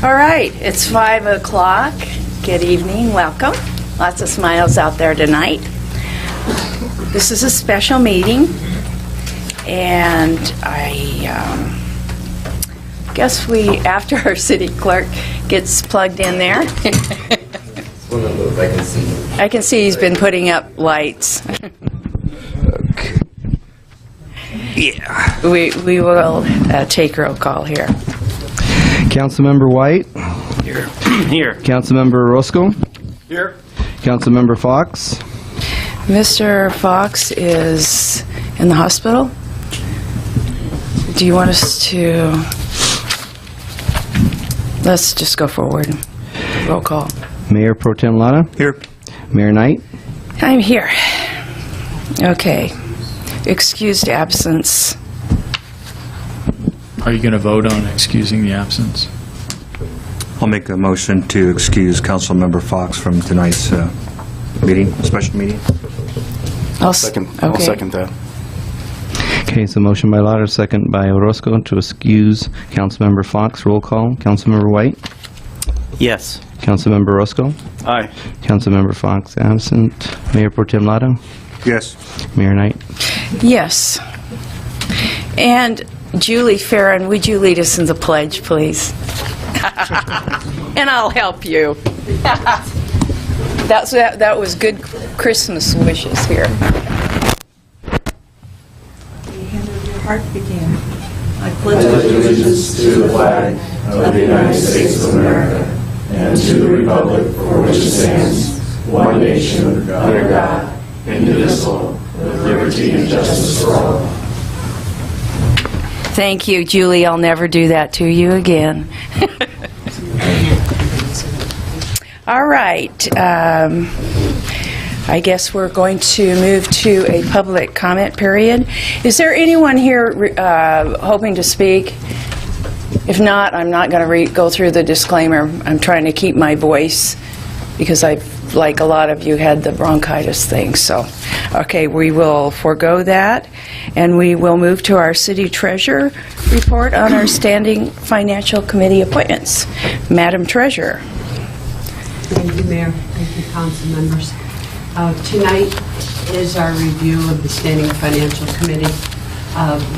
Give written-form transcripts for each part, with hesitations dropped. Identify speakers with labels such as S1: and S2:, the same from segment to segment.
S1: All right, it's 5 o'clock. Good evening, welcome. Lots of smiles out there tonight. This is a special meeting, and I guess after our city clerk gets plugged in there. I can see he's been putting up lights.
S2: Okay. Yeah.
S1: We will take roll call here.
S2: Councilmember White.
S3: Here. Here.
S2: Councilmember Roscoe.
S3: Here.
S2: Councilmember Fox.
S1: Mr. Fox is in the hospital. Do you want us to... Let's just go forward. Roll call.
S2: Mayor Pro Tem Lana.
S3: Here.
S2: Mayor Knight.
S1: I'm here. Okay. Excused absence.
S4: Are you going to vote on excusing the absence?
S5: I'll make a motion to excuse Councilmember Fox from tonight's meeting, special meeting.
S3: I'll second that.
S2: Okay, so motion by Lauder, second by Orozco to excuse Councilmember Fox. Roll call. Councilmember White.
S3: Yes.
S2: Councilmember Orozco.
S3: Aye.
S2: Councilmember Fox absent. Mayor Pro Tem Lotto.
S5: Yes.
S2: Mayor Knight.
S1: Yes. And Julie Farron, would you lead us in the pledge, please? And I'll help you. That was good Christmas wishes here.
S6: The hand of your heart begin. I
S7: pledge allegiance to the flag of the United States of America and to the republic for which it stands, one nation, under God, indivisible, with liberty and justice for all.
S1: Thank you, Julie. I'll never do that to you again. All right. I guess we're going to move to a public comment period. Is there anyone here hoping to speak? If not, I'm not going to go through the disclaimer. I'm trying to keep my voice because I've, like a lot of you, had the bronchitis thing. So, okay, we will forego that, and we will move to our city treasurer report on our standing financial committee appointments. Madam Treasurer.
S8: Thank you, Mayor. Thank you, council members. Tonight is our review of the Standing Financial Committee.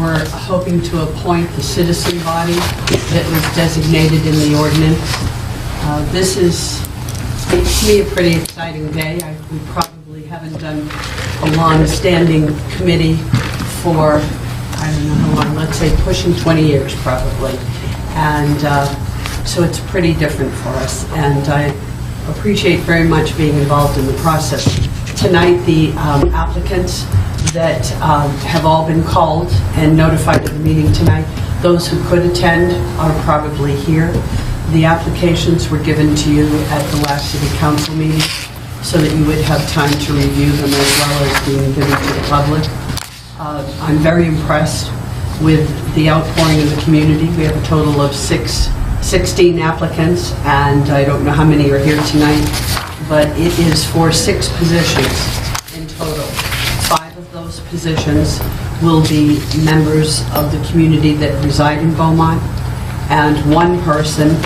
S8: We're hoping to appoint the citizen body that was designated in the ordinance. This is, to me, a pretty exciting day. We probably haven't done a long-standing committee for, I don't know how long, let's say pushing 20 years probably. And so it's pretty different for us. And I appreciate very much being involved in the process. Tonight, the applicants that have all been called and notified of the meeting tonight, those who could attend are probably here. The applications were given to you at the last city council meeting so that you would have time to review them as well as being given to the public. I'm very impressed with the outpouring of the community. We have a total of 16 applicants, and I don't know how many are here tonight, but it is for 6 positions in total. 5 of those positions will be members of the community that reside in Beaumont, and 1 person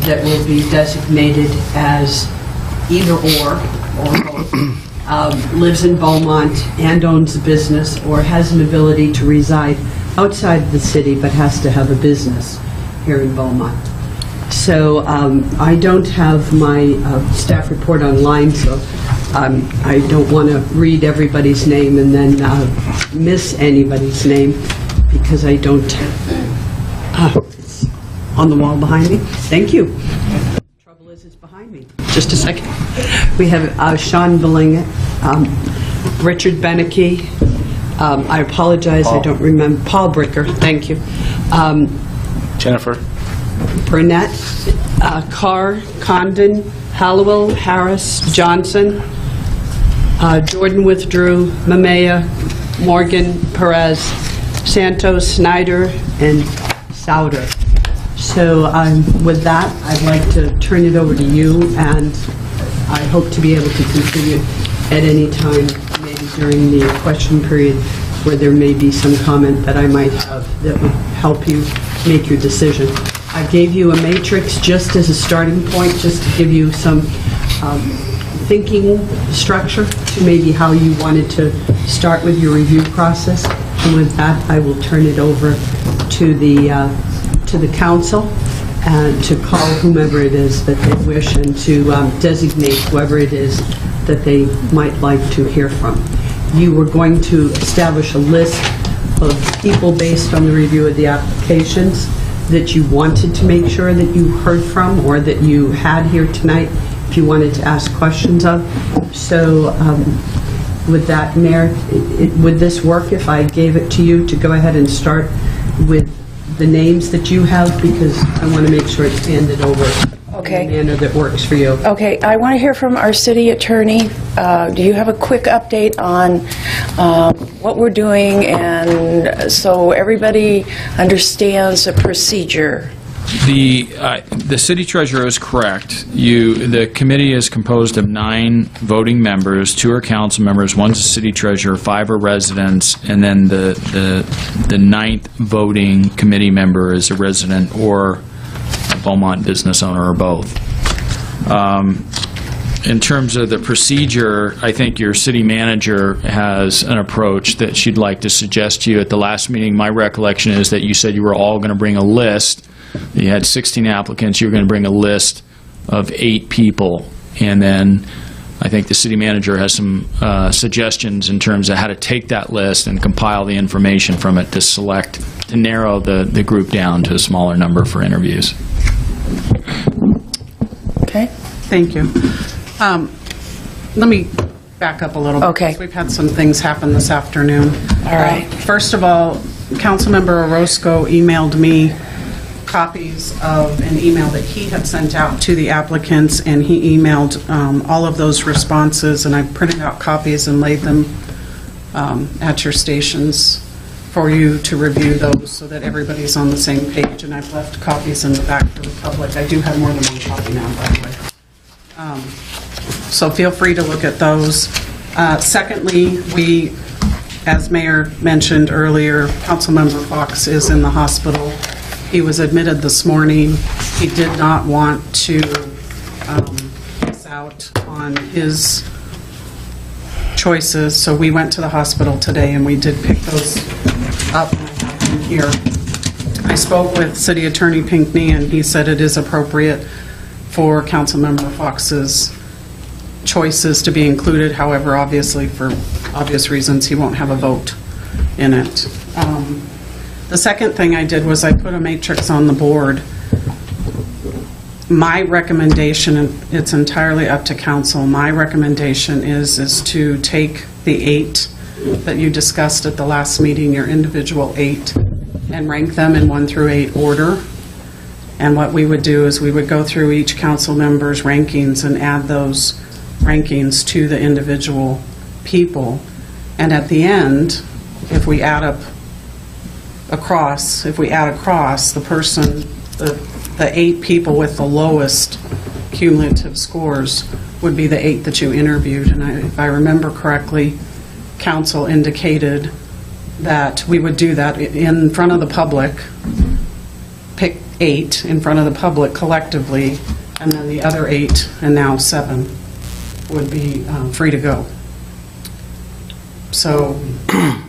S8: that will be designated as either or both, lives in Beaumont and owns a business or has an ability to reside outside the city but has to have a business here in Beaumont. So I don't have my staff report online, so I don't want to read everybody's name and then miss anybody's name because I don't. It's on the wall behind me. Thank you. The trouble is, it's behind me. Just a second. We have Sean Bellinga, Richard Beneke. I apologize, Paul. I don't remember. Paul Bricker. Thank you.
S3: Jennifer.
S8: Burnett, Carr, Condon, Hallowell, Harris, Johnson, Jordan withdrew, Mamea, Morgan, Perez, Santos, Snyder, and Souder. So with that, I'd like to turn it over to you, and I hope to be able to contribute at any time, maybe during the question period, where there may be some comment that I might have that would help you make your decision. I gave you a matrix just as a starting point, just to give you some thinking structure to maybe how you wanted to start with your review process. And with that, I will turn it over to the council and to call whomever it is that they wish and to designate whoever it is that they might like to hear from. You were going to establish a list of people based on the review of the applications that you wanted to make sure that you heard from or that you had here tonight if you wanted to ask questions of. So with that, Mayor, would this work if I gave it to you to go ahead and start with the names that you have, because I want to make sure it's handed over
S1: Okay.
S8: in a manner that works for you.
S1: Okay, I want to hear from our city attorney. Do you have a quick update on what we're doing, and so everybody understands the procedure?
S4: The city treasurer is correct. The committee is composed of 9 voting members. 2 are council members, 1's a city treasurer, 5 are residents, and then the 9th voting committee member is a resident or a Beaumont business owner or both. In terms of the procedure, I think your city manager has an approach that she'd like to suggest to you. At the last meeting, my recollection is that you said you were all going to bring a list. You had 16 applicants. You were going to bring a list of 8 people. And then I think the city manager has some suggestions in terms of how to take that list and compile the information from it to narrow the group down to a smaller number for interviews.
S1: Okay.
S9: Thank you. Let me back up a little bit.
S1: Okay.
S9: Because we've had some things happen this afternoon.
S1: All right.
S9: First of all, Councilmember Orozco emailed me copies of an email that he had sent out to the applicants, and he emailed all of those responses, and I printed out copies and laid them at your stations for you to review those so that everybody's on the same page, and I've left copies in the back for the public. I do have more than one copy now, by the way. So feel free to look at those. Secondly, we, as Mayor mentioned earlier, Councilmember Fox is in the hospital. He was admitted this morning. He did not want to miss out on his choices, so we went to the hospital today and we did pick those up and I have them here. I spoke with City Attorney Pinckney and he said it is appropriate for Councilmember Fox's choices to be included. However, obviously, for obvious reasons, he won't have a vote in it. The second thing I did was I put a matrix on the board. My recommendation, and it's entirely up to council, my recommendation is to take the 8 that you discussed at the last meeting, your individual 8, and rank them in 1 through 8 order. And what we would do is we would go through each council member's rankings and add those rankings to the individual people. And at the end, if we add across the person, the 8 people with the lowest cumulative scores would be the 8 that you interviewed. And if I remember correctly, council indicated that we would do that in front of the public, pick 8 in front of the public collectively, and then the other 8, and now 7, would be free to go. So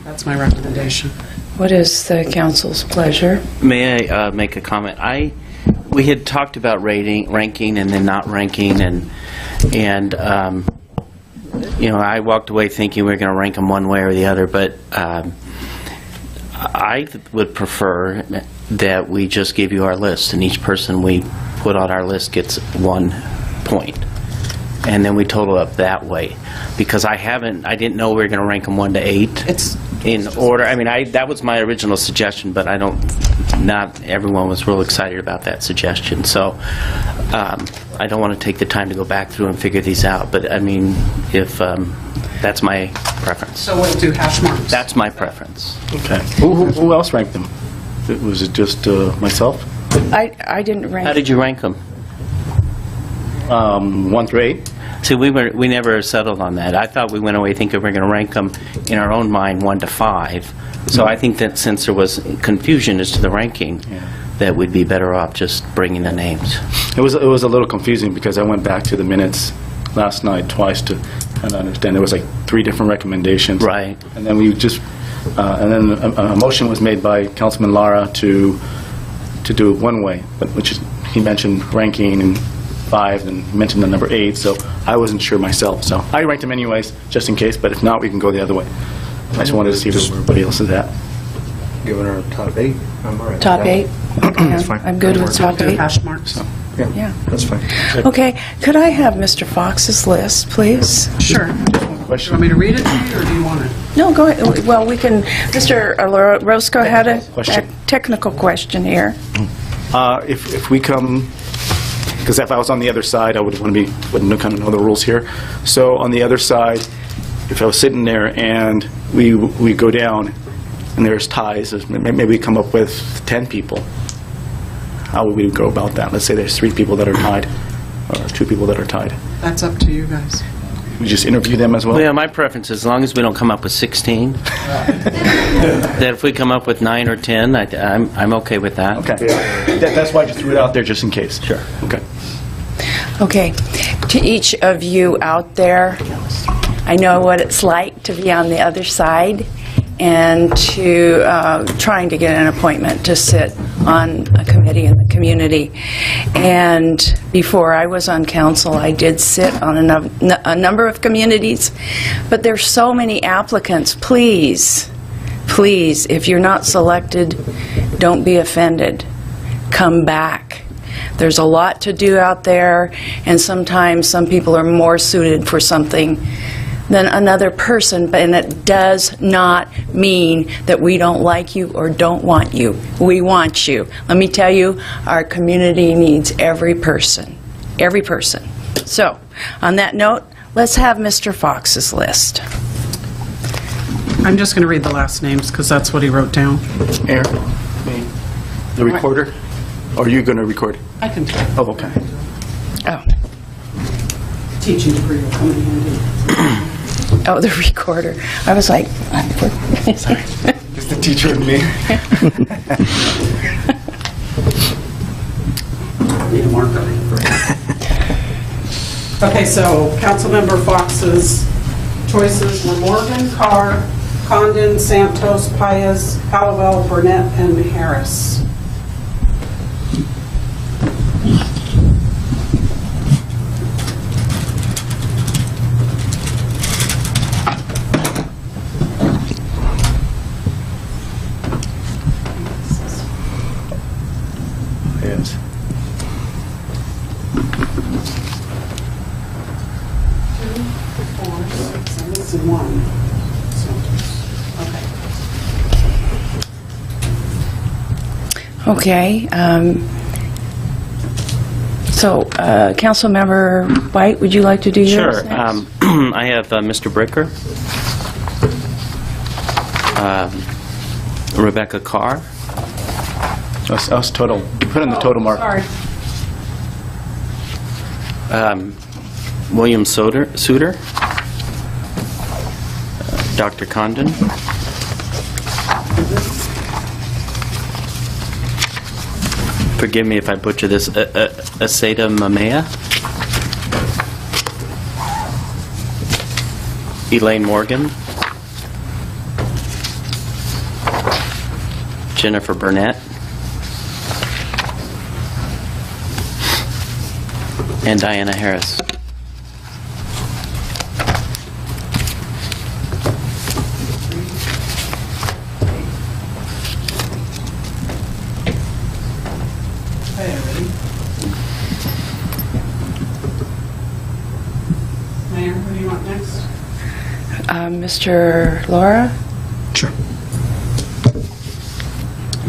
S9: that's my recommendation.
S1: What is the council's pleasure?
S3: May I make a comment? We had talked about ranking and then not ranking, and you know, I walked away thinking we were going to rank them one way or the other, but I would prefer that we just give you our list, and each person we put on our list gets 1 point, and then we total up that way, because I didn't know we were going to rank them 1 to 8.
S9: It's
S3: in order. I mean, that was my original suggestion, but not everyone was real excited about that suggestion. So I don't want to take the time to go back through and figure these out. But I mean, if that's my preference.
S9: So we'll do hash marks.
S3: That's my preference.
S10: Okay. Who else ranked them? Was it just myself?
S1: I didn't rank.
S3: How did you rank them?
S10: 1 through 8.
S3: See, we never settled on that. I thought we went away thinking we were going to rank them in our own mind 1 to 5. So I think that since there was confusion as to the ranking, that we'd be better off just bringing the names.
S10: It was a little confusing because I went back to the minutes last night twice to kind of understand. There was like 3 different recommendations.
S3: Right.
S10: And then we just, and then a motion was made by Councilman Lara to do it one way, but which is, he mentioned ranking and 5, and he mentioned the number 8, so I wasn't sure myself. So I ranked them anyways, just in case, but if not, we can go the other way. I just wanted to see where everybody else is at.
S5: Given our top 8, I'm all right.
S1: Top 8? Okay,
S5: That's fine.
S1: I'm good with top 8.
S9: Hash marks.
S1: Yeah.
S5: That's fine.
S1: Okay, could I have Mr. Fox's list, please?
S9: Sure. Do you want me to read it to you, or do you want it?
S1: No, go ahead. Well, we can, Mr. Roscoe had a
S10: Question.
S1: technical question here.
S10: If we come, because if I was on the other side, I wouldn't kind of know the rules here. So on the other side, if I was sitting there and we go down and there's ties, maybe we come up with 10 people. How would we go about that? Let's say there's 3 people that are tied, or 2 people that are tied.
S9: That's up to you guys.
S10: We just interview them as well?
S3: Well, yeah, my preference, as long as we don't come up with 16, that if we come up with 9 or 10, I'm okay with that.
S10: Okay. That's why I just threw it out there, just in case. Sure. Okay.
S1: Okay, to each of you out there, I know what it's like to be on the other side and to trying to get an appointment to sit on a committee in the community. And before I was on council, I did sit on a number of communities, but there's so many applicants. Please, please, if you're not selected, don't be offended. Come back. There's a lot to do out there, and sometimes some people are more suited for something than another person, and it does not mean that we don't like you or don't want you. We want you. Let me tell you, our community needs every person. Every person. So, on that note, let's have Mr. Fox's list.
S9: I'm just going to read the last names, because that's what he wrote down.
S10: Aaron, me, the recorder? Or are you going to record?
S9: I can try.
S10: Oh, okay.
S1: Oh.
S9: Teaching degree will come in handy.
S1: Oh, the recorder. I was like,
S10: Sorry. Just the teacher and me.
S9: Need a marker. Okay, so Councilmember Fox's choices were Morgan, Carr, Condon, Santos, Paez, Hallowell, Burnett, and Harris.
S10: Yes.
S9: And 1.
S1: okay. So, Councilmember White, would you like to do yours
S3: Sure.
S1: next?
S3: I have Mr. Bricker, Rebecca Carr,
S10: Us total. Put in the total mark.
S9: Sorry.
S3: William Suter, Dr. Condon, forgive me if I butcher this, Aseda Mamea, Elaine Morgan, Jennifer Burnett, and Diana Harris.
S9: Okay, ready? Mayor, who do you want next?
S1: Mr. Laura?
S5: Sure.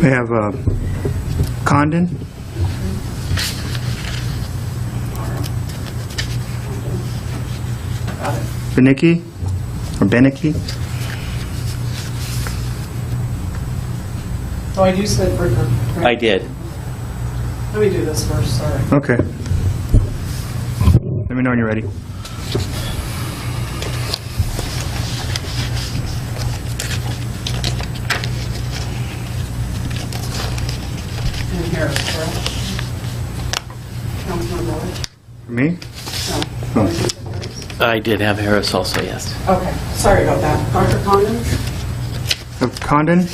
S5: We have Condon, Benicki, or Benicki,
S9: Oh, I do say Bricker.
S3: I did.
S9: Let me do this first, sorry.
S5: okay. Let me know when you're ready.
S9: And Harris, correct? Councilmember Lloyd?
S5: Me?
S9: No.
S3: I did have Harris also, yes.
S9: Okay, sorry about that. Dr. Condon?
S5: Condon?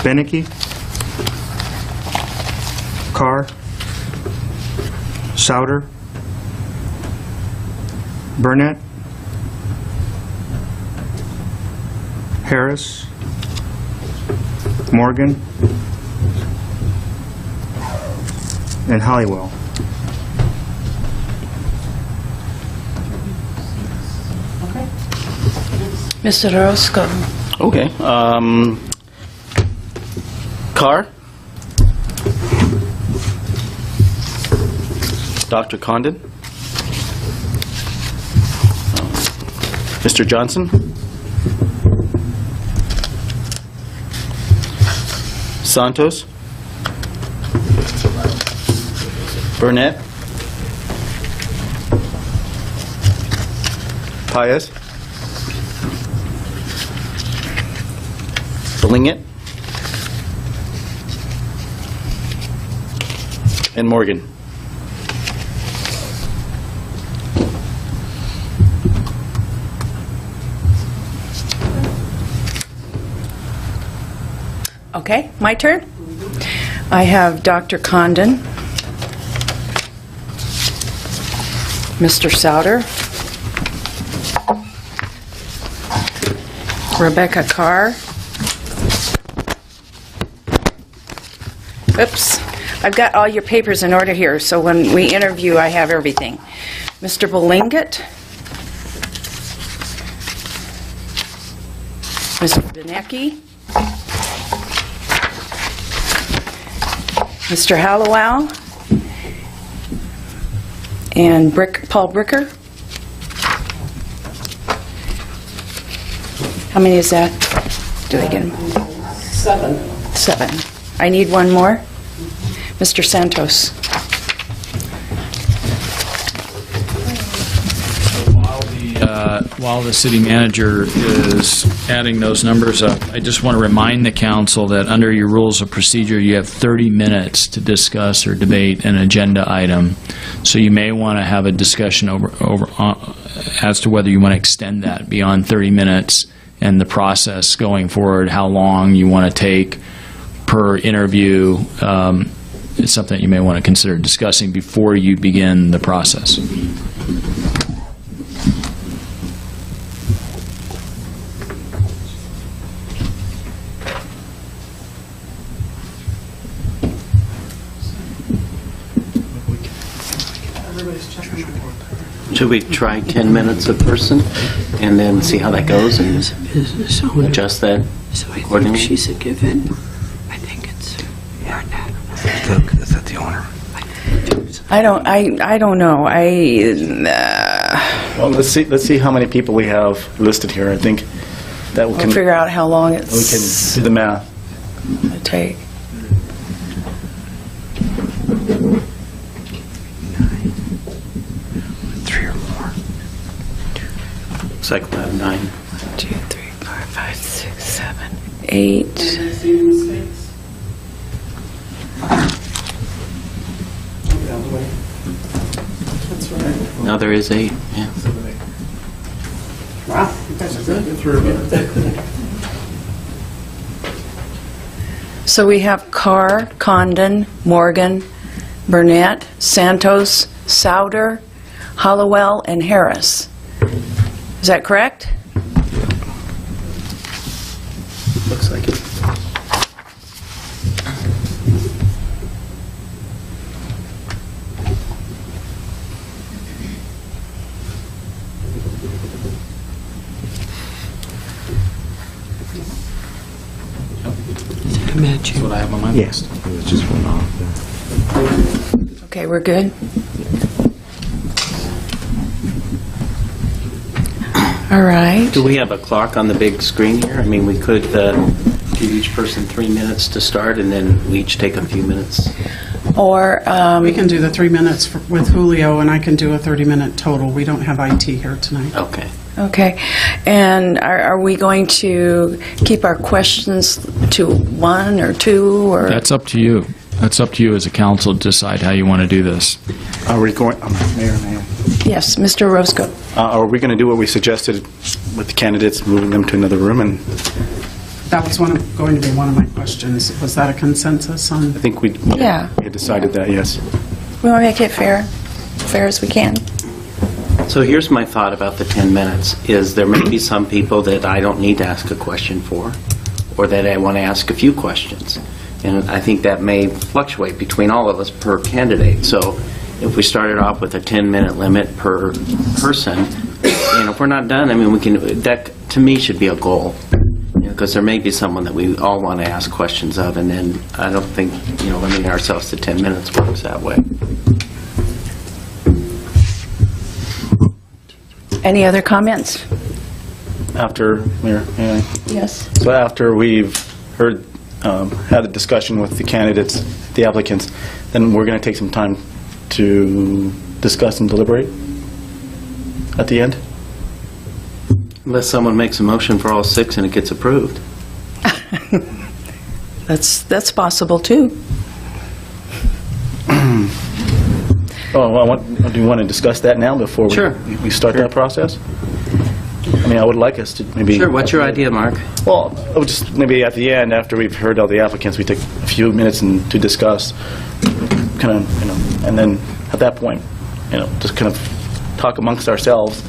S5: Beneke? Carr? Souter? Burnett? Harris? Morgan? And Halliwell.
S1: Mr. Orozco.
S10: Okay. Carr? Dr. Condon? Mr. Johnson? Santos? Burnett? Paez? Blingett? And Morgan.
S1: Okay, my turn. I have Dr. Condon, Mr. Souter, Rebecca Carr. Oops, I've got all your papers in order here, so when we interview, I have everything. Mr. Blingett, Mr. Benecki, Mr. Halliwell, and Paul Bricker. How many is that? Do I get them?
S9: 7.
S1: 7. I need one more. Mr. Santos.
S4: While the city manager is adding those numbers up, I just want to remind the council that under your rules of procedure, you have 30 minutes to discuss or debate an agenda item. So you may want to have a discussion as to whether you want to extend that beyond 30 minutes and the process going forward, how long you want to take per interview. It's something that you may want to consider discussing before you begin the process.
S3: Should we try 10 minutes a person and then see how that goes and adjust that accordingly?
S11: She's a given. I think it's
S2: Is that the owner?
S1: I don't know.
S10: Well, let's see how many people we have listed here. I think that we
S1: We'll
S10: can
S1: figure out how long
S10: we can
S1: it's
S10: do the math.
S1: going to take.
S3: Looks like we'll have 9.
S1: 1, 2, 3, 4, 5, 6, 7, 8.
S3: No, there is 8. Yeah.
S9: Wow, you guys are good.
S1: So we have Carr, Condon, Morgan, Burnett, Santos, Souter, Halliwell, and Harris. Is that correct?
S3: Looks like it.
S11: matching.
S4: That's what I have on my
S5: Yes.
S4: list.
S2: It was just one off.
S1: Okay, we're good? All right.
S3: Do we have a clock on the big screen here? I mean, we could give each person 3 minutes to start, and then we each take a few minutes.
S1: Or,
S9: We can do the 3 minutes with Julio, and I can do a 30-minute total. We don't have IT here tonight.
S3: Okay,
S1: Okay. And are we going to keep our questions to 1 or 2, or?
S4: That's up to you. That's up to you as a council to decide how you want to do this.
S10: Are we going, Mayor?
S1: Yes, Mr. Roscoe.
S10: Are we going to do what we suggested with the candidates, moving them to another room? And
S9: That was going to be one of my questions. Was that a consensus on?
S10: I think we
S1: Yeah.
S10: had decided that, yes.
S1: We want to make it fair as we can.
S3: So here's my thought about the 10 minutes, is there may be some people that I don't need to ask a question for, or that I want to ask a few questions. And I think that may fluctuate between all of us per candidate. So if we started off with a 10-minute limit per person, if we're not done, I mean, that to me should be a goal. Because there may be someone that we all want to ask questions of, and then I don't think, limiting ourselves to 10 minutes works that way.
S1: Any other comments?
S10: After, Mayor, may I?
S1: Yes.
S10: So after we've heard, had a discussion with the candidates, the applicants, then we're going to take some time to discuss and deliberate at the end?
S3: Unless someone makes a motion for all 6 and it gets approved.
S1: That's possible, too.
S10: Do you want to discuss that now before
S3: Sure.
S10: we start that process? I mean, I would like us to maybe...
S3: Sure, what's your idea, Mark?
S10: Well, I would just maybe at the end, after we've heard all the applicants, we take a few minutes to discuss, kind of, and then at that point, just kind of talk amongst ourselves.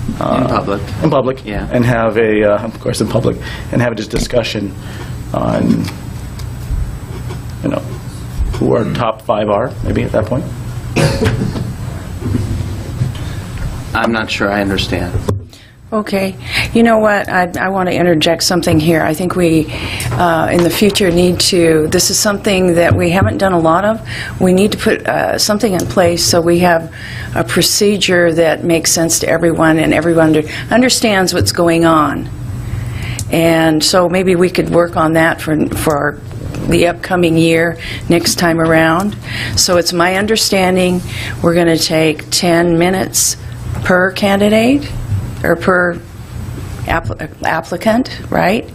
S3: In public.
S10: In public,
S3: Yeah.
S10: and have of course, in public, and have a just discussion on, who our top 5 are, maybe at that point.
S3: I'm not sure I understand.
S1: Okay. You know what? I want to interject something here. I think we, in the future, need to, this is something that we haven't done a lot of. We need to put something in place so we have a procedure that makes sense to everyone and everyone understands what's going on. And so maybe we could work on that for the upcoming year, next time around. So it's my understanding we're going to take 10 minutes per candidate, or per applicant, right?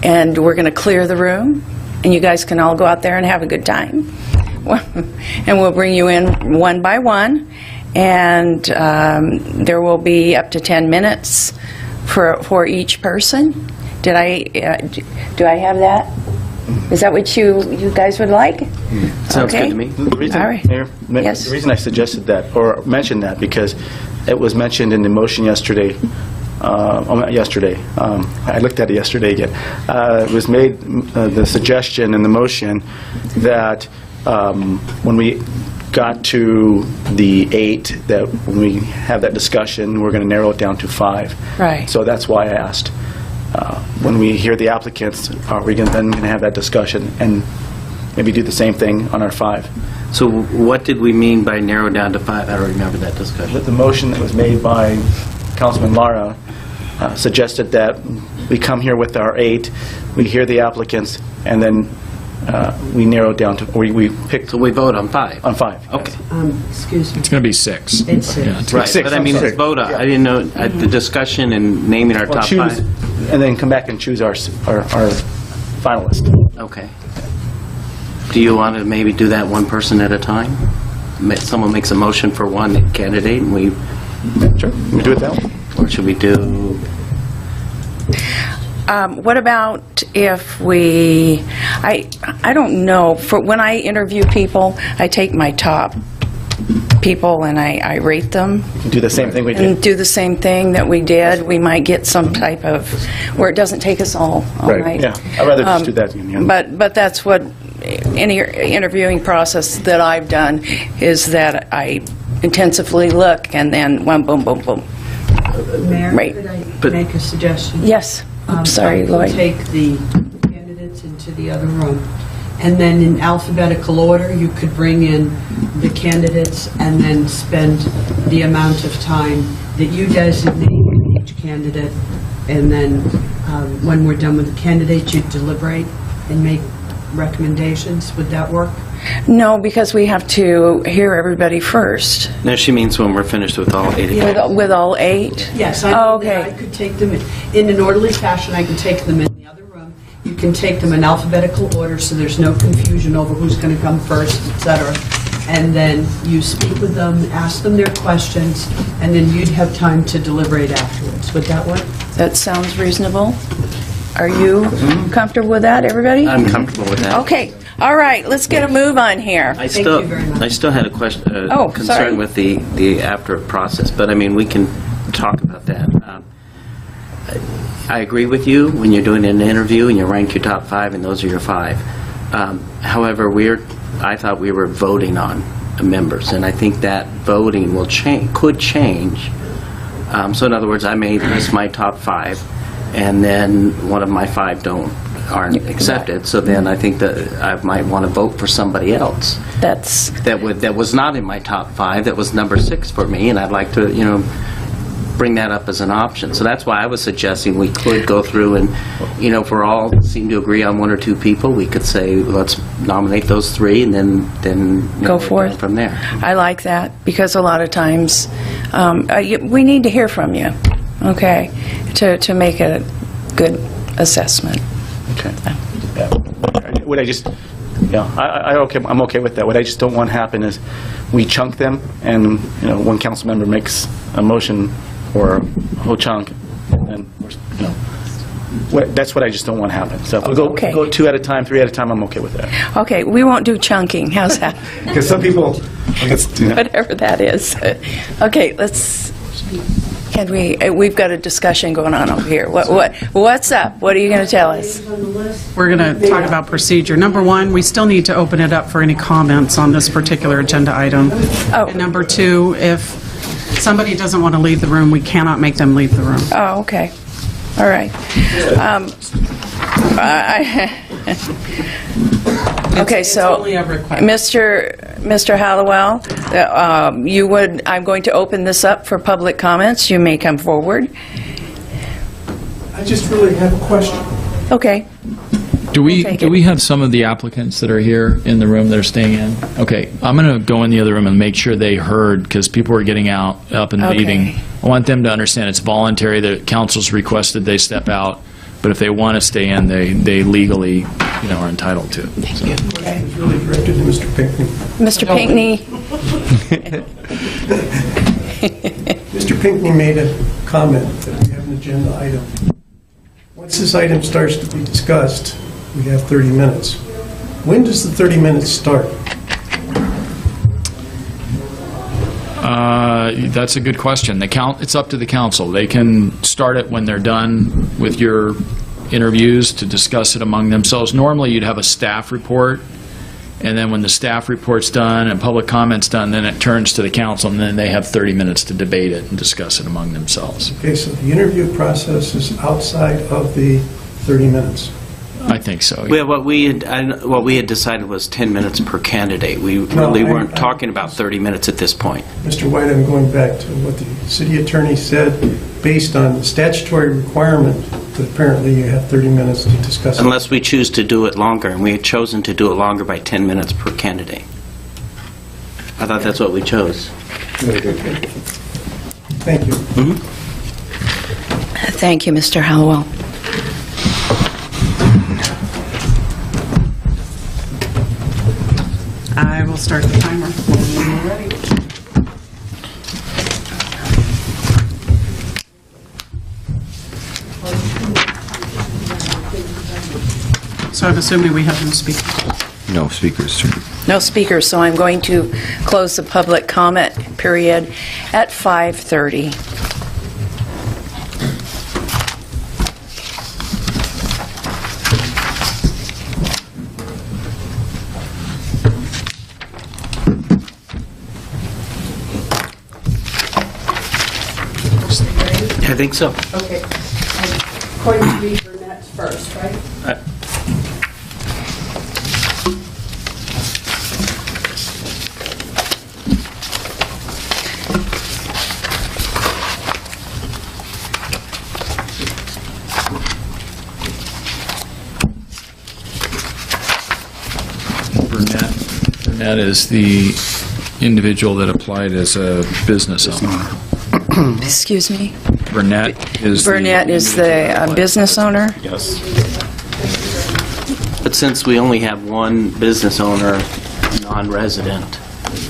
S1: And we're going to clear the room, and you guys can all go out there and have a good time. And we'll bring you in one by one, and there will be up to 10 minutes for each person. Do I have that? Is that what you guys would like?
S3: Sounds
S1: Okay.
S3: good to me.
S10: The reason,
S1: All right.
S10: Mayor,
S1: Yes.
S10: the reason I suggested that, or mentioned that, because it was mentioned in the motion yesterday. I looked at it yesterday again. It was made, the suggestion in the motion that when we got to the 8, that when we have that discussion, we're going to narrow it down to 5.
S1: Right.
S10: So that's why I asked. When we hear the applicants, are we then going to have that discussion and maybe do the same thing on our 5?
S3: So what did we mean by narrow down to 5? I don't remember that discussion.
S10: The motion that was made by Councilman Lara suggested that we come here with our 8, we hear the applicants, and then we narrow down to, or we pick
S3: So we vote on 5?
S10: on 5.
S3: Okay.
S8: Excuse me.
S4: It's going to be 6.
S8: It's 6.
S4: Yeah, it's-
S3: Right,
S10: 6,
S3: but I
S10: I'm
S3: mean,
S10: sorry.
S3: it's vote on. I didn't know, the discussion and naming our
S10: Well,
S3: top
S10: choose,
S3: 5.
S10: and then come back and choose our finalist.
S3: Okay. Do you want to maybe do that one person at a time? Someone makes a motion for one candidate, and we,
S10: Sure, we do it that way.
S3: or should we do?
S1: What about if we, I don't know, for when I interview people, I take my top people and I rate them
S10: Do the same thing we
S1: and
S10: did.
S1: do the same thing that we did. We might get some type of, where it doesn't take us all
S10: Right,
S1: night.
S10: yeah. I'd rather just do that.
S1: But that's what any interviewing process that I've done, is that I intensively look and then one, boom, boom, boom.
S8: Mayor,
S1: Right.
S8: could I
S3: But-
S8: make a suggestion?
S1: Yes. I'm sorry,
S8: I would
S1: Lloyd.
S8: take the candidates into the other room, and then in alphabetical order, you could bring in the candidates and then spend the amount of time that you designate with each candidate, and then when we're done with the candidates, you deliberate and make recommendations. Would that work?
S1: No, because we have to hear everybody first.
S3: No, she means when we're finished with all 80.
S1: With all 8?
S8: Yes,
S1: Oh,
S8: I mean that
S1: okay.
S8: I could take them in an orderly fashion. I can take them in the other room. You can take them in alphabetical order, so there's no confusion over who's going to come first, etc. And then you speak with them, ask them their questions, and then you'd have time to deliberate afterwards. Would that work?
S1: That sounds reasonable. Are you comfortable with that, everybody?
S3: I'm comfortable with that.
S1: Okay, all right, let's get a move on here.
S3: I
S8: Thank
S3: still,
S8: you very much.
S3: I still had a question,
S1: Oh, sorry.
S3: concern with the after process, but I mean, we can talk about that. I agree with you when you're doing an interview and you rank your top 5 and those are your 5. However, I thought we were voting on members, and I think that voting will could change. So in other words, I may list my top 5, and then one of my 5 aren't accepted. So then I think that I might want to vote for somebody else that was not in my top 5. That was number 6 for me, and I'd like to bring that up as an option. So that's why I was suggesting we could go through and, if we're all seem to agree on 1 or 2 people, we could say, let's nominate those 3 and then
S1: Go forth
S3: from there.
S1: I like that, because a lot of times we need to hear from you, okay, to make a good assessment.
S10: Okay. Yeah. What I just, I'm okay with that. What I just don't want to happen is we chunk them, and one council member makes a motion or a whole chunk, and that's what I just don't want to happen. So if we
S1: Okay.
S10: go 2 at a time, 3 at a time, I'm okay with that.
S1: Okay, we won't do chunking. How's that?
S10: Because some people,
S1: Whatever that is. Okay, we've got a discussion going on over here. What's up? What are you going to tell us?
S9: We're going to talk about procedure. Number 1, we still need to open it up for any comments on this particular agenda item.
S1: Oh.
S9: And number 2, if somebody doesn't want to leave the room, we cannot make them leave the room.
S1: Oh, okay. All right. Okay,
S9: It's
S1: so,
S9: only a request.
S1: Mr. Hallowell, I'm going to open this up for public comments. You may come forward.
S12: I just really have a question.
S1: Okay.
S4: Do
S1: take it.
S4: we have some of the applicants that are here in the room that are staying in? Okay, I'm going to go in the other room and make sure they heard, because people are getting up and
S1: Okay.
S4: leaving. I want them to understand it's voluntary. The council's requested they step out, but if they want to stay in, they legally, are entitled to.
S1: Thank you. Okay.
S12: It's really directed to Mr. Pinckney.
S1: Mr. Pinckney?
S12: Mr. Pinckney made a comment that we have an agenda item. Once this item starts to be discussed, we have 30 minutes. When does the 30 minutes start?
S4: That's a good question. It's up to the council. They can start it when they're done with your interviews to discuss it among themselves. Normally, you'd have a staff report, and then when the staff report's done and public comment's done, then it turns to the council, and then they have 30 minutes to debate it and discuss it among themselves.
S12: Okay, so the interview process is outside of the 30 minutes.
S4: I think so.
S3: Well, what we had decided was 10 minutes per candidate. We
S12: No,
S3: really
S12: I-
S3: weren't talking about 30 minutes at this point.
S12: Mr. White, I'm going back to what the city attorney said, based on the statutory requirement that apparently you have 30 minutes to discuss it.
S3: Unless we choose to do it longer, and we had chosen to do it longer by 10 minutes per candidate. I thought that's what we chose.
S12: Thank you.
S1: Thank you, Mr. Hallowell.
S9: I will start the timer when you're ready. So I'm assuming we have no speakers.
S5: No speakers, sir.
S1: No speakers, so I'm going to close the public comment period at 5:30.
S3: I think so.
S8: Okay. According to me, Burnett's first, right?
S4: Burnett is the individual that applied as a business owner.
S1: Excuse me?
S4: Burnett is
S1: the business owner?
S10: Yes.
S3: But since we only have one business owner, non-resident,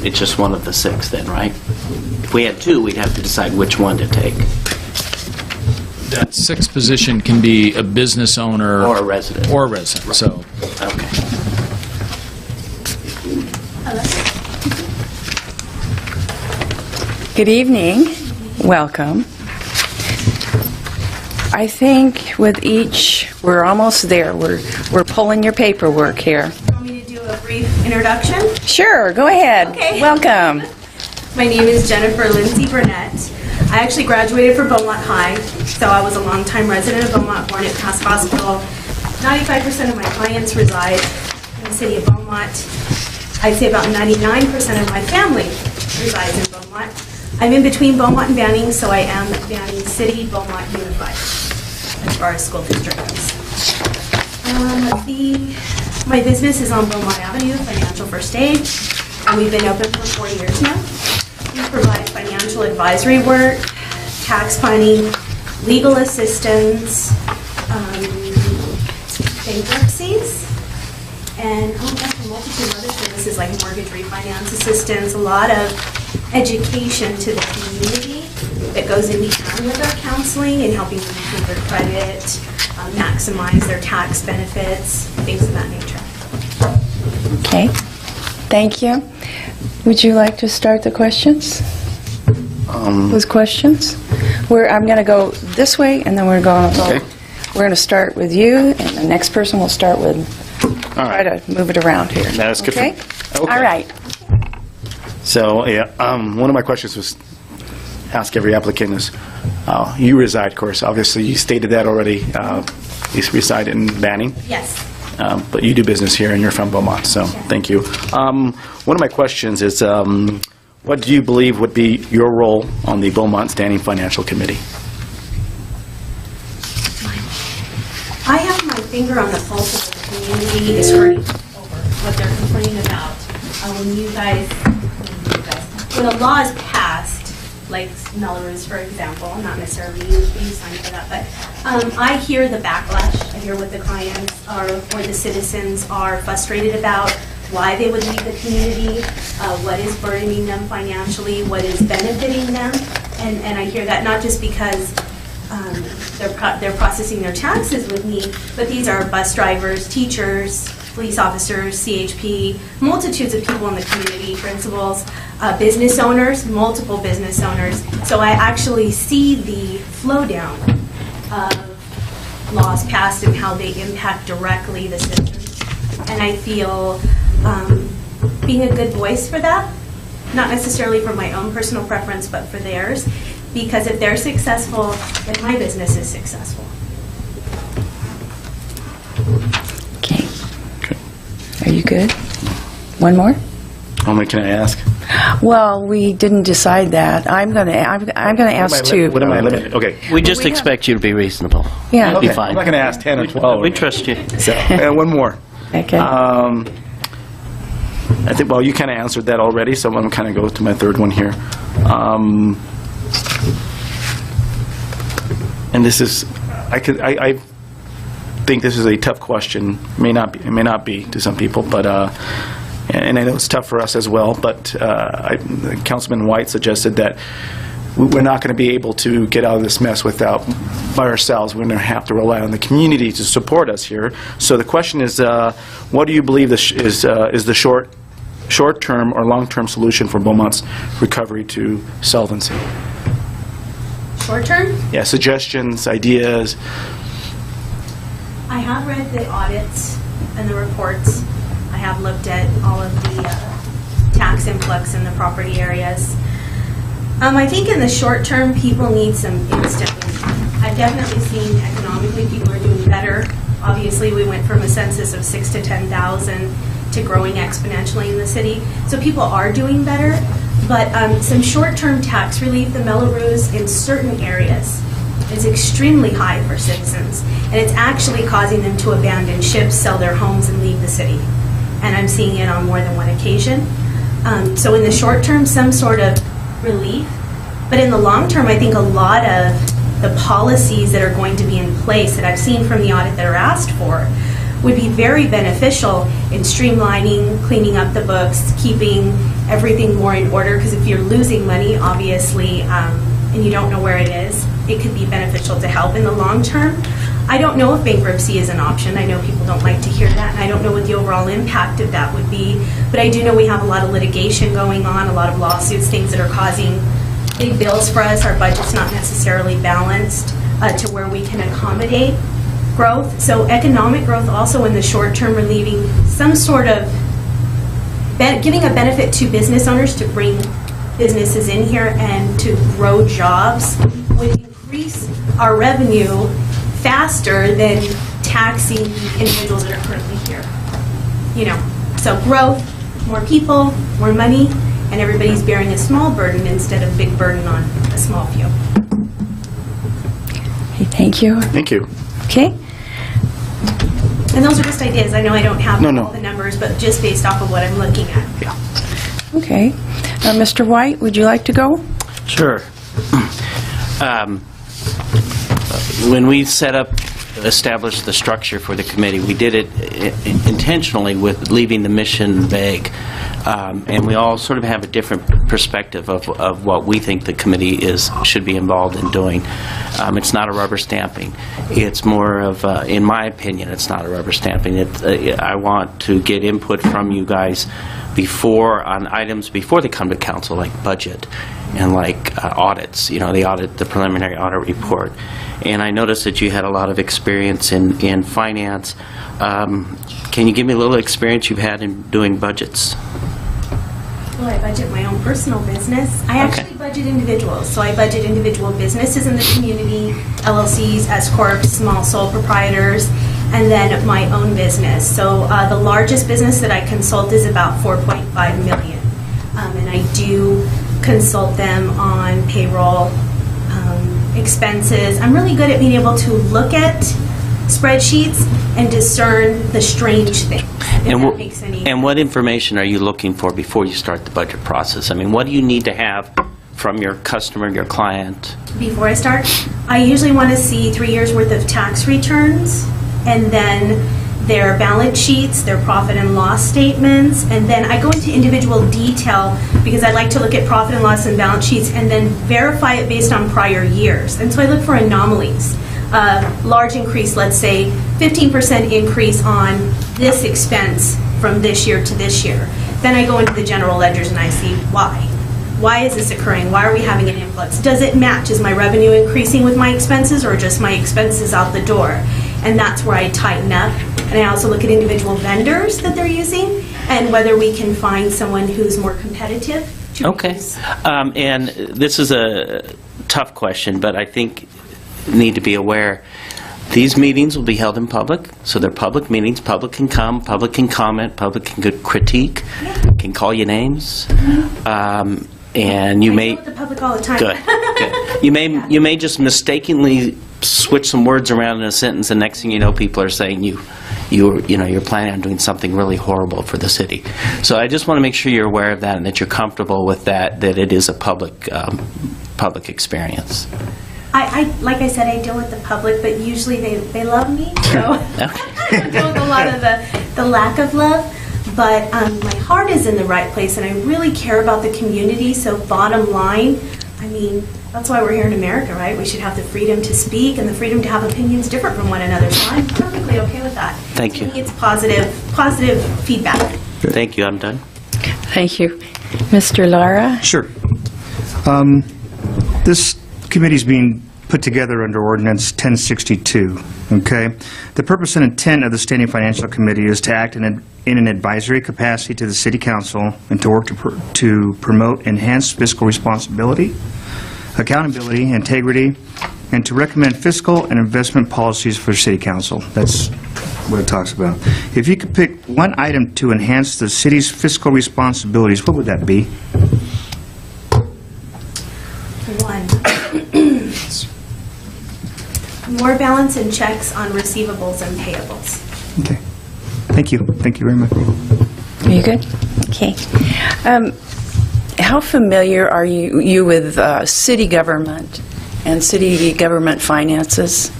S3: it's just one of the 6 then, right? If we had 2, we'd have to decide which one to take.
S4: That 6th position can be a business owner.
S3: Or a resident.
S4: Or a resident, so.
S3: Okay.
S1: Good evening. Welcome. I think with each, we're almost there. We're pulling your paperwork here.
S13: Want me to do a brief introduction?
S1: Sure, go ahead.
S13: Okay.
S1: Welcome.
S13: My name is Jennifer Lindsay Burnett. I actually graduated from Beaumont High, so I was a longtime resident of Beaumont, born at Pass Hospital. 95% of my clients reside in the city of Beaumont. I'd say about 99% of my family resides in Beaumont. I'm in between Beaumont and Banning, so I am Banning City, Beaumont Unified, as far as school district goes. My business is on Beaumont Avenue, Financial First Aid, and we've been open for 4 years now. We provide financial advisory work, tax planning, legal assistance, bankruptcies, and a multitude of other services like mortgage refinance assistance, a lot of education to the community that goes in hand with our counseling and helping them improve their credit, maximize their tax benefits, things of that nature.
S1: Okay. Thank you. Would you like to start the questions? Those questions? I'm going to go this way, and then we're going to go.
S10: Okay.
S1: We're going to start with you, and the next person will start with.
S10: All
S1: Try
S10: right.
S1: to move it around here.
S10: That's good for
S1: Okay.
S10: me. Okay.
S1: All right.
S10: So, yeah, one of my questions was, ask every applicant is, you reside, of course, obviously, you stated that already, you reside in Banning,
S13: Yes.
S10: but you do business here and you're from Beaumont, so thank you. One of my questions is, what do you believe would be your role on the Beaumont Standing Financial Committee?
S13: I have my finger on the pulse of the community is hurting over what they're complaining about. When a law is passed, like Melrose, for example, not necessarily you signed for that, but I hear the backlash. I hear what the clients are, or the citizens are frustrated about, why they would leave the community, what is burdening them financially, what is benefiting them, and I hear that not just because they're processing their taxes with me, but these are bus drivers, teachers, police officers, CHP, multitudes of people in the community, principals, business owners, multiple business owners. So I actually see the flow down of laws passed and how they impact directly the citizens. And I feel being a good voice for that, not necessarily for my own personal preference, but for theirs. Because if they're successful, then my business is successful.
S1: Okay. Are you good? One more?
S10: How many can I ask?
S1: Well, we didn't decide that. I'm going to ask two.
S10: What am I limited? Okay.
S3: We just expect you to be reasonable.
S1: Yeah.
S3: You'll be
S10: Okay,
S3: fine.
S10: I'm not going to ask 10 or 12.
S3: We trust you.
S10: So, and one more.
S1: Okay.
S10: I think, well, you kind of answered that already, so I'm going to kind of go to my third one here. And this is, I think this is a tough question. It may not be to some people, but and I know it's tough for us as well. But Councilman White suggested that we're not going to be able to get out of this mess by ourselves. We're going to have to rely on the community to support us here. So the question is, what do you believe is the short-term or long-term solution for Beaumont's recovery to solvency?
S13: Short term?
S10: Yeah, suggestions, ideas.
S13: I have read the audits and the reports. I have looked at all of the tax influx in the property areas. I think in the short term, people need some instant relief. I've definitely seen economically people are doing better. Obviously, we went from a census of 6,000 to 10,000 to growing exponentially in the city. So people are doing better. But some short-term tax relief, the Melrose in certain areas is extremely high for citizens. And it's actually causing them to abandon ships, sell their homes, and leave the city. and I'm seeing it on more than one occasion. So in the short term, some sort of relief, but in the long term, I think a lot of the policies that are going to be in place that I've seen from the audit that are asked for would be very beneficial in streamlining, cleaning up the books, keeping everything more in order, because if you're losing money, obviously, and you don't know where it is, it could be beneficial to help in the long term. I don't know if bankruptcy is an option. I know people don't like to hear that, and I don't know what the overall impact of that would be, but I do know we have a lot of litigation going on, a lot of lawsuits, things that are causing big bills for us. Our budget's not necessarily balanced to where we can accommodate growth. So economic growth also in the short term, relieving some sort of, giving a benefit to business owners to bring businesses in here and to grow jobs would increase our revenue faster than taxing individuals that are currently here. You know, so growth, more people, more money, and everybody's bearing a small burden instead of big burden on a small few.
S1: Okay, thank you.
S10: Thank you.
S1: Okay.
S13: And those are just ideas. I know I don't have
S10: No.
S13: all the numbers, but just based off of what I'm looking at.
S10: Yeah.
S1: Okay. Mr. White, would you like to go?
S3: Sure. When we established the structure for the committee, we did it intentionally with leaving the mission vague. And we all sort of have a different perspective of what we think the committee should be involved in doing. It's not a rubber stamping. It's more of, in my opinion, it's not a rubber stamping. I want to get input from you guys on items before they come to council, like budget and like audits, the preliminary audit report. And I noticed that you had a lot of experience in finance. Can you give me a little experience you've had in doing budgets?
S13: Well, I budget my own personal business. I actually budget individuals. So I budget individual businesses in the community, LLCs, S-corps, small sole proprietors, and then my own business. So the largest business that I consult is about $4.5 million. And I do consult them on payroll, expenses. I'm really good at being able to look at spreadsheets and discern the strange things.
S3: And what information are you looking for before you start the budget process? I mean, what do you need to have from your customer, your client?
S13: Before I start, I usually want to see 3 years worth of tax returns, and then their balance sheets, their profit and loss statements, and then I go into individual detail because I like to look at profit and loss and balance sheets and then verify it based on prior years. And so I look for anomalies. Large increase, let's say 15% increase on this expense from this year to this year. Then I go into the general ledgers and I see why. Why is this occurring? Why are we having an influx? Does it match? Is my revenue increasing with my expenses or just my expenses out the door? And that's where I tighten up. And I also look at individual vendors that they're using and whether we can find someone who's more competitive.
S3: Okay. And this is a tough question, but I think need to be aware. These meetings will be held in public, so they're public meetings. Public can come, public can comment, public can critique, can call you names, and you may.
S13: I deal with the public all the time.
S3: Good. Good. You may just mistakenly switch some words around in a sentence, and next thing you know, people are saying you're planning on doing something really horrible for the city. So I just want to make sure you're aware of that and that you're comfortable with that it is a public experience.
S13: Like I said, I deal with the public, but usually they love me, so I don't deal with a lot of the lack of love. But my heart is in the right place, and I really care about the community. So bottom line, I mean, that's why we're here in America, right? We should have the freedom to speak and the freedom to have opinions different from one another. So I'm perfectly okay with that.
S3: Thank you.
S13: To me, it's positive feedback.
S3: Thank you. I'm done.
S1: Thank you. Mr. Lara?
S5: Sure. This committee's being put together under Ordinance 1062, okay? The purpose and intent of the Standing Financial Committee is to act in an advisory capacity to the City Council and to work to promote enhanced fiscal responsibility, accountability, integrity, and to recommend fiscal and investment policies for City Council. That's what it talks about. If you could pick one item to enhance the city's fiscal responsibilities, what would that be?
S13: One. More balance and checks on receivables and payables.
S5: Okay. Thank you. Thank you very much.
S1: Are you good? Okay. How familiar are you with city government and city government finances?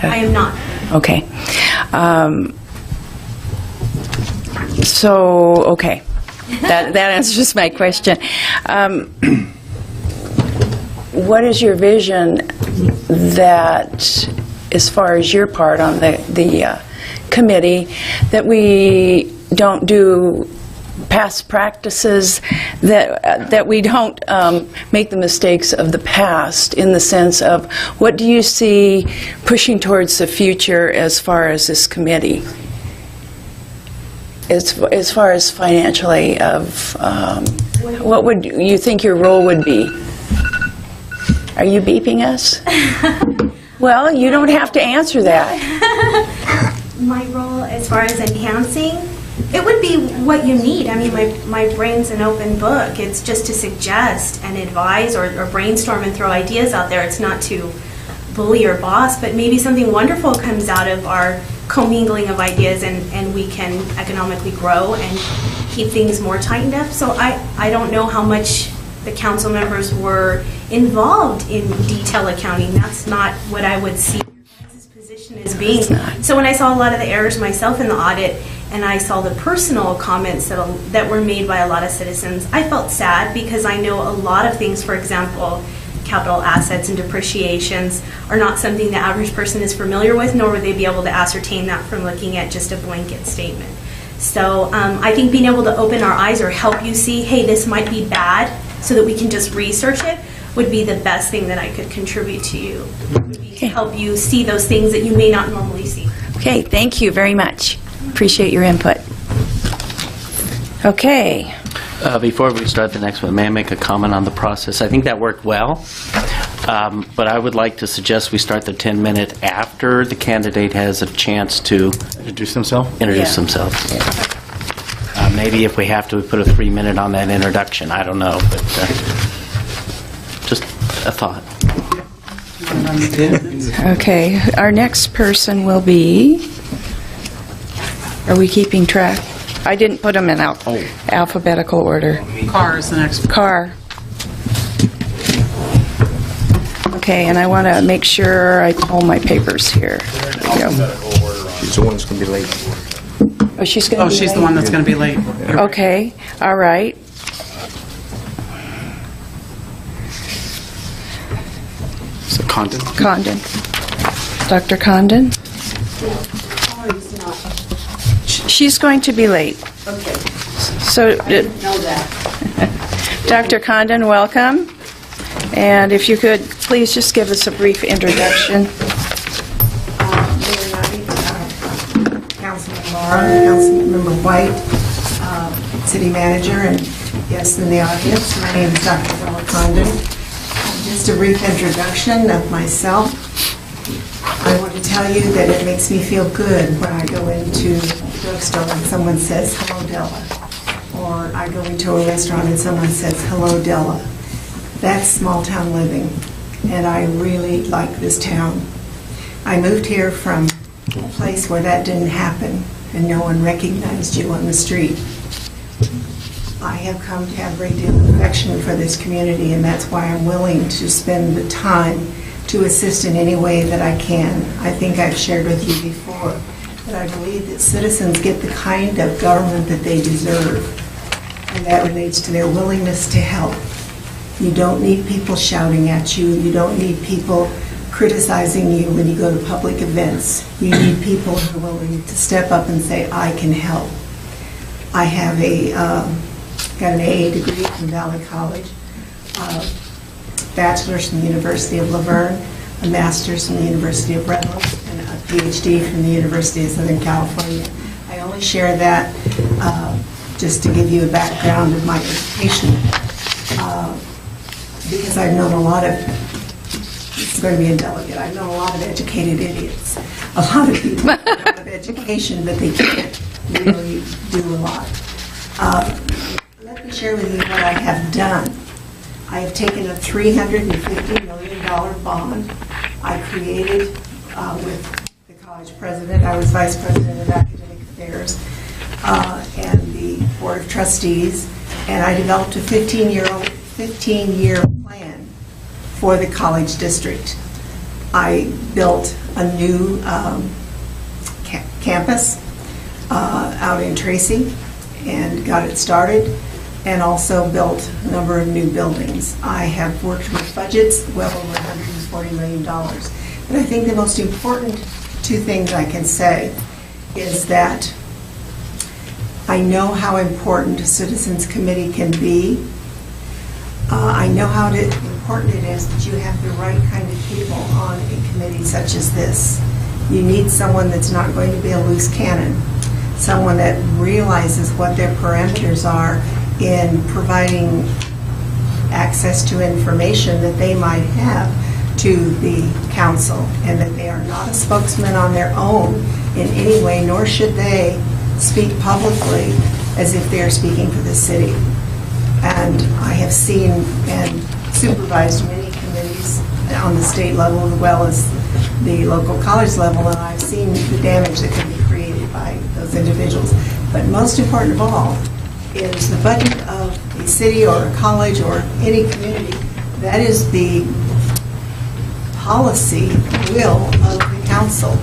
S13: I am not.
S1: Okay. Okay. That answers my question. What is your vision that, as far as your part on the committee, that we don't do past practices, that we don't make the mistakes of the past, in the sense of what do you see pushing towards the future as far as this committee? As far as financially, what would you think your role would be? Are you beeping us? Well, you don't have to answer that.
S13: My role as far as enhancing, it would be what you need. I mean, my brain's an open book. It's just to suggest and advise or brainstorm and throw ideas out there. It's not to bully or boss, but maybe something wonderful comes out of our commingling of ideas, and we can economically grow and keep things more tightened up. So I don't know how much the council members were involved in detail accounting. That's not what I would see this position as being. So when I saw a lot of the errors myself in the audit, and I saw the personal comments that were made by a lot of citizens, I felt sad, because I know a lot of things, for example, capital assets and depreciations are not something the average person is familiar with, nor would they be able to ascertain that from looking at just a blanket statement. So I think being able to open our eyes or help you see, hey, this might be bad, so that we can just research it, would be the best thing that I could contribute to you, to help you see those things that you may not normally see.
S1: Okay, thank you very much. Appreciate your input. Okay.
S3: Before we start the next one, may I make a comment on the process? I think that worked well, but I would like to suggest we start the 10-minute after the candidate has a chance to
S10: Introduce themselves?
S3: introduce themselves. Maybe if we have to, we put a 3-minute on that introduction. I don't know, but just a thought.
S1: Okay, our next person will be, are we keeping track? I didn't put them in alphabetical order.
S9: Carr is the next.
S1: Carr. Okay, and I want to make sure I pull my papers here. There we go.
S7: She's the one that's going to be late.
S1: Oh, she's going to be
S9: she's the
S1: late?
S9: one that's going to be late.
S1: Okay, all right.
S10: So Condon?
S1: Condon. Dr. Condon? She's going to be late.
S8: Okay.
S1: So,
S8: Know that.
S1: Dr. Condon, welcome. And if you could, please just give us a brief introduction.
S6: Councilman Laura, Councilmember White, City Manager, and guests in the audience. My name is Dr. Laura Condon. Just a brief introduction of myself. I want to tell you that it makes me feel good when I go into a drugstore and someone says, "Hello, Della." Or I go into a restaurant and someone says, "Hello, Della." That's small town living, and I really like this town. I moved here from a place where that didn't happen and no one recognized you on the street. I have come to have a great deal of affection for this community, and that's why I'm willing to spend the time to assist in any way that I can. I think I've shared with you before that I believe that citizens get the kind of government that they deserve, and that relates to their willingness to help. You don't need people shouting at you. You don't need people criticizing you when you go to public events. You need people who are willing to step up and say, "I can help." I have got an AA degree from Valley College, bachelor's from the University of Laverne, a master's from the University of Redlands, and a PhD from the University of Southern California. I only share that just to give you a background of my education, because I've known a lot of, this is going to be a delegate, I've known a lot of educated idiots, a lot of people with a lot of education, but they can't really do a lot. Let me share with you what I have done. I have taken a $350 million bond I created with the college president. I was vice president of academic affairs, and the Board of Trustees, and I developed a 15-year plan for the college district. I built a new campus out in Tracy and got it started, and also built a number of new buildings. I have worked with budgets well over $140 million. But I think the most important two things I can say is that I know how important a Citizens Committee can be. I know how important it is that you have the right kind of people on a committee such as this. You need someone that's not going to be a loose cannon, someone that realizes what their parameters are in providing access to information that they might have to the council, and that they are not a spokesman on their own in any way, nor should they speak publicly as if they are speaking for the city. And I have seen and supervised many committees on the state level as well as the local college level, and I've seen the damage that can be created by those individuals. But most important of all is the budget of a city or a college or any community. That is the policy will of the council.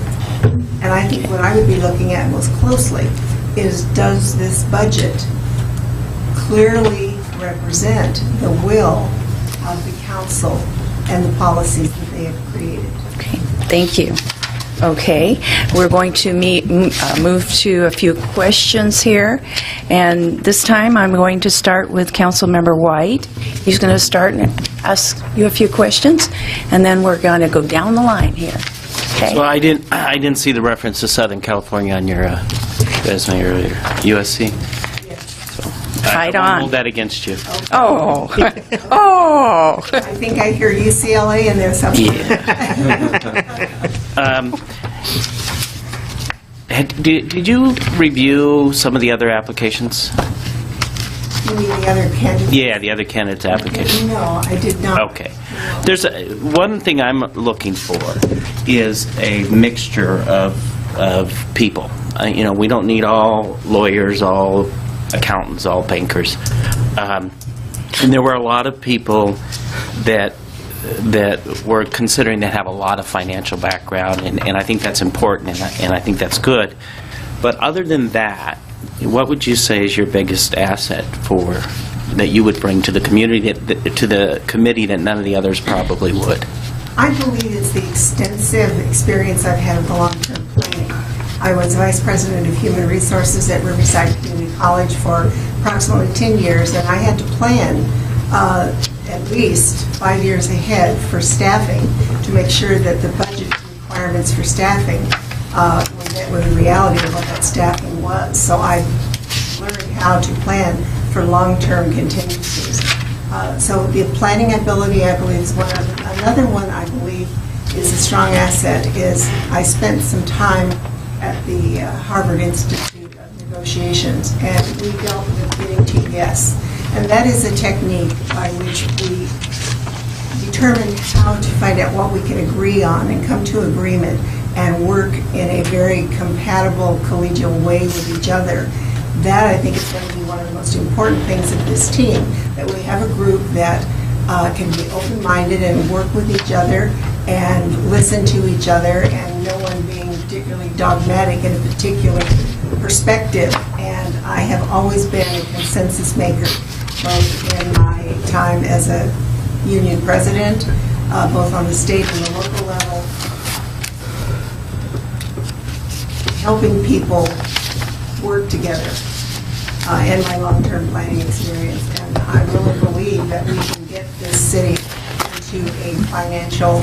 S6: And I think what I would be looking at most closely is, does this budget clearly represent the will of the council and the policies that they have created?
S1: Okay, thank you. Okay, we're going to move to a few questions here, and this time I'm going to start with Councilmember White. He's going to start and ask you a few questions, and then we're going to go down the line here. Okay.
S3: Well, I didn't see the reference to Southern California on your resume earlier. USC. So I won't hold that against you.
S1: Oh, oh.
S6: I think I hear UCLA in there somewhere.
S3: Did you review some of the other applications?
S6: You mean the other candidates?
S3: Yeah, the other candidates' applications.
S6: No, I did not.
S3: Okay. There's one thing I'm looking for is a mixture of people. We don't need all lawyers, all accountants, all bankers. And there were a lot of people that we're considering that have a lot of financial background, and I think that's important, and I think that's good. But other than that, what would you say is your biggest asset that you would bring to the community, to the committee, that none of the others probably would?
S6: I believe it's the extensive experience I've had with long-term planning. I was Vice President of Human Resources at Riverside Community College for approximately 10 years, and I had to plan at least 5 years ahead for staffing to make sure that the budget requirements for staffing were the reality of what that staffing was. So I learned how to plan for long-term contingencies. So the planning ability, I believe, is one of them. Another one I believe is a strong asset is I spent some time at the Harvard Institute of Negotiations, and we dealt with getting to yes. And that is a technique by which we determine how to find out what we can agree on and come to agreement and work in a very compatible, collegial way with each other. That, I think, is going to be one of the most important things of this team, that we have a group that can be open-minded and work with each other and listen to each other, and no one being particularly dogmatic in a particular perspective. And I have always been a consensus maker, both in my time as a union president, both on the state and the local level, helping people work together, and my long-term planning experience. And I really believe that we can get this city into a financial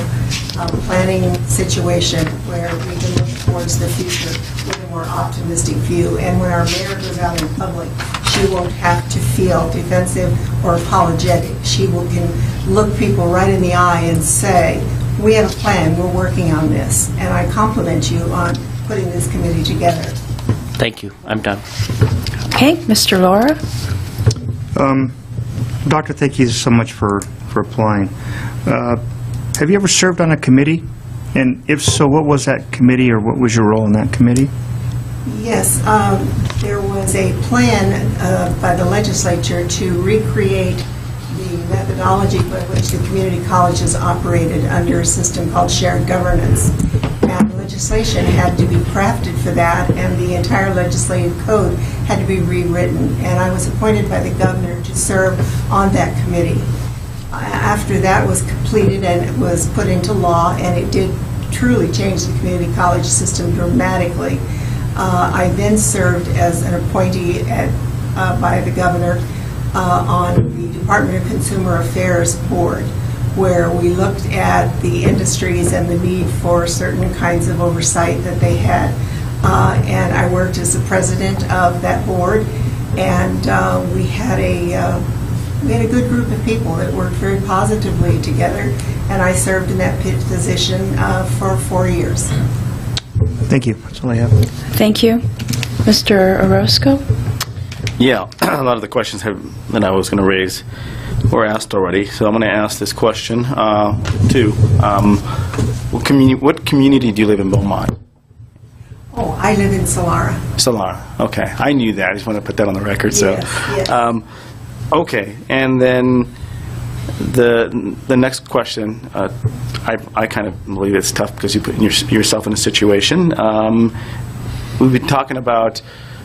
S6: planning situation where we can look towards the future with a more optimistic view. And when our mayor goes out in public, she won't have to feel defensive or apologetic. She can look people right in the eye and say, we have a plan, we're working on this. And I compliment you on putting this committee together.
S3: Thank you. I'm done.
S1: Okay, Mr. Laura?
S5: Doctor, thank you so much for applying. Have you ever served on a committee? And if so, what was that committee, or what was your role in that committee?
S6: Yes, there was was a plan by the legislature to recreate the methodology by which the community colleges operated under a system called shared governance. And legislation had to be crafted for that, and the entire legislative code had to be rewritten. And I was appointed by the governor to serve on that committee. After that was completed and it was put into law, and it did truly change the community college system dramatically, I then served as an appointee by the governor on the Department of Consumer Affairs Board, where we looked at the industries and the need for certain kinds of oversight that they had. And I worked as the president of that board, and we had a good group of people that worked very positively together, and I served in that position for 4 years.
S5: Thank you. That's all I have.
S1: Thank you. Mr. Orozco?
S10: Yeah, a lot of the questions that I was going to raise were asked already, so I'm going to ask this question too. What community do you live in, Beaumont?
S6: Oh, I live in Solara.
S10: Solara. Okay, I knew that. I just want to put that on the record. So,
S6: yes.
S10: Okay, and then the next question. I kind of believe it's tough because you put yourself in a situation. We've been talking about,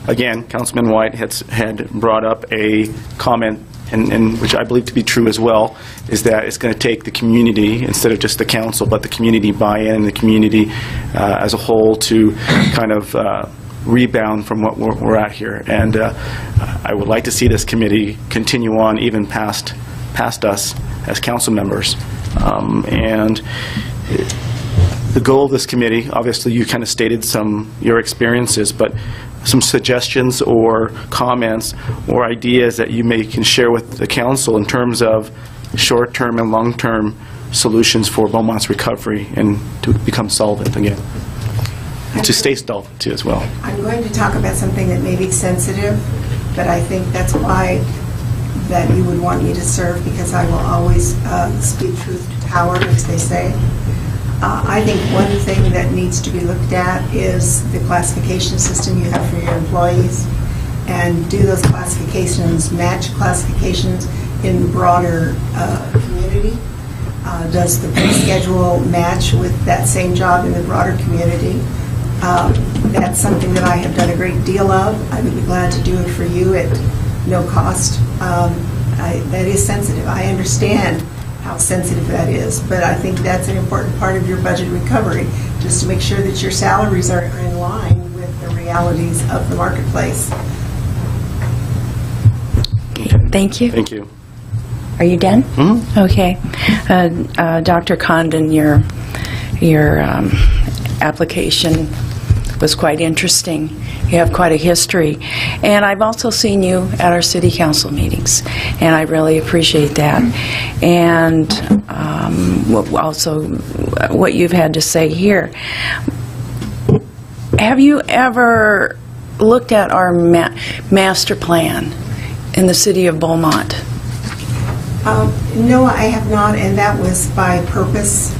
S10: again, Councilman White had brought up a comment, and which I believe to be true as well, is that it's going to take the community, instead of just the council, but the community buy-in and the community as a whole to kind of rebound from what we're at here. And I would like to see this committee continue on even past us as council members. And the goal of this committee, obviously you kind of stated your experiences, but some suggestions or comments or ideas that you can share with the council in terms of short-term and long-term solutions for Beaumont's recovery and to become solvent again. To stay solvent too as well.
S6: I'm going to talk about something that may be sensitive, but I think that's why that you would want me to serve, because I will always speak truth to power, as they say. I think one thing that needs to be looked at is the classification system you have for your employees, and do those classifications match classifications in the broader community? Does the pay schedule match with that same job in the broader community? That's something that I have done a great deal of. I would be glad to do it for you at no cost. That is sensitive. I understand how sensitive that is, but I think that's an important part of your budget recovery, just to make sure that your salaries are in line with the realities of the marketplace.
S1: Thank you.
S10: Thank you.
S1: Are you done? Mm-hmm. Okay. Dr. Condon, your application was quite interesting. You have quite a history. And I've also seen you at our city council meetings, and I really appreciate that. And also what you've had to say here. Have you ever looked at our master plan in the city of Beaumont?
S6: No, I have not, and that was by purpose,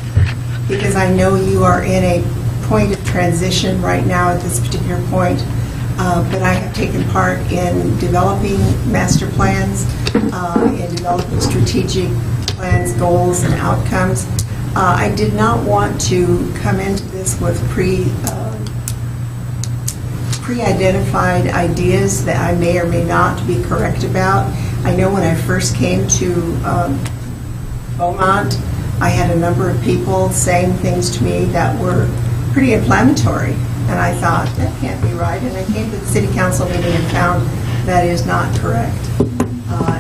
S6: because I know you are in a point of transition right now at this particular point, but I have taken part in developing master plans, in developing strategic plans, goals, and outcomes. I did not want to come into this with pre-identified ideas that I may or may not be correct about. I know when I first came to Beaumont, I had a number of people saying things to me that were pretty inflammatory, and I thought, that can't be right, and I came to the city council meeting and found that is not correct.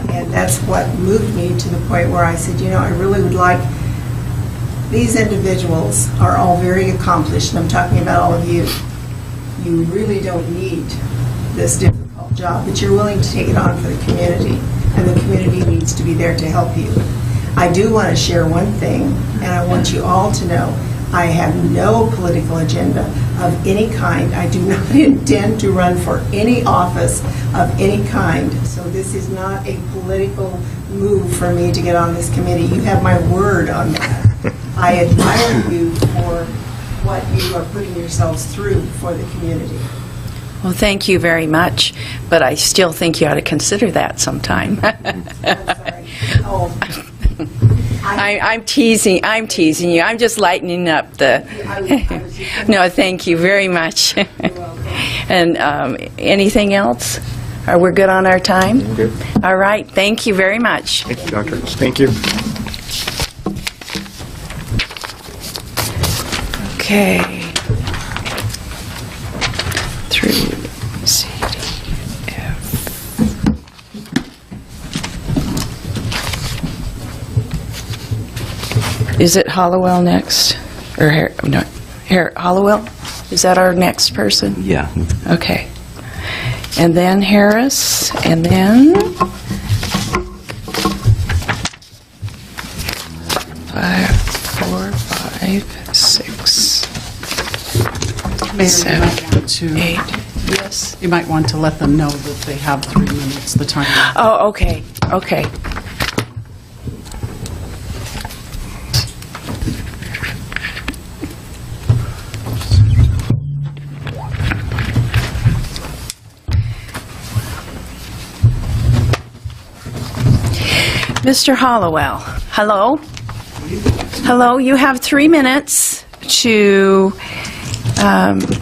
S6: And that's what moved me to the point where I said, you know, I really would like, these individuals are all very accomplished, and I'm talking about all of you. You really don't need this difficult job, but you're willing to take it on for the community, and the community needs to be there to help you. I do want to share one thing, and I want you all to know I have no political agenda of any kind. I do not intend to run for any office of any kind, so this is not a political move for me to get on this committee. You have my word on that. I admire you for what you are putting yourselves through for the community.
S1: Well, thank you very much, but I still think you ought to consider that sometime.
S6: Oh,
S1: I'm teasing you. I'm just lightening up the... No, thank you very much. And anything else? Are we good on our time?
S10: Good.
S1: All right, thank you very much.
S10: Thank you, Doctor. Thank you.
S1: Okay. Through C, D, F. Is it Hollowell next? Or Hollowell? Is that our next person?
S2: Yeah.
S1: Okay. And then Harris, and then 5, 4, 5, 6,
S9: Mayor, you
S1: 7,
S9: might want to,
S1: 8. Yes.
S9: you might want to let them know that they have 3 minutes, the time.
S1: Oh, okay, okay. Mr. Hollowell, hello? Hello, you have 3 minutes to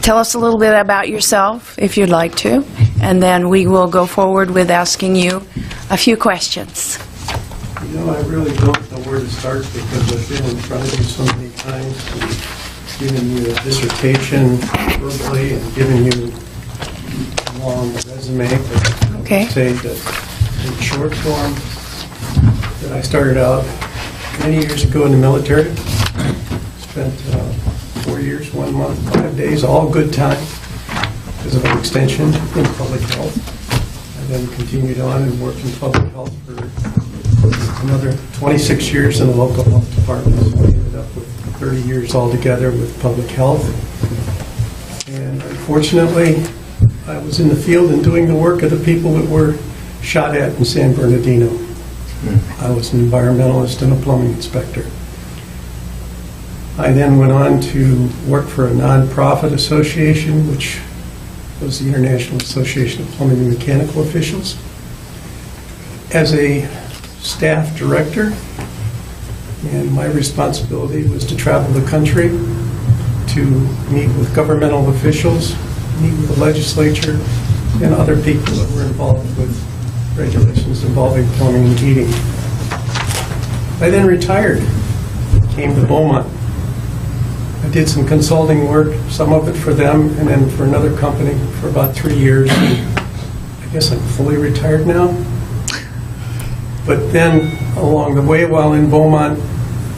S1: tell us a little bit about yourself, if you'd like to, and then we will go forward with asking you a few questions.
S12: You know, I really don't know where to start because I've been in front of you so many times and given you a dissertation verbally and given you a long resume. But
S1: Okay.
S12: I would say that in short form, that I started out many years ago in the military. Spent 4 years, 1 month, 5 days, all good time because of an extension in public health. I then continued on and worked in public health for another 26 years in the local health department. So I ended up with 30 years altogether with public health. And unfortunately, I was in the field and doing the work of the people that were shot at in San Bernardino. I was an environmentalist and a plumbing inspector. I then went on to work for a nonprofit association, which was the International Association of Plumbing and Mechanical Officials, as a staff director, and my responsibility was to travel the country to meet with governmental officials, meet with the legislature, and other people that were involved with regulations involving plumbing and heating. I then retired, came to Beaumont. I did some consulting work, some of it for them, and then for another company for about 3 years. I guess I'm fully retired now. But then, along the way, while in Beaumont,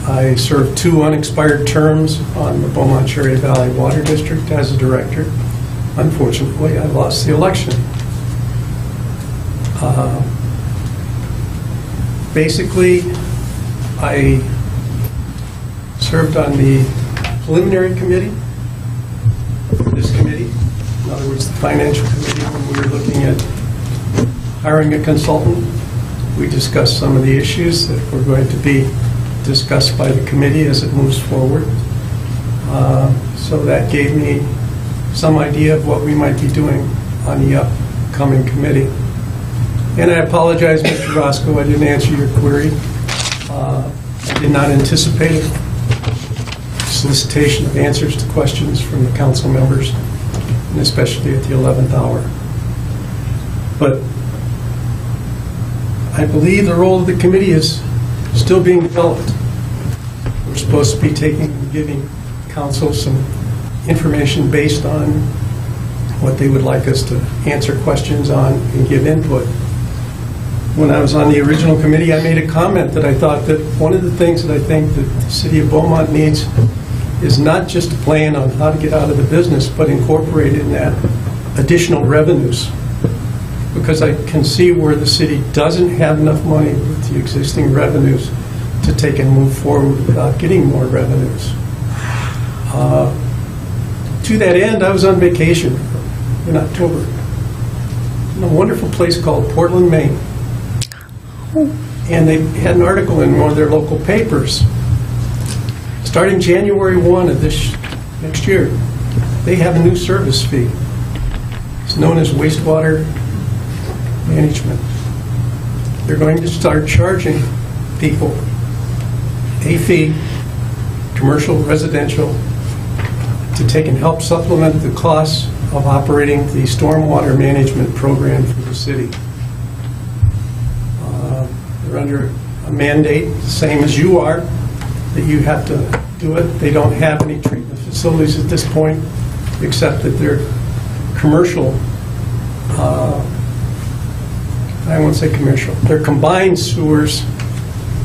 S12: I served 2 unexpired terms on the Beaumont-Cherry Valley Water District as a director. Unfortunately, I lost the election. Basically, I served on the preliminary committee for this committee. In other words, the financial committee, when we were looking at hiring a consultant. We discussed some of the issues that were going to be discussed by the committee as it moves forward. So that gave me some idea of what we might be doing on the upcoming committee. And I apologize, Mr. Roscoe, I didn't answer your query. I did not anticipate a solicitation of answers to questions from the council members, and especially at the 11th hour. But I believe the role of the committee is still being developed. We're supposed to be giving council some information based on what they would like us to answer questions on and give input. When I was on the original committee, I made a comment that I thought that one of the things that I think that the city of Beaumont needs is not just a plan on how to get out of the business, but incorporate in that additional revenues. Because I can see where the city doesn't have enough money with the existing revenues to take and move forward without getting more revenues. To that end, I was on vacation in October in a wonderful place called Portland, Maine. And they had an article in one of their local papers. Starting January 1 of this next year, they have a new service fee. It's known as wastewater management. They're going to start charging people a fee, commercial, residential, to take and help supplement the costs of operating the stormwater management program for the city. They're under a mandate, the same as you are, that you have to do it. They don't have any treatment facilities at this point, except that they're commercial, I won't say commercial, their combined sewers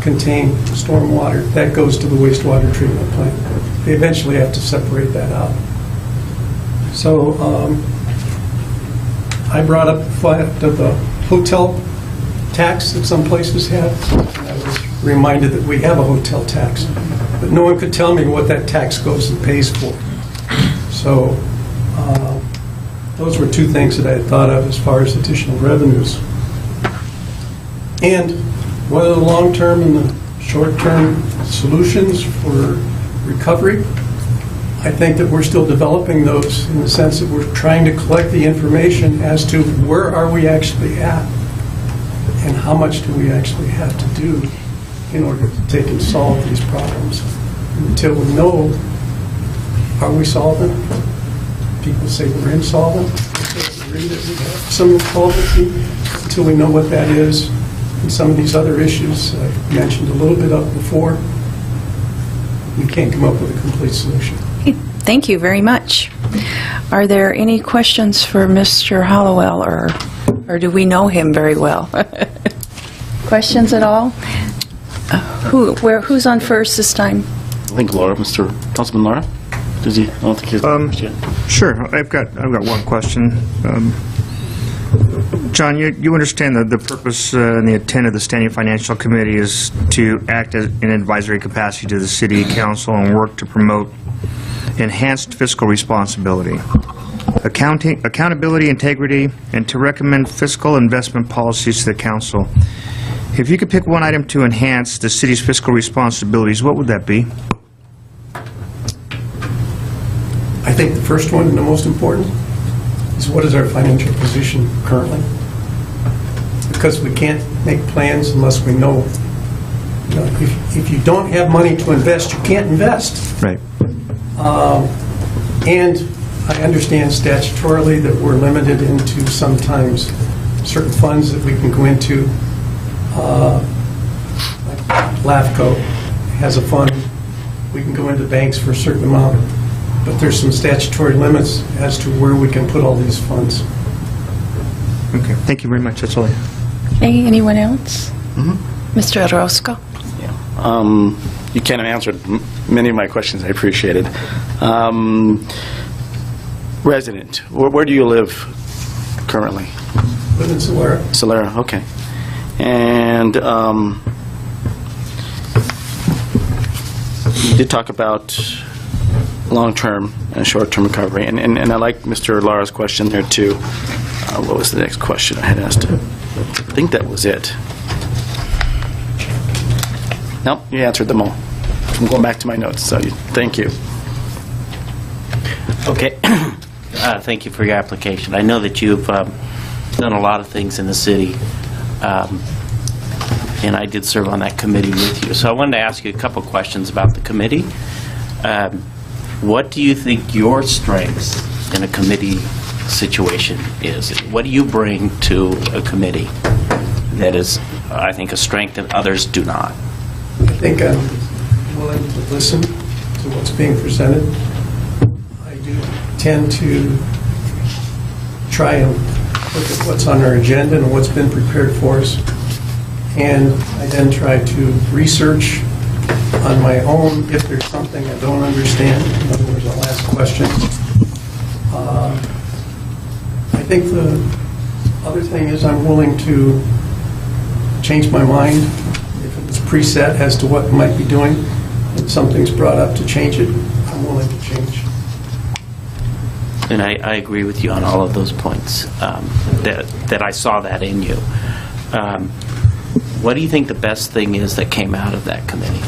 S12: contain stormwater. That goes to the wastewater treatment plant. They eventually have to separate that out. So I brought up the fact of the hotel tax that some places have. I was reminded that we have a hotel tax, but no one could tell me what that tax goes and pays for. So those were two things that I had thought of as far as additional revenues. And what are the long-term and the short-term solutions for recovery? I think that we're still developing those in the sense that we're trying to collect the information as to where are we actually at and how much do we actually have to do in order to take and solve these problems. And until we know, are we solvent? People say we're insolvent. People agree that we have some insolvency. Until we know what that is, and some of these other issues I mentioned a little bit of before, we can't come up with a complete solution.
S1: Thank you very much. Are there any questions for Mr. Hollowell, or do we know him very well? Questions at all? Who's on first this time?
S10: I think Laura, Councilman Laura? Does he? I don't think he's question.
S5: Sure, I've got one question. John, you understand that the purpose and the intent of the Standing Financial Committee is to act as an advisory capacity to the City Council and work to promote enhanced fiscal responsibility, accountability, integrity, and to recommend fiscal investment policies to the Council. If you could pick one item to enhance the city's fiscal responsibilities, what would that be?
S12: I think the first one and the most important is what is our financial position currently? Because we can't make plans unless we know. If you don't have money to invest, you can't invest.
S5: Right.
S12: And I understand statutorily that we're limited into sometimes certain funds that we can go into. Like LAFCO has a fund. We can go into banks for a certain amount. But there's some statutory limits as to where we can put all these funds.
S5: Okay, thank you very much. That's all I have.
S1: Hey, anyone else? Mr. Orozco?
S10: You kind of answered many of my questions. I appreciate it. Resident, where do you live currently?
S12: Live in Solera.
S10: Solera, okay. And you did talk about long-term and short-term recovery, and I like Mr. Lara's question there too. What was the next question I had asked? I think that was it. Nope, you answered them all. I'm going back to my notes, so thank you.
S3: Okay. Thank you for your application. I know that you've done a lot of things in the city, and I did serve on that committee with you. So I wanted to ask you a couple questions about the committee. What do you think your strengths in a committee situation is? What do you bring to a committee that is, I think, a strength that others do not?
S12: I think I'm willing to listen to what's being presented. I do tend to try and look at what's on our agenda and what's been prepared for us. And I then try to research on my own if there's something I don't understand. In other words, I'll ask questions. I think the other thing is I'm willing to change my mind if it's preset as to what I might be doing. If something's brought up to change it, I'm willing to change.
S3: And I agree with you on all of those points, that I saw that in you. What do you think the best thing is that came out of that committee?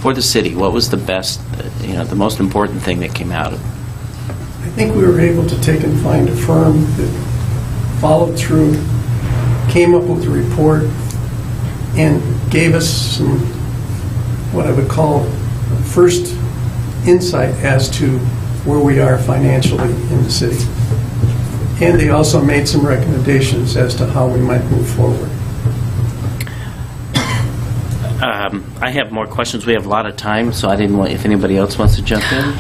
S3: For the city, what was the best, the most important thing that came out of it?
S12: I think we were able to take and find a firm that followed through, came up with a report, and gave us some, what I would call, first insight as to where we are financially in the city. And they also made some recommendations as to how we might move forward.
S3: I have more questions. We have a lot of time, so I didn't want, if anybody else wants to jump in.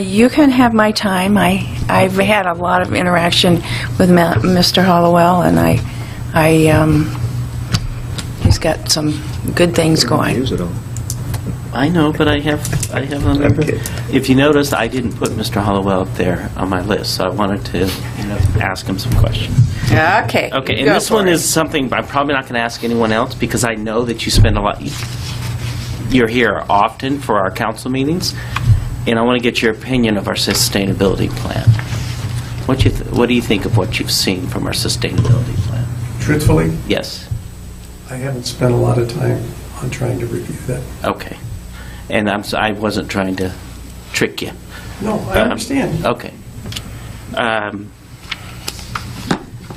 S1: You can have my time. I've had a lot of interaction with Mr. Hollowell, and he's got some good things going.
S2: Use it all.
S3: I know, but I have a number. If you noticed, I didn't put Mr. Hollowell up there on my list, so I wanted to ask him some questions.
S1: Okay.
S3: Okay, and
S1: go
S3: this
S1: for
S3: one
S1: it.
S3: is something I'm probably not going to ask anyone else because I know that you spend a lot. You're here often for our council meetings, and I want to get your opinion of our sustainability plan. What do you think of what you've seen from our sustainability plan?
S12: Truthfully,
S3: Yes.
S12: I haven't spent a lot of time on trying to review that.
S3: Okay. And I wasn't trying to trick you.
S12: No, I understand.
S3: Okay.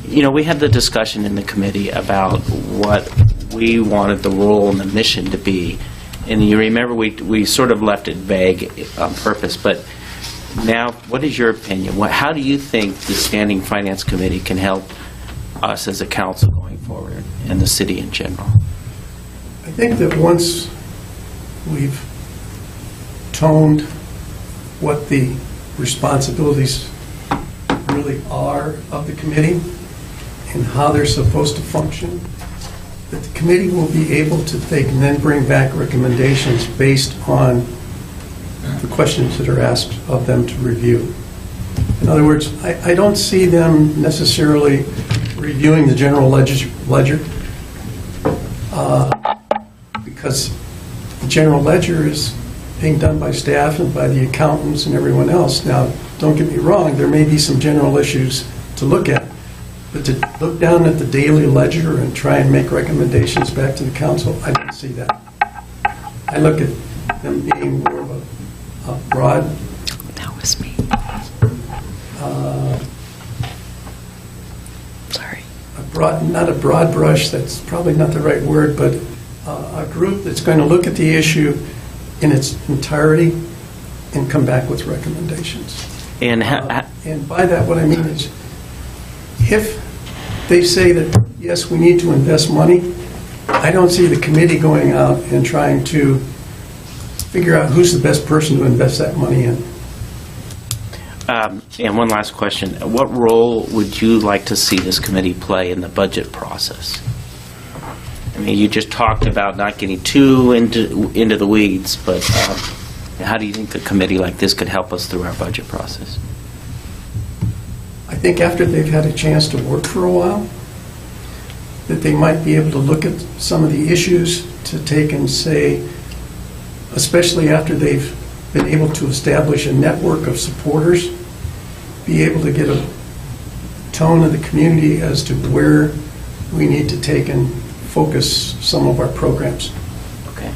S3: We had the discussion in the committee about what we wanted the role and the mission to be. And you remember we sort of left it vague on purpose, but now, what is your opinion? How do you think the Standing Finance Committee can help us as a council going forward and the city in general?
S12: I think that once we've toned what the responsibilities really are of the committee and how they're supposed to function, that the committee will be able to take and then bring back recommendations based on the questions that are asked of them to review. In other words, I don't see them necessarily reviewing the general ledger because the general ledger is being done by staff and by the accountants and everyone else. Now, don't get me wrong, there may be some general issues to look at, but to look down at the daily ledger and try and make recommendations back to the council, I don't see that. I look at them being more of a broad...
S1: That was me. Sorry.
S12: Not a broad brush, that's probably not the right word, but a group that's going to look at the issue in its entirety and come back with recommendations.
S3: And
S12: and by that, what I mean is, if they say that, yes, we need to invest money, I don't see the committee going out and trying to figure out who's the best person to invest that money in.
S3: And one last question. What role would you like to see this committee play in the budget process? I mean, you just talked about not getting too into the weeds, but how do you think a committee like this could help us through our budget process?
S12: I think after they've had a chance to work for a while, that they might be able to look at some of the issues to take and say, especially after they've been able to establish a network of supporters, be able to get a tone of the community as to where we need to take and focus some of our programs.
S3: Okay.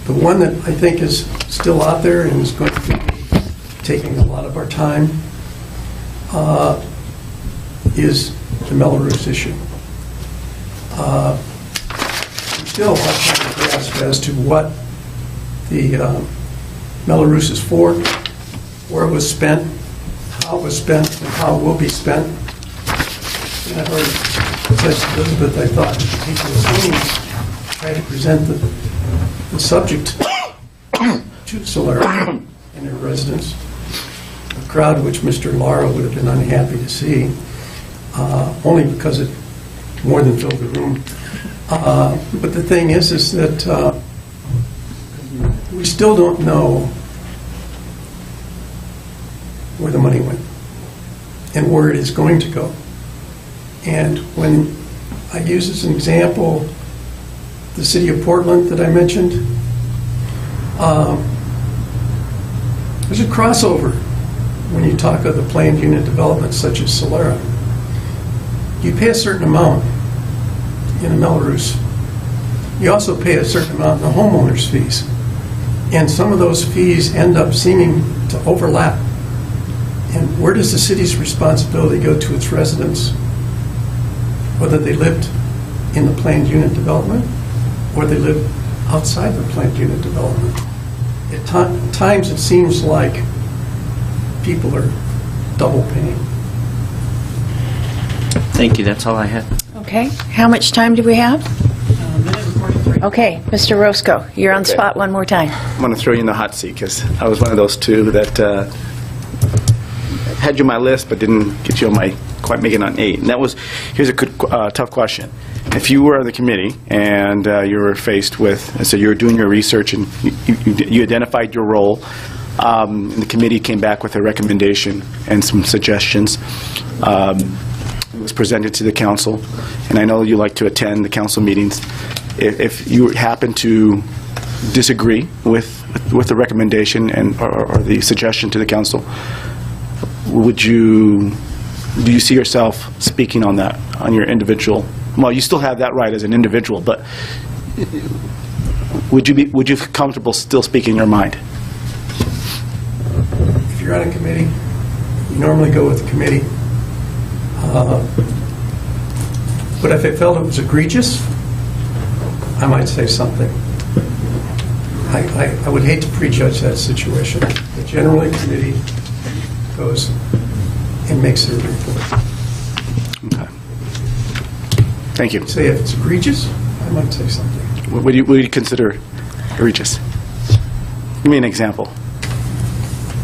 S12: The one that I think is still out there and is going to be taking a lot of our time is the Melrose issue. We still have to grasp as to what the Melrose is for, where it was spent, how it was spent, and how it will be spent. And I've already said to Elizabeth, I thought that the people of Sweeney try to present the subject to Solera and their residents, a crowd which Mr. Lara would have been unhappy to see, only because it more than filled the room. But the thing is that we still don't know where the money went and where it is going to go. And when I use as an example the city of Portland that I mentioned, there's a crossover when you talk of the planned unit developments such as Solera. You pay a certain amount in a Melrose. You also pay a certain amount in the homeowner's fees. And some of those fees end up seeming to overlap. And where does the city's responsibility go to its residents? Whether they lived in the planned unit development or they live outside the planned unit development. At times, it seems like people are double paying.
S3: Thank you, that's all I had.
S1: Okay, how much time do we have? Okay, Mr. Roscoe, you're on spot one more time.
S10: I'm going to throw you in the hot seat because I was one of those two that had you on my list but didn't get you on my, quite make it on 8. And that was, here's a good, tough question. If you were on the committee and you were faced with, so you were doing your research and you identified your role, and the committee came back with a recommendation and some suggestions. It was presented to the council, and I know you like to attend the council meetings. If you happen to disagree with the recommendation and or the suggestion to the council, do you see yourself speaking on that, on your individual? Well, you still have that right as an individual, but would you feel comfortable still speaking your mind?
S12: If you're on a committee, you normally go with the committee. But if I felt it was egregious, I might say something. I would hate to prejudge that situation. But generally, the committee goes and makes their report.
S10: Okay. Thank you.
S12: Say if it's egregious, I might say something.
S10: What do you consider egregious? Give me an example.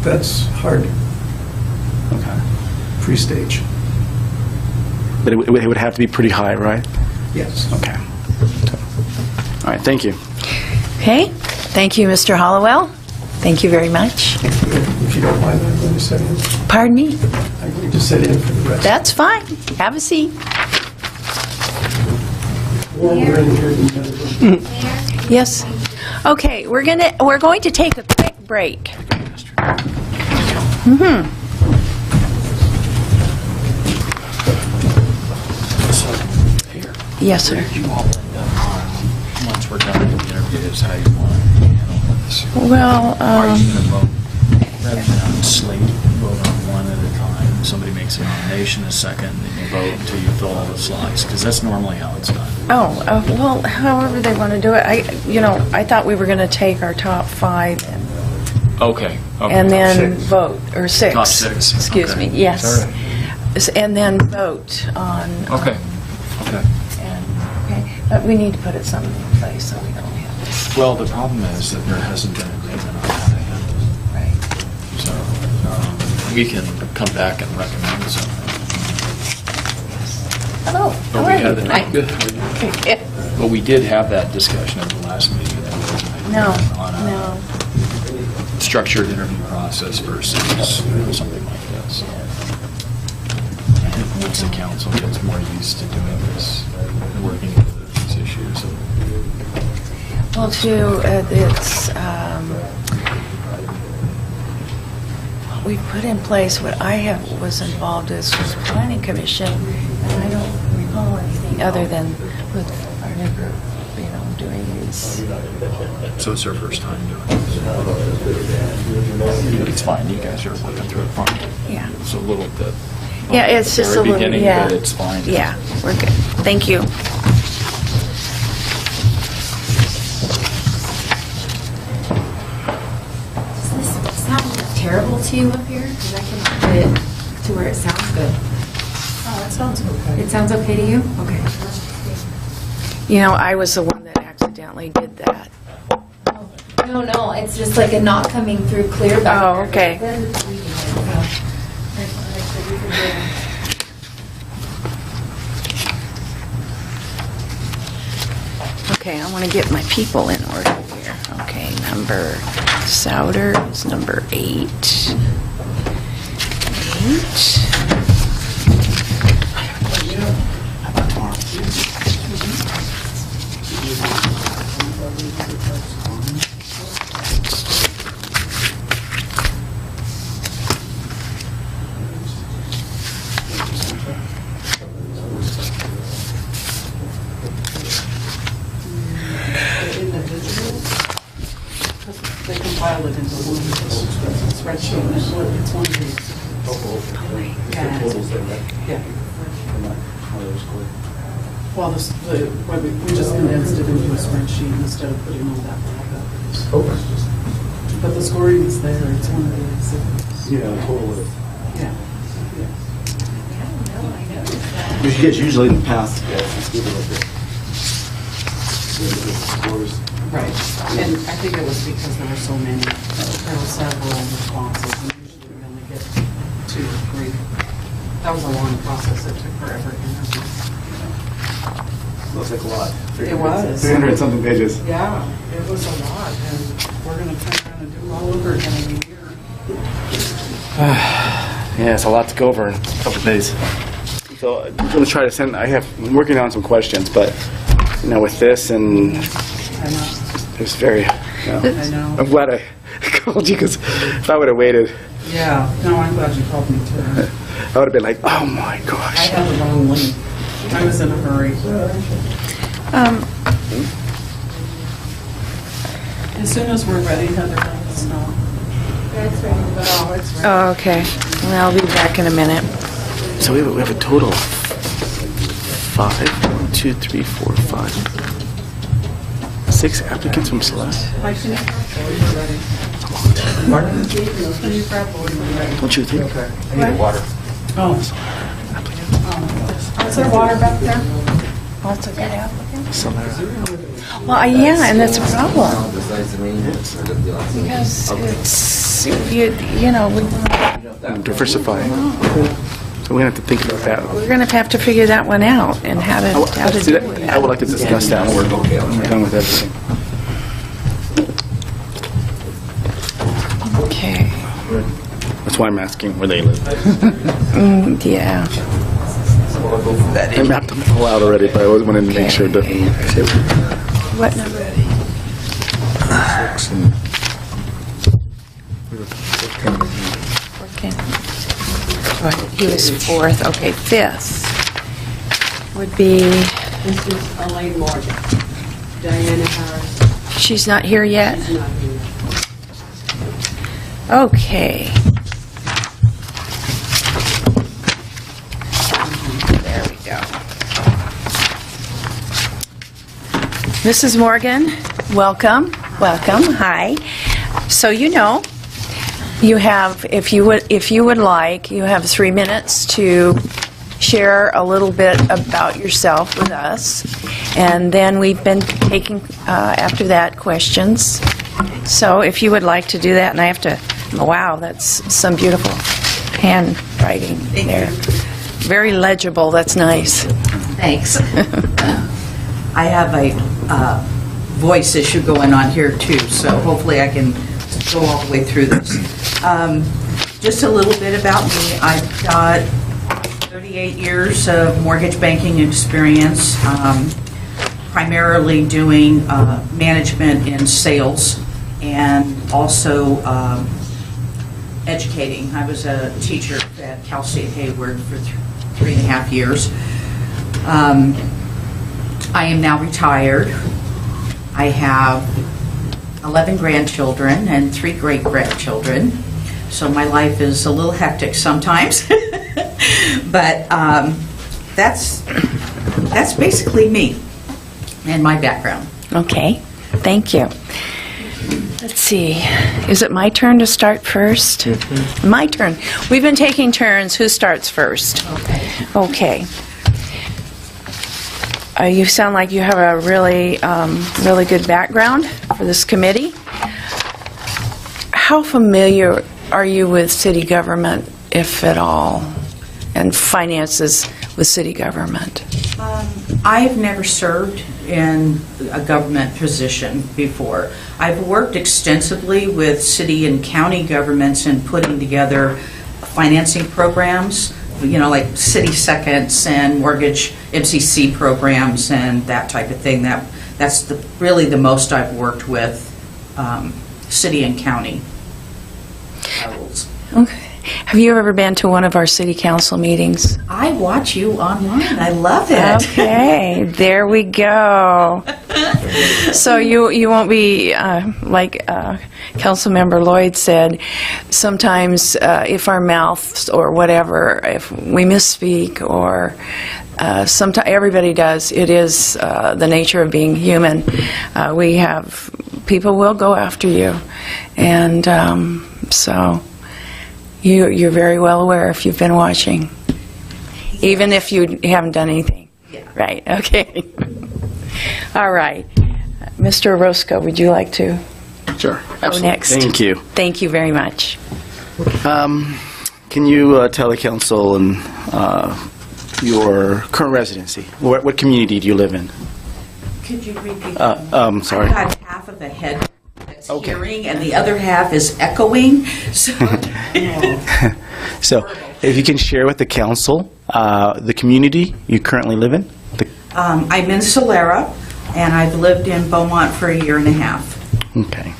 S12: That's hard.
S10: Okay.
S12: Pre-stage.
S10: But it would have to be pretty high, right?
S12: Yes.
S10: Okay. All right, thank you.
S1: Okay, thank you, Mr. Hollowell. Thank you very much.
S12: If you don't mind, I'm going to sit in.
S1: Pardon me?
S12: I'm going to sit in for the rest.
S1: That's fine. Have a seat. Yes. Okay, we're going to take a quick break. Yes, sir.
S4: Once we're done with the interviews, how you want to handle this?
S1: Well,
S4: Are you going to vote rather than on slate, vote on one at a time? Somebody makes a nomination, a second, and you vote until you fill all the slots, because that's normally how it's done.
S1: well, however they want to do it. I thought we were going to take our top 5
S4: Okay.
S1: and then vote, or 6.
S4: Top 6.
S1: Excuse
S4: Okay.
S1: me, yes.
S4: All right.
S1: And then vote on.
S4: Okay. Okay.
S1: Okay, but we need to put it some in place so we don't have this.
S4: Well, the problem is that there hasn't been agreement on how to handle it.
S1: Right.
S4: So we can come back and recommend something.
S1: Hello.
S4: But
S1: How
S4: we
S1: are you
S4: had
S1: tonight?
S4: Good. But we did have that discussion at the last meeting.
S1: No,
S4: on a
S1: no.
S4: structured interview process versus something like this. I think once the council gets more used to doing this, working with these issues.
S1: Well, we've put in place what I was involved with was planning commission, and I don't recall anything other than with our new group, doing these.
S4: So it's their first time doing this. It's fine, you guys are working through it fine.
S1: Yeah.
S4: It's a little bit.
S1: Yeah, it's just a
S4: very
S1: little,
S4: beginning,
S1: yeah.
S4: but it's fine.
S1: Yeah, we're good. Thank you.
S14: Does this sound terrible to you up here? Because I can put it to where it sounds good.
S9: Oh, that sounds okay.
S14: It sounds okay to you? Okay.
S1: I was the one that accidentally did that.
S14: No, it's just like a not coming through clear back
S1: Oh,
S14: there.
S1: okay. Okay, I want to get my people in order here. Okay, number Souter is number 8. 8.
S9: Yeah. Well, we just condensed it into a spreadsheet instead of putting all that back up. But the scoring is there, it's one of the exhibits.
S10: Yeah, totally.
S9: Yeah.
S10: You guys usually in the past, let's give it like scores.
S9: Right. And I think it was because there were so many, there were several responses, and usually we only get 2 or 3. That was a long process, it took forever to interview.
S10: Looks like a lot.
S9: It was.
S10: 300 and something pages.
S9: Yeah, it was a lot, and we're going to turn around and do it all over again in a year.
S10: Yeah, it's a lot to go over in a couple of days. So I'm going to try to send, I'm working on some questions, but, with this and
S9: I know.
S10: it's very,
S9: I know.
S10: I'm glad I called you because if I would have waited,
S9: Yeah, no, I'm glad you called me too.
S10: I would have been like, oh my
S9: I
S10: gosh.
S9: had the wrong link. I was in a hurry. As soon as we're ready, Heather, let us know.
S14: It's ready.
S9: Oh, it's ready.
S1: Oh, okay. Well, I'll be back in a minute.
S10: So we have a total of 5, 1, 2, 3, 4, 5, 6 applicants from Celeste.
S9: Mike, can you grab we're ready? Can you grab we're ready?
S10: Don't you think? I need water.
S9: Oh. Is there water back there?
S1: Lots of good applicants.
S10: Celeste.
S1: Well, yeah, and that's a problem. Because it's,
S10: Diversify. So we have to think about that.
S1: we're going to have to figure that one out and how to
S10: See,
S1: do it.
S10: I would like to discuss that when we're done with everything.
S1: Okay.
S10: That's why I'm asking where they live.
S1: Yeah.
S10: I mapped them all out already, but I always wanted to make sure definitely.
S1: What number?
S10: 6 and
S1: 14. Oh, he was 4th. Okay, 5th would be,
S8: This is Elaine Morgan. Diana Harris
S1: she's not here yet?
S8: is not here.
S1: Okay. There we go. Mrs. Morgan, welcome. Welcome. Hi. So you have, if you would like, you have 3 minutes to share a little bit about yourself with us, and then we've been taking after that questions. So if you would like to do that, and I have to, wow, that's some beautiful handwriting there. Very legible, that's nice.
S15: Thanks. I have a voice issue going on here too, so hopefully I can go all the way through this. Just a little bit about me. I've got 38 years of mortgage banking experience, primarily doing management and sales, and also educating. I was a teacher at Cal State Hayward for 3.5 years. I am now retired. I have 11 grandchildren and 3 great-grandchildren, so my life is a little hectic sometimes. But that's basically me and my background.
S1: Okay, thank you. Let's see, is it my turn to start first? My turn. We've been taking turns. Who starts first? Okay. You sound like you have a really good background for this committee. How familiar are you with city government, if at all, and finances with city government?
S15: I've never served in a government position before. I've worked extensively with city and county governments in putting together financing programs, like city seconds and mortgage MCC programs and that type of thing. That's really the most I've worked with city and county levels.
S1: Okay. Have you ever been to one of our city council meetings?
S15: I watch you online. I love it.
S1: Okay, there we go. So you won't be, like Councilmember Lloyd said, sometimes if our mouths or whatever, if we misspeak or sometimes everybody does, it is the nature of being human. We have, people will go after you. And so you're very well aware if you've been watching, even if you haven't done anything.
S15: Yeah.
S1: Right, okay. All right. Mr. Orozco, would you like to
S10: Sure.
S1: go next?
S10: Thank you.
S1: Thank you very much.
S10: Can you tell the council and your current residency? What community do you live in?
S15: Could you repeat?
S10: Sorry.
S15: I have half of the head that's hearing, and the other half is echoing. So,
S10: So, if you can share with the council the community you currently live in.
S15: I'm in Solera, and I've lived in Beaumont for 1.5 years.
S10: Okay.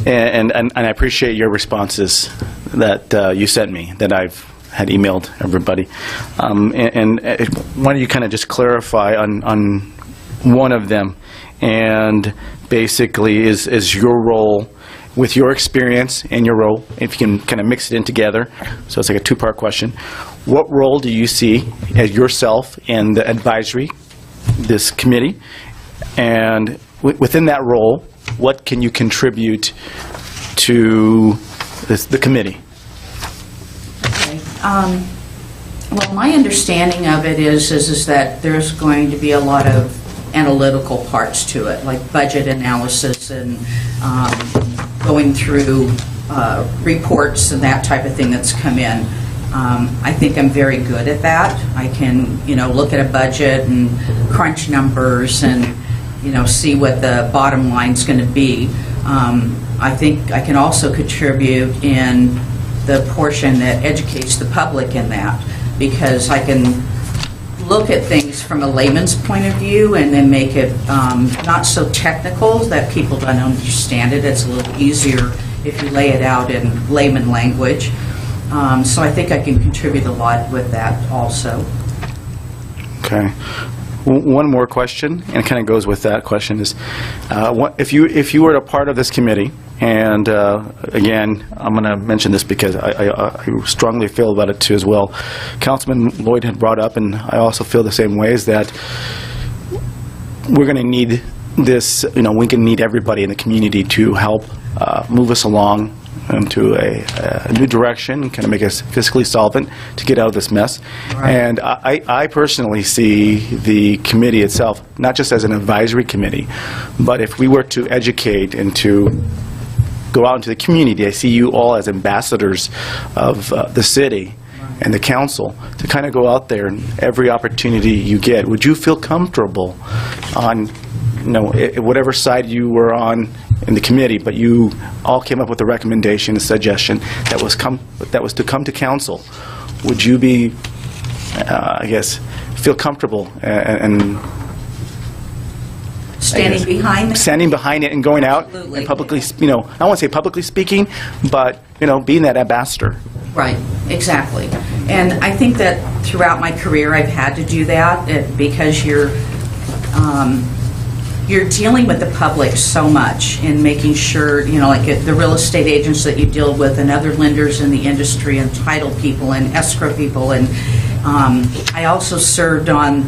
S10: And I appreciate your responses that you sent me, that I've had emailed everybody. And why don't you kind of just clarify on one of them, and basically is your role, with your experience and your role, if you can kind of mix it in together, so it's like a two-part question. What role do you see as yourself in the advisory, this committee, and within that role, what can you contribute to the committee?
S15: Okay. Well, my understanding of it is that there's going to be a lot of analytical parts to it, like budget analysis and going through reports and that type of thing that's come in. I think I'm very good at that. I can, look at a budget and crunch numbers and, see what the bottom line's going to be. I think I can also contribute in the portion that educates the public in that, because I can look at things from a layman's point of view and then make it not so technical that people don't understand it. It's a little easier if you lay it out in layman language. So I think I can contribute a lot with that also.
S10: Okay. One more question, and it kind of goes with that question, is if you were a part of this committee, and again, I'm going to mention this because I strongly feel about it too as well. Councilman Lloyd had brought up, and I also feel the same way, is that we're going to need this, we can need everybody in the community to help move us along into a new direction and kind of make us fiscally solvent to get out of this mess. Right. And I personally see the committee itself not just as an advisory committee, but if we were to educate and to go out into the community, I see you all as ambassadors of the city and the council to kind of go out there and every opportunity you get. Would you feel comfortable on whatever side you were on in the committee, but you all came up with a recommendation, a suggestion that was to come to council? Would you be, I guess, feel comfortable and
S15: standing behind it
S10: and going out
S15: Absolutely.
S10: And publicly, I don't want to say publicly speaking, but being that ambassador.
S15: Right, exactly. And I think that throughout my career I've had to do that because you're dealing with the public so much and making sure, like the real estate agents that you deal with and other lenders in the industry and title people and escrow people. And I also served on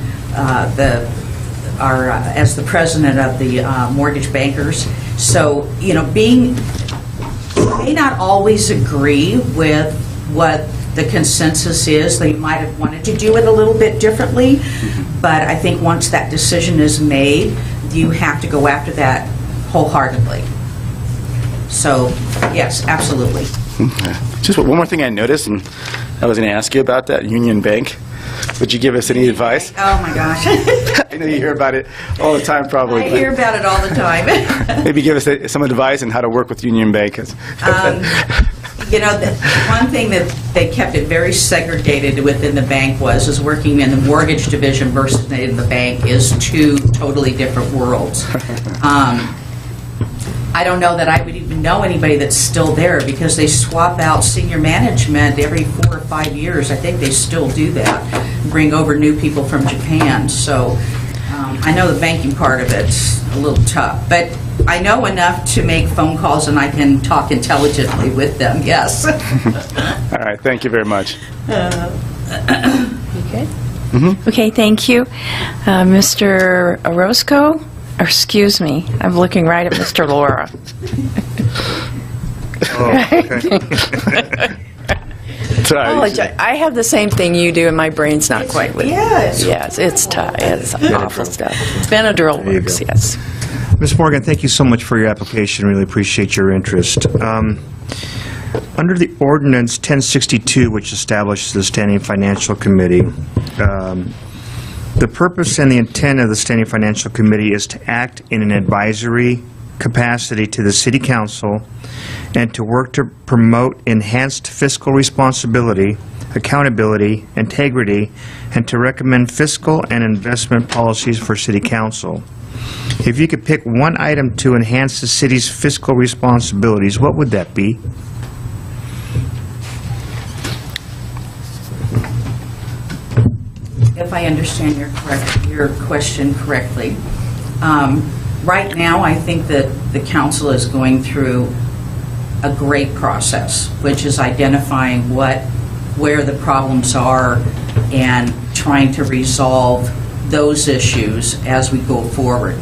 S15: as the president of the mortgage bankers. So, you may not always agree with what the consensus is. They might have wanted to do it a little bit differently, but I think once that decision is made, you have to go after that wholeheartedly. So, yes, absolutely.
S10: Okay. Just one more thing I noticed, and I was going to ask you about that, Union Bank. Would you give us any advice?
S15: Oh, my gosh.
S10: I know you hear about it all the time, probably.
S15: I hear about it all the time.
S10: Maybe give us some advice on how to work with Union Bank.
S15: The one thing that they kept it very segregated within the bank was working in the mortgage division versus in the bank is two totally different worlds. I don't know that I would even know anybody that's still there because they swap out senior management every 4 or 5 years. I think they still do that, bring over new people from Japan. So I know the banking part of it's a little tough, but I know enough to make phone calls and I can talk intelligently with them, yes.
S10: All right, thank you very much.
S1: Okay. Okay, thank you. Mr. Orozco, or excuse me, I'm looking right at Mr. Laura. Apologize. I have the same thing you do, and my brain's not quite with it. Yes, it's tough. It's awful stuff. Benadryl works, yes.
S5: Ms. Morgan, thank you so much for your application. Really appreciate your interest. Under the ordinance 1062, which establishes the Standing Financial Committee, the purpose and the intent of the Standing Financial Committee is to act in an advisory capacity to the City Council and to work to promote enhanced fiscal responsibility, accountability, integrity, and to recommend fiscal and investment policies for City Council. If you could pick one item to enhance the city's fiscal responsibilities, what would that be?
S15: If I understand your question correctly, right now I think that the council is going through a great process, which is identifying where the problems are and trying to resolve those issues as we go forward.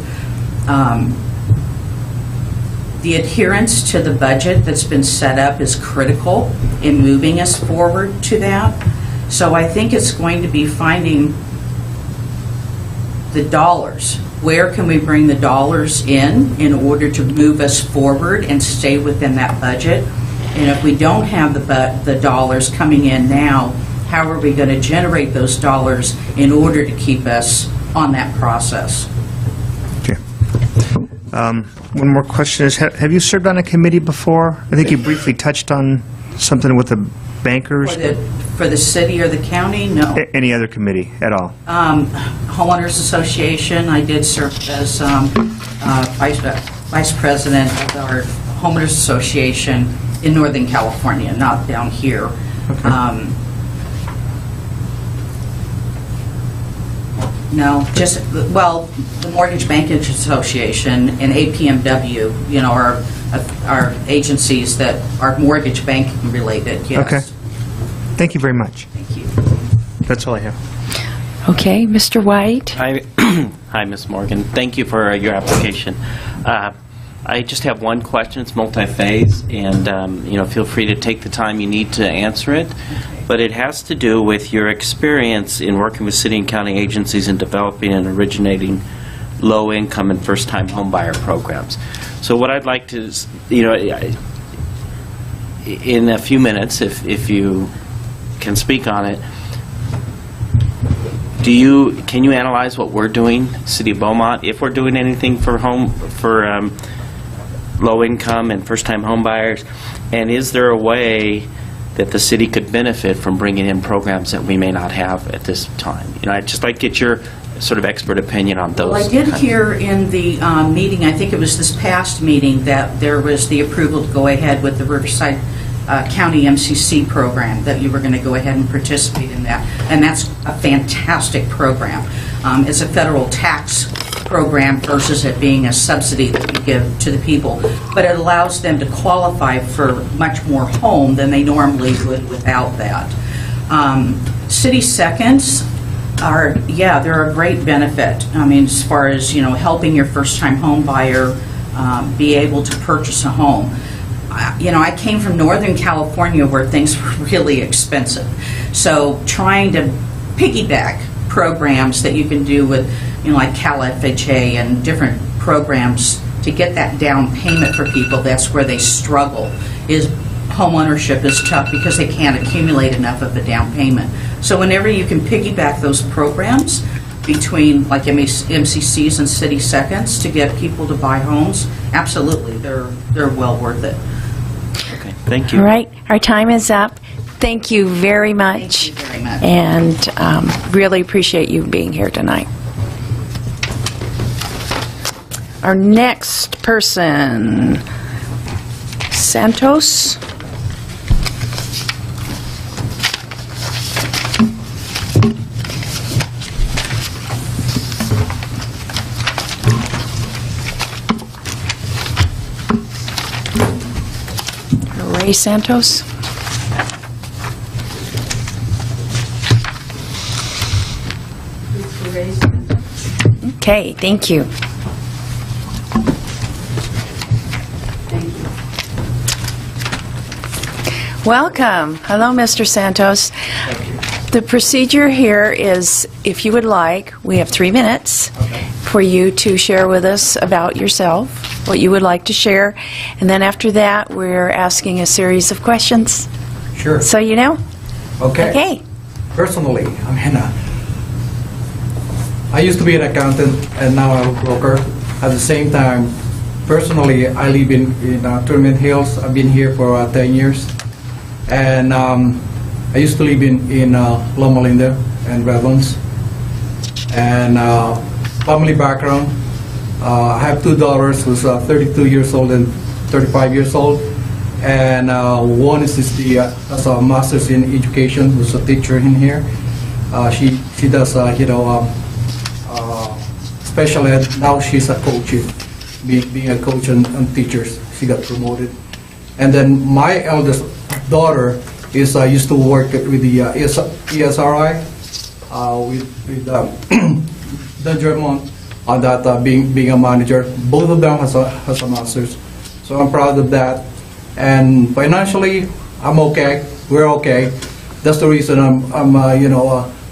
S15: The adherence to the budget that's been set up is critical in moving us forward to that. So I think it's going to be finding the dollars. Where can we bring the dollars in order to move us forward and stay within that budget? And if we don't have the dollars coming in now, how are we going to generate those dollars in order to keep us on that process?
S5: Okay. One more question is, have you served on a committee before? I think you briefly touched on something with the bankers.
S15: For the city or the county? No.
S5: Any other committee at all?
S15: Homeowners Association, I did serve as vice president of our Homeowners Association in Northern California, not down here. Okay. No, just, well, the Mortgage Bankers Association and APMW, you know, are agencies that are mortgage banking related, yes.
S5: Okay. Thank you very much.
S15: Thank you.
S5: That's all I have.
S1: Okay, Mr. White.
S3: Hi, Ms. Morgan. Thank you for your application. I just have one question. It's multi-phase, and feel free to take the time you need to answer it. But it has to do with your experience in working with city and county agencies in developing and originating low-income and first-time homebuyer programs. So what I'd like to, in a few minutes, if you can speak on it, can you analyze what we're doing, City of Beaumont, if we're doing anything for low-income and first-time home buyers, and is there a way that the city could benefit from bringing in programs that we may not have at this time? I'd just like to get your sort of expert opinion on those.
S15: Well, I did hear in the meeting, I think it was this past meeting, that there was the approval to go ahead with the Riverside County MCC program, that you were going to go ahead and participate in that. And that's a fantastic program. It's a federal tax program versus it being a subsidy that we give to the people. But it allows them to qualify for much more home than they normally would without that. City seconds they're a great benefit. I mean, as far as, helping your first-time home buyer be able to purchase a home. I came from Northern California where things were really expensive. So trying to piggyback programs that you can do with, like Cal FHA and different programs to get that down payment for people, that's where they struggle. Home ownership is tough because they can't accumulate enough of a down payment. So whenever you can piggyback those programs between like MCCs and City Seconds to get people to buy homes, absolutely, they're well worth it.
S3: Okay, thank you.
S1: All right, our time is up. Thank you very much.
S15: Thank you very much.
S1: And really appreciate you being here tonight. Our next person, Santos. Ray Santos.
S8: Mr. Reyes?
S1: Okay, thank you.
S8: Thank you.
S1: Welcome. Hello, Mr. Santos. The procedure here is, if you would like, we have 3 minutes for you to share with us about yourself, what you would like to share, and then after that, we're asking a series of questions.
S16: Sure.
S1: So you know?
S16: Okay.
S1: Okay.
S16: Personally, I used to be an accountant and now I'm a broker. At the same time, personally, I live in Tournament Hills. I've been here for 10 years. And I used to live in Loma Linda and Redlands. And family background, I have 2 daughters who's 32 years old and 35 years old. And one is has a master's in education, who's a teacher in here. She does special ed. Now she's a coach, being a coach and teachers. She got promoted. And then my eldest daughter is used to work with the ESRI with the Beaumont on that being a manager. Both of them has a master's, so I'm proud of that. And financially, I'm okay. We're okay. That's the reason I'm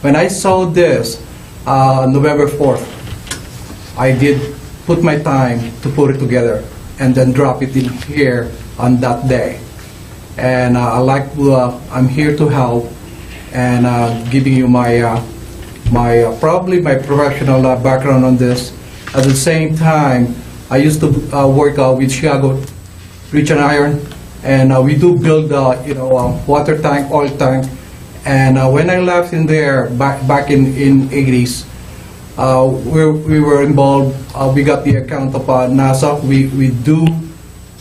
S16: when I saw this November 4th, I did put my time to put it together and then drop it in here on that day. And I'm here to help and giving you my probably my professional background on this. At the same time, I used to work with Chicago Rich and Iron, and we do build water tank, oil tank. And when I left in there back in 80s, we were involved. We got the account of NASA. We do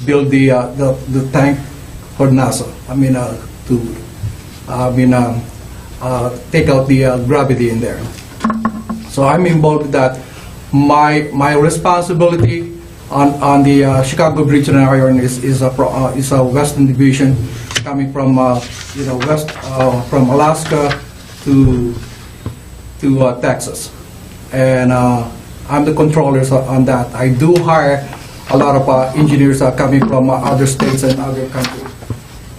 S16: build the tank for NASA. Take out the gravity in there. So I'm involved with that. My responsibility on the Chicago Bridge and Iron is a Western Division, coming from west from Alaska to Texas, and I'm the controllers on that. I do hire a lot of engineers coming from other states and other countries,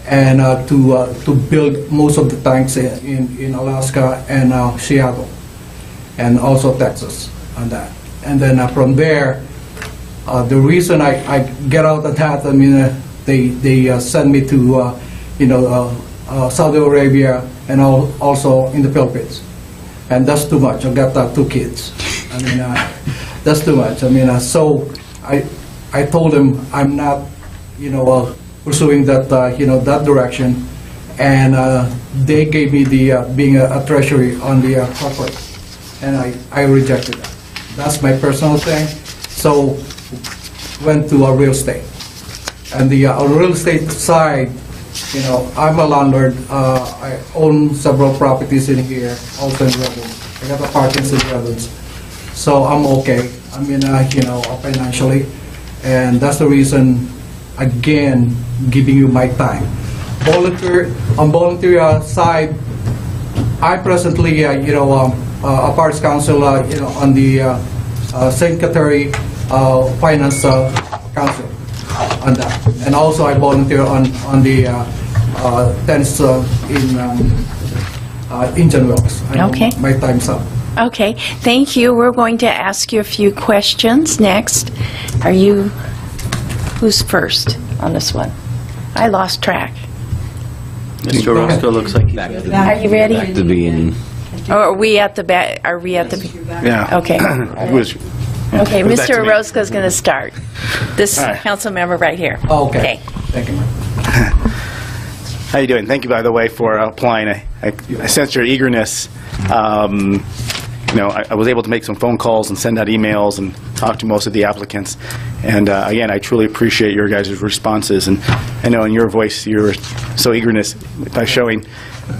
S16: and to build most of the tanks in Alaska and Seattle, and also Texas on that. And then from there, the reason I get out of that, they send me to Saudi Arabia and also in the Philippines, and that's too much. I got 2 kids. That's too much. So I told them I'm not pursuing that that direction, and they gave me the being a treasury on the corporate, and I rejected that. That's my personal thing. So went to real estate, and the real estate side, I'm a landlord. I own several properties in here, also in Redlands. I got apartments in Redlands, so I'm okay. Financially, and that's the reason, again, giving you my time. Volunteer side, I presently, a Parish Council, on the St. Catherine Finance Council on that, and also I volunteer on the tennis in January.
S1: Okay.
S16: My time's up.
S1: Okay, thank you. We're going to ask you a few questions next. Who's first on this one? I lost track.
S3: Mr. Orozco looks like he's ready.
S1: Are you ready?
S2: Back to the beginning.
S1: Oh, are we at the back? Are we at the?
S10: Yeah.
S1: Okay. Okay,
S10: It was back
S1: Mr.
S10: to me.
S1: Orozco's going to start. This
S10: All right.
S1: council member right here.
S16: Oh, okay. Thank you, ma'am.
S10: How you doing? Thank you, by the way, for applying. I sense your eagerness. I was able to make some phone calls and send out emails and talk to most of the applicants. And again, I truly appreciate your guys' responses. And I know in your voice, you're so eagerness by showing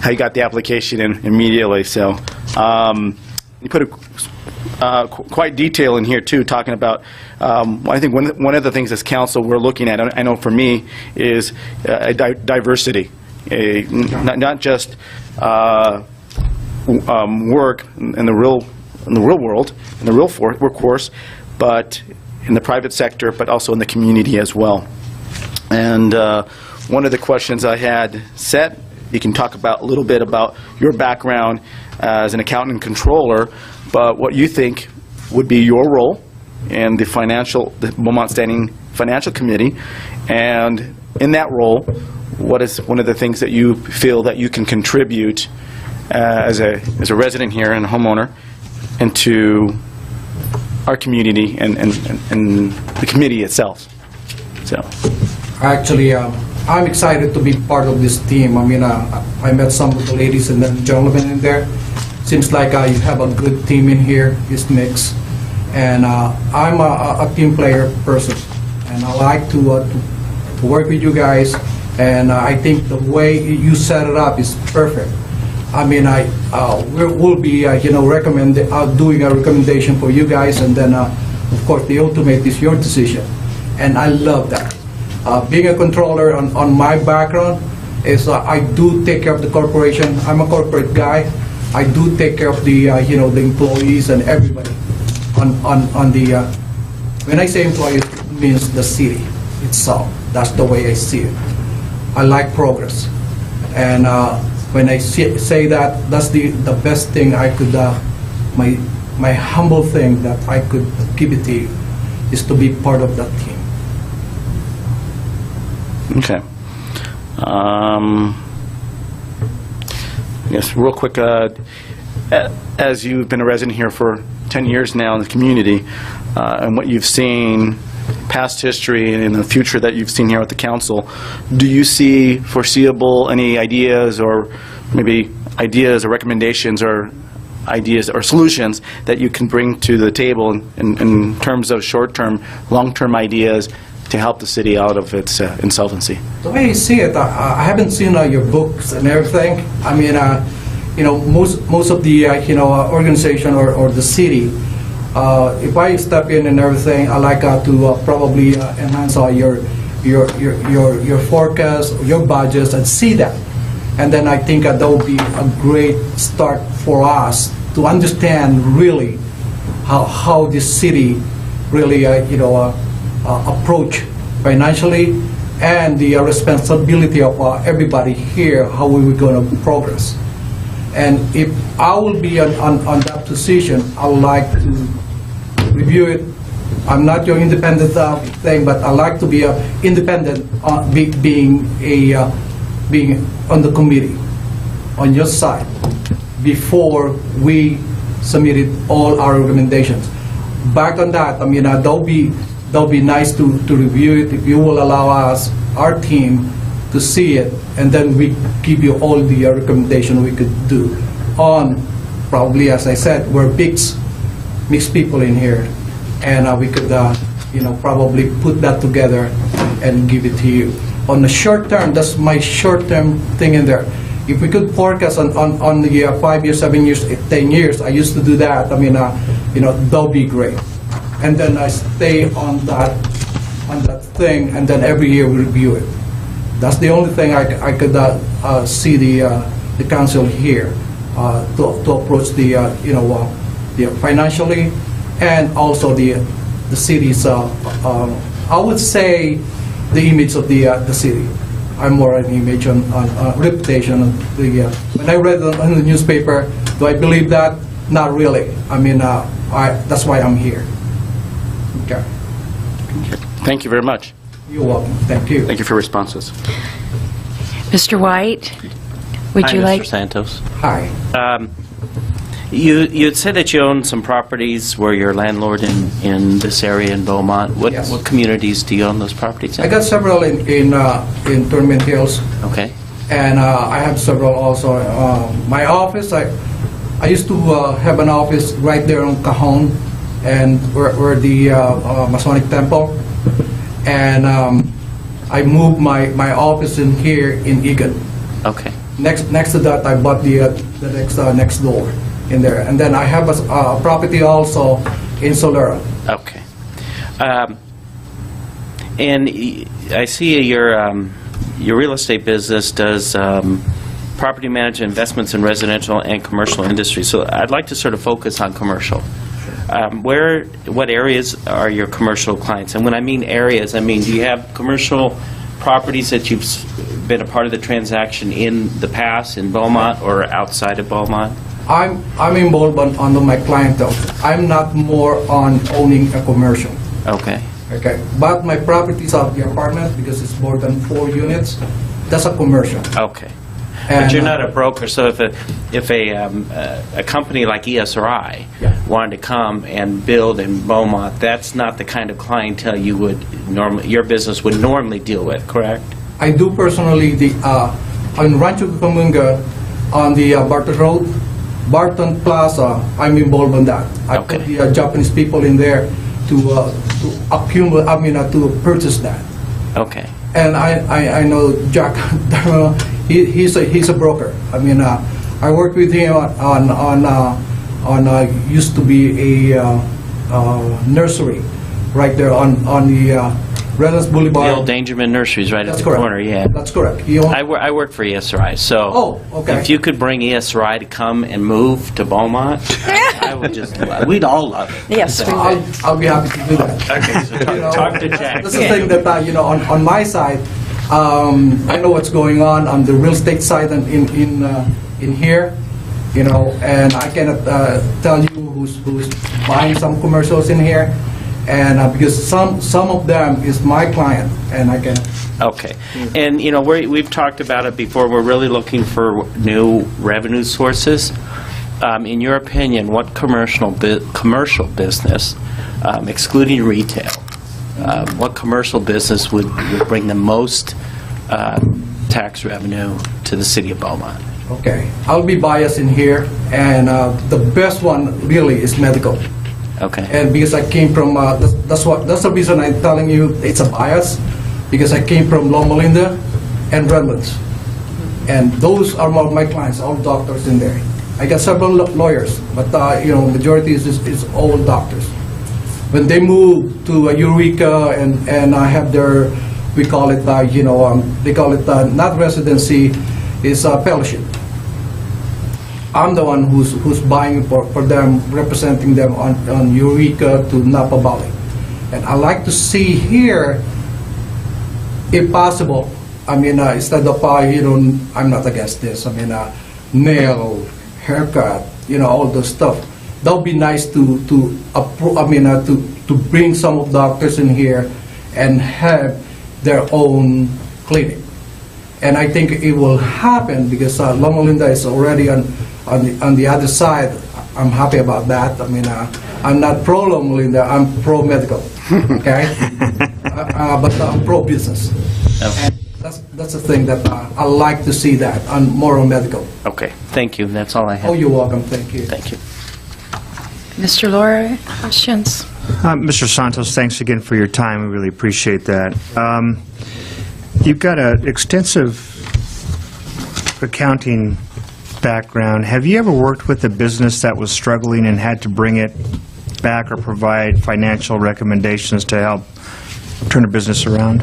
S10: how you got the application in immediately. So you put quite detailed in here too, talking about, I think one of the things as council we're looking at, I know for me, is diversity. Not just work in the real world, in the real workforce, but in the private sector, but also in the community as well. And one of the questions I had set, you can talk about a little bit about your background as an accountant and controller, but what you think would be your role in the Beaumont Standing Financial Committee, and in that role, what is one of the things that you feel that you can contribute as a resident here and a homeowner into our community and the committee itself? So,
S16: actually, I'm excited to be part of this team. I mean, I met some of the ladies and the gentlemen in there. Seems like you have a good team in here. It's mixed, and I'm a team player person, and I like to work with you guys. And I think the way you set it up is perfect. I mean, we'll be doing a recommendation for you guys, and then of course the ultimate is your decision. And I love that. Being a controller, on my background is I do take care of the corporation. I'm a corporate guy. I do take care of the the employees and everybody. On the when I say employees, it means the city itself. That's the way I see it. I like progress, and when I say that, that's the best thing I could, my humble thing that I could give it to you, is to be part of that team.
S10: okay. Yes, real quick, as you've been a resident here for 10 years now in the community, and what you've seen, past history and in the future that you've seen here at the council, do you see foreseeable any ideas or maybe ideas or recommendations or ideas or solutions that you can bring to the table in terms of short-term, long-term ideas to help the city out of its insolvency?
S16: The way I see it, I haven't seen your books and everything. I mean, most of the organization or the city, if I step in and everything, I like to probably enhance your forecast, your budgets, and see that. And then I think that would be a great start for us to understand really how this city really approach financially, and the responsibility of everybody here, how we were going to progress. And if I will be on that position, I would like to review it. I'm not your independent thing, but I like to be independent, being on the committee, on your side, before we submitted all our recommendations. Back on that, I mean, that'll be nice to review it, if you will allow us, our team, to see it, and then we give you all the recommendation we could do on, probably, as I said, we're mixed people in here, and we could probably put that together and give it to you. On the short term, that's my short term thing in there. If we could forecast on the 5 years, 7 years, 10 years, I used to do that. I mean, that'll be great. And then I stay on that thing, and then every year we review it. That's the only thing I could see the council here to approach the financially, and also the city's. I would say the image of the city. I'm more an image on reputation. When I read it on the newspaper, do I believe that? Not really. I mean, that's why I'm here. Okay.
S10: Thank you very much.
S16: You're welcome. Thank you.
S10: Thank you for your responses.
S1: Mr. White, would you like?
S3: Mr. Santos.
S16: Hi.
S3: You had said that you own some properties where you're a landlord in this area in Beaumont. What communities do you own those properties in?
S16: I got several in Tournament Hills.
S3: Okay.
S16: And I have several also. My office, I used to have an office right there on Cajon, and where the Masonic Temple. And I moved my office in here in Egan.
S3: Okay.
S16: Next to that, I bought the next door. in there. And then I have a property also in Solera.
S3: Okay. And I see your real estate business does property management investments in residential and commercial industry. So I'd like to sort of focus on commercial. What areas are your commercial clients? And when I mean areas, I mean, do you have commercial properties that you've been a part of the transaction in the past in Beaumont or outside of Beaumont?
S16: I'm involved on my clientele. I'm not more on owning a commercial.
S3: Okay.
S16: Okay, but my properties are the apartment because it's more than 4 units. That's a commercial.
S3: Okay.
S16: And,
S3: but you're not a broker, so if a company like ESRI wanted to come and build in Beaumont, that's not the kind of clientele you would normally, your business would normally deal with, correct?
S16: I do personally on Rancho Cucamonga on the Barton Road, Barton Plaza. I'm involved in that. I put the Japanese people in there to accumulate. I mean, to purchase that.
S3: Okay.
S16: And I know Jack. He's a broker. I mean, I worked with him on used to be a nursery right there on the Redlands Boulevard.
S3: The old Dangerman Nurseries right at the corner, yeah.
S16: That's correct.
S3: I work for ESRI, so if you could bring ESRI to come and move to Beaumont, I would just, we'd all love it.
S1: Yes, we would.
S16: I'll be happy to do that.
S3: Okay, so talk to Jack.
S16: That's the thing that, on my side, I know what's going on the real estate side and in here, and I cannot tell you who's buying some commercials in here. And because some of them is my client, and I can.
S3: Okay, and we've talked about it before. We're really looking for new revenue sources. In your opinion, what commercial business, excluding retail, what commercial business would bring the most tax revenue to the city of Beaumont?
S16: Okay, I'll be biased in here, and the best one really is medical.
S3: Okay.
S16: And because I came from, that's the reason I'm telling you it's a bias, because I came from Loma Linda and Redlands. And those are my clients, all doctors in there. I got several lawyers, but majority is all doctors. When they move to Eureka and I have their, we call it, they call it not residency, it's a fellowship. I'm the one who's buying for them, representing them on Eureka to Napa Valley. And I like to see here, if possible, I mean, instead of, I'm not against this, I mean, nail, haircut, all those stuff. That would be nice to bring some of doctors in here and have their own clinic. And I think it will happen because Loma Linda is already on the other side. I'm happy about that. I mean, I'm not pro Loma Linda, I'm pro medical, okay? But I'm pro business.
S3: Okay.
S16: And that's the thing that I like to see that on more on medical.
S3: Okay, thank you. That's all I have.
S16: Oh, you're welcome. Thank you.
S3: Thank you.
S1: Mr. Laura, questions?
S5: Mr. Santos, thanks again for your time. We really appreciate that. You've got an extensive accounting background. Have you ever worked with a business that was struggling and had to bring it back or provide financial recommendations to help turn a business around?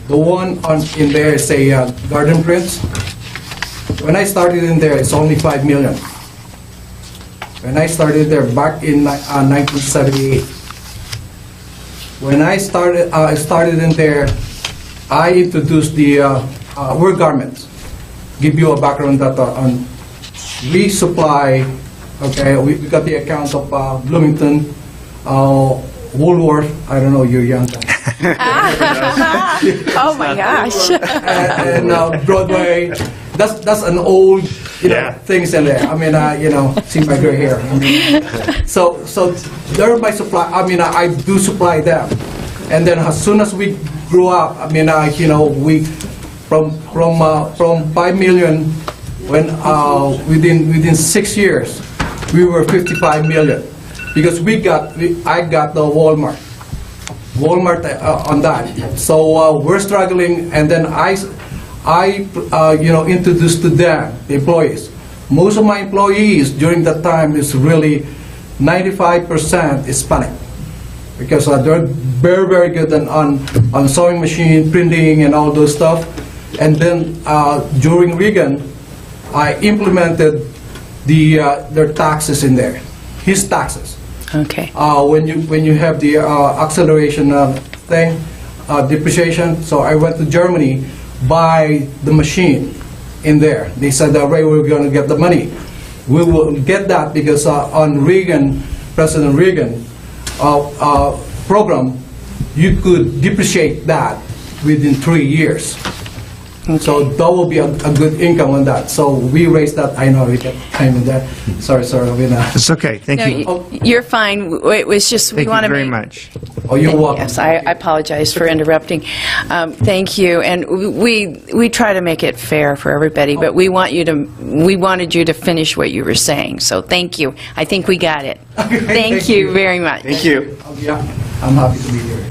S16: The one in there is a Garden Prince. When I started in there, it's only $5 million. When I started there back in 1978. When I started in there, I introduced the work garments. Give you a background that we supply, okay, we got the account of Bloomington, Woolworth, I don't know, you're young.
S1: Oh my gosh.
S16: and Broadway, that's an old, things in there. I mean, see my gray hair. I mean, so they're my supply. I mean, I do supply them. And then as soon as we grew up, I mean, we from 5 million when within 6 years we were 55 million because I got the Walmart on that. So we're struggling, and then I introduced to them the employees. most of my employees during that time is really 95% Hispanic, because they're very, very good on sewing machine, printing, and all those stuff. And then during Reagan, I implemented their taxes in there, his taxes.
S1: Okay.
S16: When you have the acceleration thing, depreciation, so I went to Germany, buy the machine in there. They said that way we're going to get the money. We will get that because on Reagan, President Reagan program, you could depreciate that within 3 years. Okay. So that will be a good income on that. So we raised that. I know we got time in there. Sorry, Ravina.
S5: It's okay. Thank you.
S1: You're fine. It was just we want to
S5: very much.
S16: Oh, you're welcome.
S1: Yes, I apologize for interrupting. Thank you. And we try to make it fair for everybody, but we wanted you to finish what you were saying. So thank you. I think we got it. Thank you very much.
S10: Thank you.
S16: Yeah, I'm happy to be here.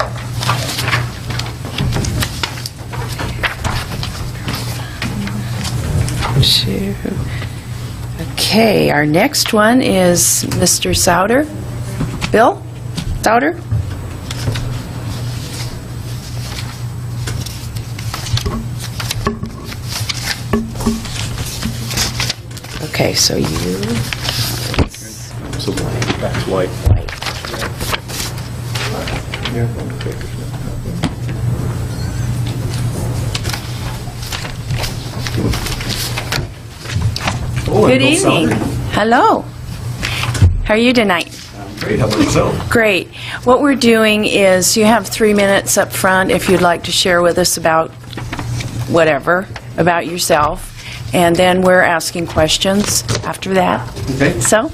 S1: Okay, our next one is Mr. Souter. Bill Souter? Okay, so you...
S10: So that's white.
S1: Good evening. Hello. How are you tonight?
S10: Great. How about yourself?
S1: Great. What we're doing is you have 3 minutes up front if you'd like to share with us about whatever, about yourself, and then we're asking questions after that.
S17: Okay.
S1: So,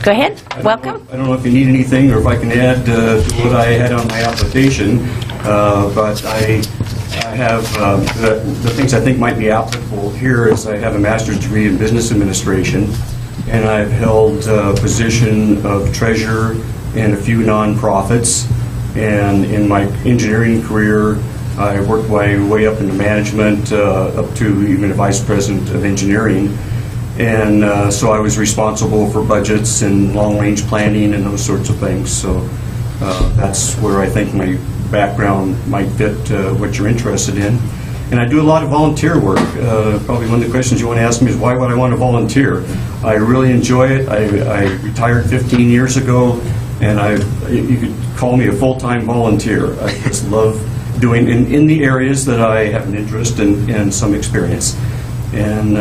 S1: go ahead. Welcome.
S17: I don't know if you need anything or if I can add to what I had on my application, but I have the things I think might be applicable here is I have a master's degree in business administration, and I've held a position of treasurer in a few nonprofits. And in my engineering career, I worked my way up into management, up to even a vice president of engineering. And so I was responsible for budgets and long-range planning and those sorts of things. So that's where I think my background might fit what you're interested in. And I do a lot of volunteer work. Probably one of the questions you want to ask me is why would I want to volunteer? I really enjoy it. I retired 15 years ago, and you could call me a full-time volunteer. I just love doing in the areas that I have an interest and some experience. And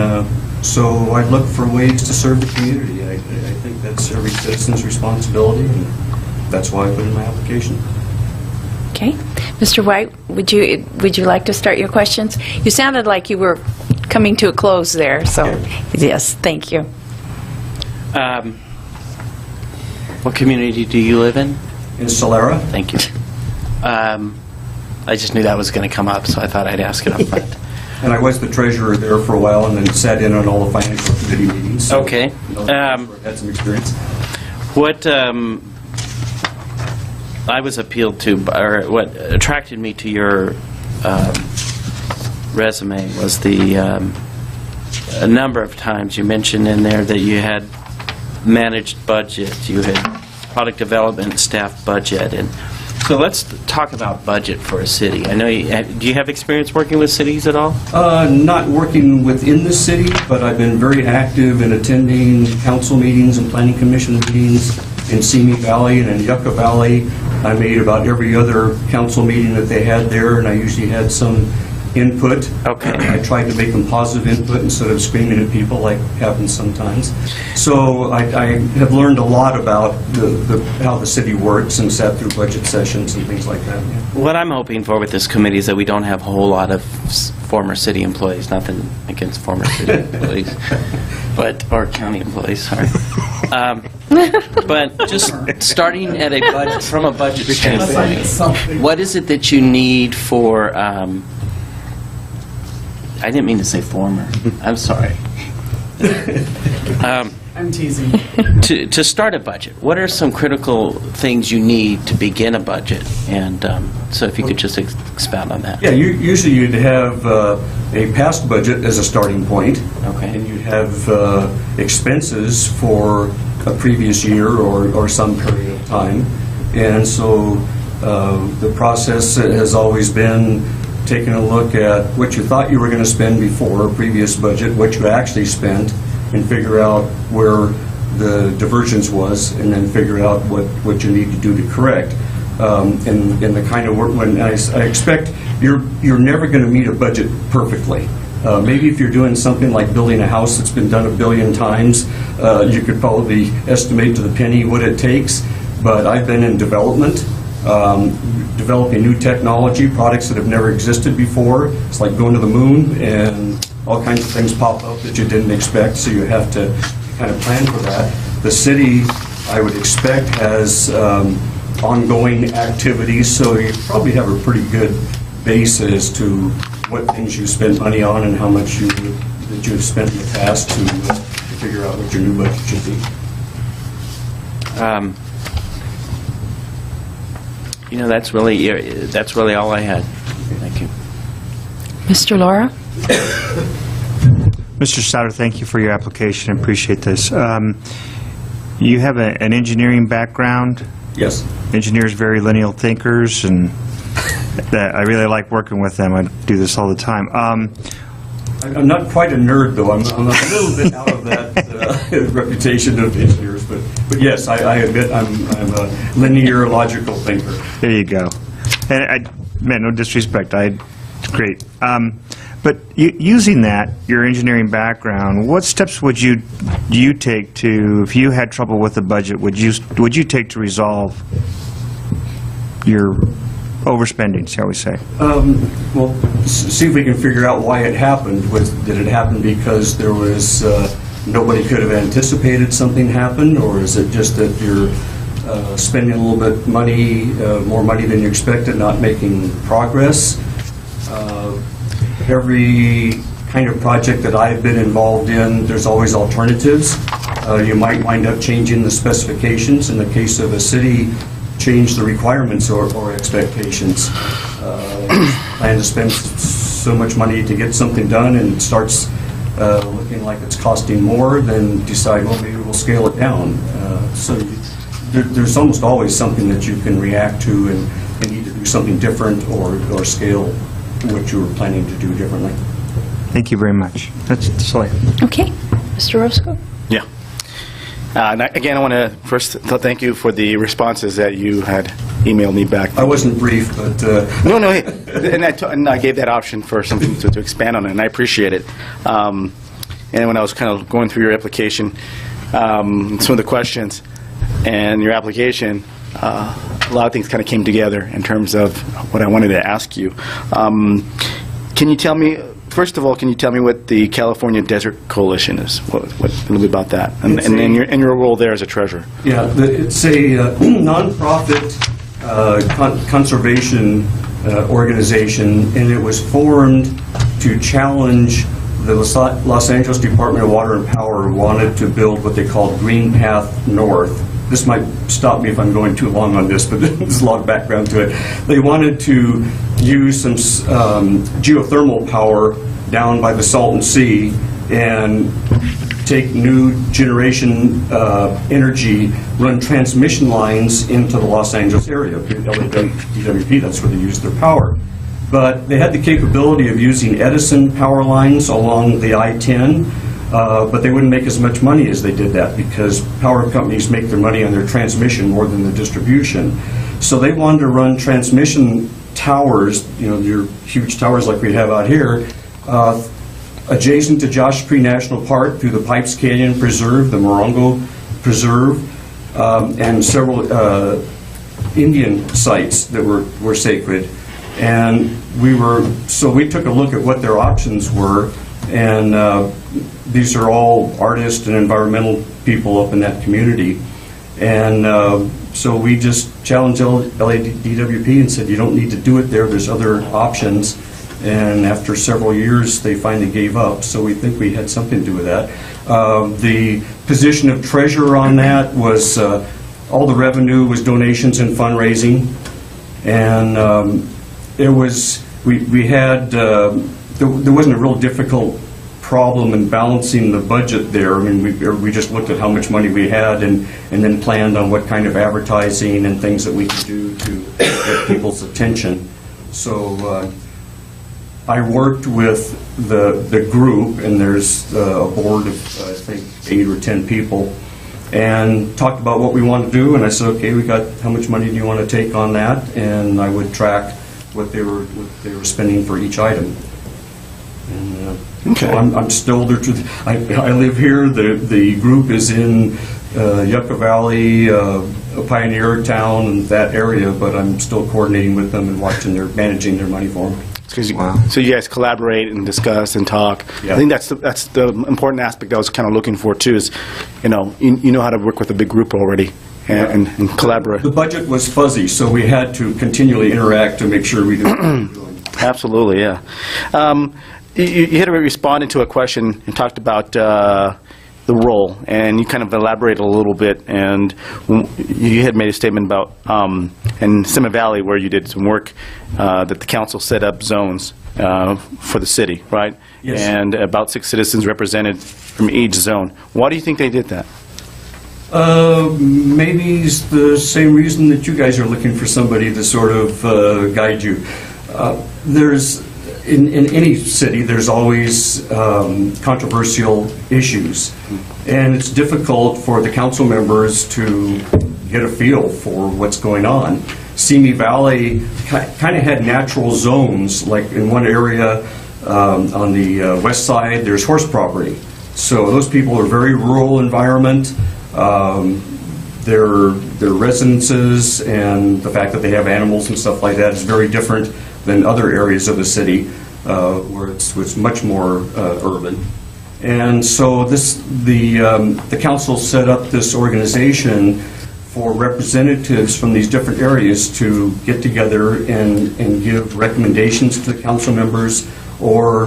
S17: so I look for ways to serve the community. I think that's every citizen's responsibility, and that's why I put in my application.
S1: Okay. Mr. White, would you like to start your questions? You sounded like you were coming to a close there, so yes, thank you.
S3: What community do you live in?
S17: In Solera.
S3: Thank you. I just knew that was going to come up, so I thought I'd ask it up front.
S17: And I was the treasurer there for a while and then sat in on all the financial committee meetings. So,
S3: okay.
S17: Had some experience.
S3: What I was appealed to, or what attracted me to your resume was a number of times you mentioned in there that you had managed budget, you had product development, staff budget, and so let's talk about budget for a city. I know do you have experience working with cities at all?
S17: Not working within the city, but I've been very active in attending council meetings and planning commission meetings in Simi Valley and in Yucca Valley. I made about every other council meeting that they had there, and I usually had some input.
S3: Okay.
S17: I tried to make them positive input instead of screaming at people like happens sometimes. So I have learned a lot about how the city works and sat through budget sessions and things like that. Yeah.
S3: What I'm hoping for with this committee is that we don't have a whole lot of former city employees, nothing against former city employees, or county employees, sorry. But just starting at a budget, from a budget standpoint, what is it that you need for, I didn't mean to say former, I'm sorry.
S16: I
S9: I'm teasing.
S3: To start a budget, what are some critical things you need to begin a budget? And so if you could just expound on that.
S17: Yeah, usually you'd have a past budget as a starting point.
S3: Okay.
S17: And you'd have expenses for a previous year or some period of time. And so the process has always been taking a look at what you thought you were going to spend before a previous budget, what you actually spent, and figure out where the divergence was, and then figure out what you need to do to correct. And the kind of work, when I expect you're never going to meet a budget perfectly. Maybe if you're doing something like building a house that's been done 1 billion times, you could probably estimate to the penny what it takes. But I've been in development, developing new technology, products that have never existed before. It's like going to the moon, and all kinds of things pop up that you didn't expect, so you have to kind of plan for that. The city, I would expect, has ongoing activities, so you probably have a pretty good base as to what things you spent money on and how much that you've spent in the past to figure out what your new budget should be.
S3: You know, that's really all I had. Thank you.
S1: Mr. Laura?
S5: Mr. Souter, thank you for your application. I appreciate this. You have an engineering background.
S17: Yes.
S5: Engineers, very lineal thinkers, and that I really like working with them. I do this all the time.
S17: I'm not quite a nerd, though. I'm a little bit out of that reputation of engineers, but yes, I admit I'm a linear, logical thinker.
S5: There you go. And man, no disrespect. Great. But using that, your engineering background, what steps would you take to, if you had trouble with the budget, would you take to resolve your overspending, shall we say?
S17: Well, see if we can figure out why it happened. Did it happen because there was nobody could have anticipated something happen, or is it just that you're spending a little bit more money than you expected, not making progress? Every kind of project that I've been involved in, there's always alternatives. You might wind up changing the specifications. In the case of a city, change the requirements or expectations. Plan to spend so much money to get something done, and it starts looking like it's costing more, then decide, well, maybe we'll scale it down. So there's almost always something that you can react to and need to do something different or scale what you were planning to do differently.
S5: Thank you very much. That's all I have.
S1: Okay. Mr. Roscoe?
S10: Yeah. Again, I want to first thank you for the responses that you had emailed me back.
S17: I wasn't brief, but...
S10: No, and I gave that option for something to expand on it, and I appreciate it. And when I was kind of going through your application, some of the questions and your application, a lot of things kind of came together in terms of what I wanted to ask you. Can you tell me, first of all, can you tell me what the California Desert Coalition is? What a little bit about that, and your role there as a treasurer.
S17: Yeah, it's a nonprofit conservation organization, and it was formed to challenge the Los Angeles Department of Water and Power wanted to build what they called Green Path North. This might stop me if I'm going too long on this, but there's a lot of background to it. They wanted to use some geothermal power down by the Salton Sea and take new generation energy, run transmission lines into the Los Angeles area. DWP, that's where they use their power. But they had the capability of using Edison power lines along the I-10, but they wouldn't make as much money as they did that because power companies make their money on their transmission more than the distribution. So they wanted to run transmission towers, your huge towers like we have out here, adjacent to Joshua Tree National Park through the Pipes Canyon Preserve, the Morongo Preserve, and several Indian sites that were sacred. And we took a look at what their options were, and these are all artists and environmental people up in that community. And so we just challenged LADWP and said, you don't need to do it there, there's other options. And after several years, they finally gave up, so we think we had something to do with that. The position of treasurer on that was, all the revenue was donations and fundraising. And it was, we had, there wasn't a real difficult problem in balancing the budget there. I mean, we just looked at how much money we had and then planned on what kind of advertising and things that we could do to get people's attention. So I worked with the group, and there's a board of, I think, 8 or 10 people, and talked about what we want to do. And I said, okay, we got, how much money do you want to take on that? And I would track what they were spending for each item. And,
S5: okay.
S17: So I'm still there. I live here. The group is in Yucca Valley, Pioneer Town, and that area. But I'm still coordinating with them and managing their money for them.
S5: So you guys collaborate and discuss and talk.
S17: Yeah.
S5: I think that's the important aspect I was kind of looking for too. Is you know how to work with a big group already and collaborate.
S17: The budget was fuzzy, so we had to continually interact to make sure we do what we were doing.
S5: Absolutely, yeah. You had responded to a question and talked about the role, and you kind of elaborated a little bit, and you had made a statement about in Simi Valley where you did some work that the council set up zones for the city, right?
S17: Yes.
S5: And about 6 citizens represented from each zone. Why do you think they did that?
S17: Maybe it's the same reason that you guys are looking for somebody to sort of guide you. There's in any city, there's always controversial issues, and it's difficult for the council members to get a feel for what's going on. Simi Valley kind of had natural zones, like in one area on the west side, there's horse property. So those people are very rural environment. Their residences and the fact that they have animals and stuff like that is very different than other areas of the city where it's much more urban. And so the council set up this organization for representatives from these different areas to get together and give recommendations to the council members, or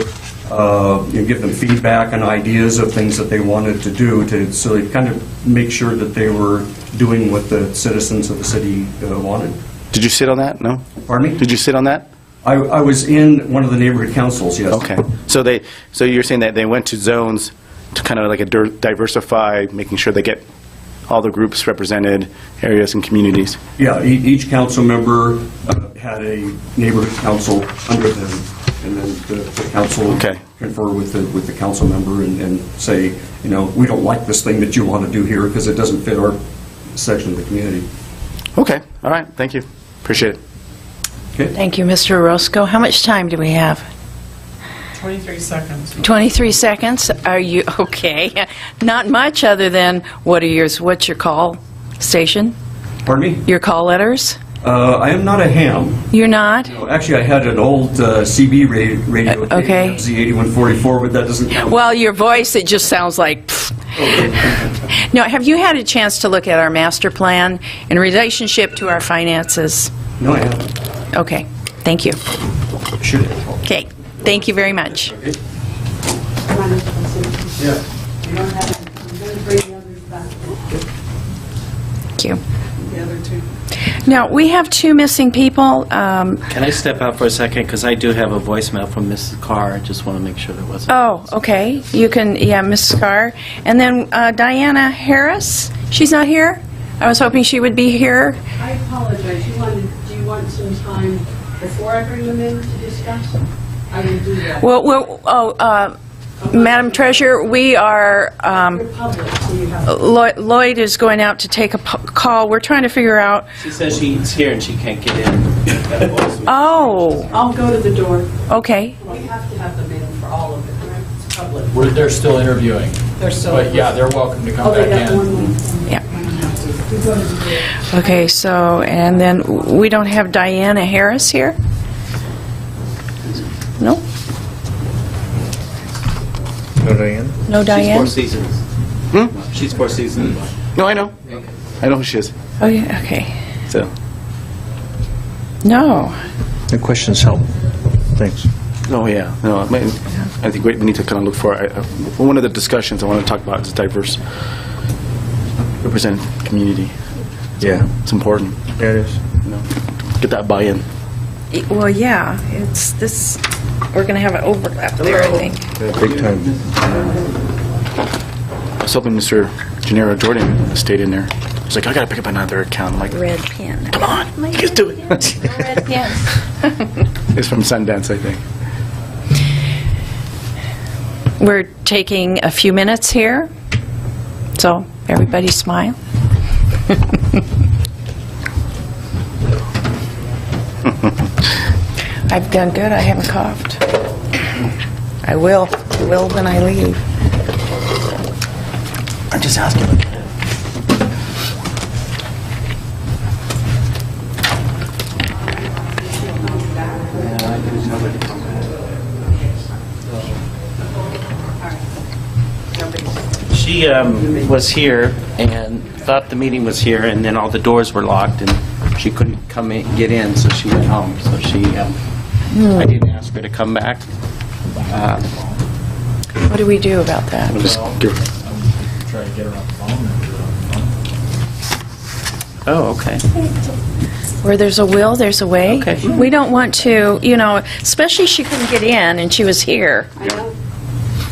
S17: give them feedback and ideas of things that they wanted to do, so they kind of make sure that they were doing what the citizens of the city wanted.
S5: Did you sit on that? No?
S17: Pardon me?
S5: Did you sit on that?
S17: I was in one of the neighborhood councils, yes.
S5: Okay. So you're saying that they went to zones to kind of like diversify, making sure they get all the groups represented, areas and communities.
S17: Yeah, each council member had a neighborhood council under them, and then the council confer with the council member and say, we don't like this thing that you want to do here because it doesn't fit our section of the community.
S5: Okay. All right. Thank you. Appreciate it.
S17: Okay.
S1: Thank you, Mr. Orozco. How much time do we have?
S9: 23 seconds.
S1: 23 seconds? Are you okay? Not much, other than what's your call station?
S17: Pardon me?
S1: Your call letters?
S17: I am not a ham.
S1: You're not?
S17: No, actually, I had an old CB radio,
S1: okay.
S17: Z8144, but that doesn't count.
S1: Well, your voice, it just sounds like... No, have you had a chance to look at our master plan in relationship to our finances?
S17: No, I haven't.
S1: Okay. Thank you.
S17: Sure.
S1: Okay. Thank you very much.
S17: Okay.
S8: Yeah. You don't have to, I'm going to bring the others back.
S1: Thank you.
S9: The other two.
S1: Now, we have 2 missing people.
S3: Can I step out for a second? Because I do have a voicemail from Mrs. Carr. I just want to make sure there wasn't...
S1: Oh, okay. You can, Mrs. Carr. And then Diana Harris, she's not here? I was hoping she would be here.
S8: I apologize. Do you want some time before I bring them in to discuss? I will do that.
S1: Madam Treasurer, we are,
S8: Public, so you have...
S1: Lloyd is going out to take a call. We're trying to figure out...
S3: She says she's here and she can't get in.
S1: Oh.
S8: I'll go to the door.
S1: Okay.
S8: We have to have them in for all of it, right? It's public.
S4: They're still interviewing.
S8: They're still...
S4: But yeah, they're welcome to come back
S8: they got one
S4: in.
S8: more.
S1: Yeah. Okay, so, and then we don't have Diana Harris here? No?
S18: No, Diane?
S1: No, Diane?
S3: She's 4 seasons. She's 4 seasons.
S5: No, I know. I know who she is.
S1: Oh, yeah, okay.
S5: So.
S1: No.
S18: The questions help. Thanks.
S10: Oh, yeah. No, I think we need to kind of look for, one of the discussions I want to talk about is diverse represented community.
S2: Yeah.
S10: It's important.
S2: Yeah, it is.
S10: Get that buy-in.
S1: Well, yeah, it's this, we're going to have an overlap there, I think.
S2: Big time.
S10: I was hoping Mr. Gennaro Jordan stayed in there. He's like, I got to pick up another account. I'm like,
S1: Red pen.
S10: come on, let's do it.
S1: Red pen.
S10: It's from Sundance, I think.
S1: We're taking a few minutes here, so everybody smile. I've done good. I haven't coughed. I will when I leave.
S10: I'm just asking.
S3: She was here and thought the meeting was here, and then all the doors were locked, and she couldn't get in, so she went home. So I didn't ask her to come back.
S1: What do we do about that?
S10: We'll just give
S4: Try to get her on the phone.
S3: Oh, okay.
S1: Where there's a will, there's a way.
S3: Okay.
S1: We don't want to, especially she couldn't get in and she was here.
S9: I know.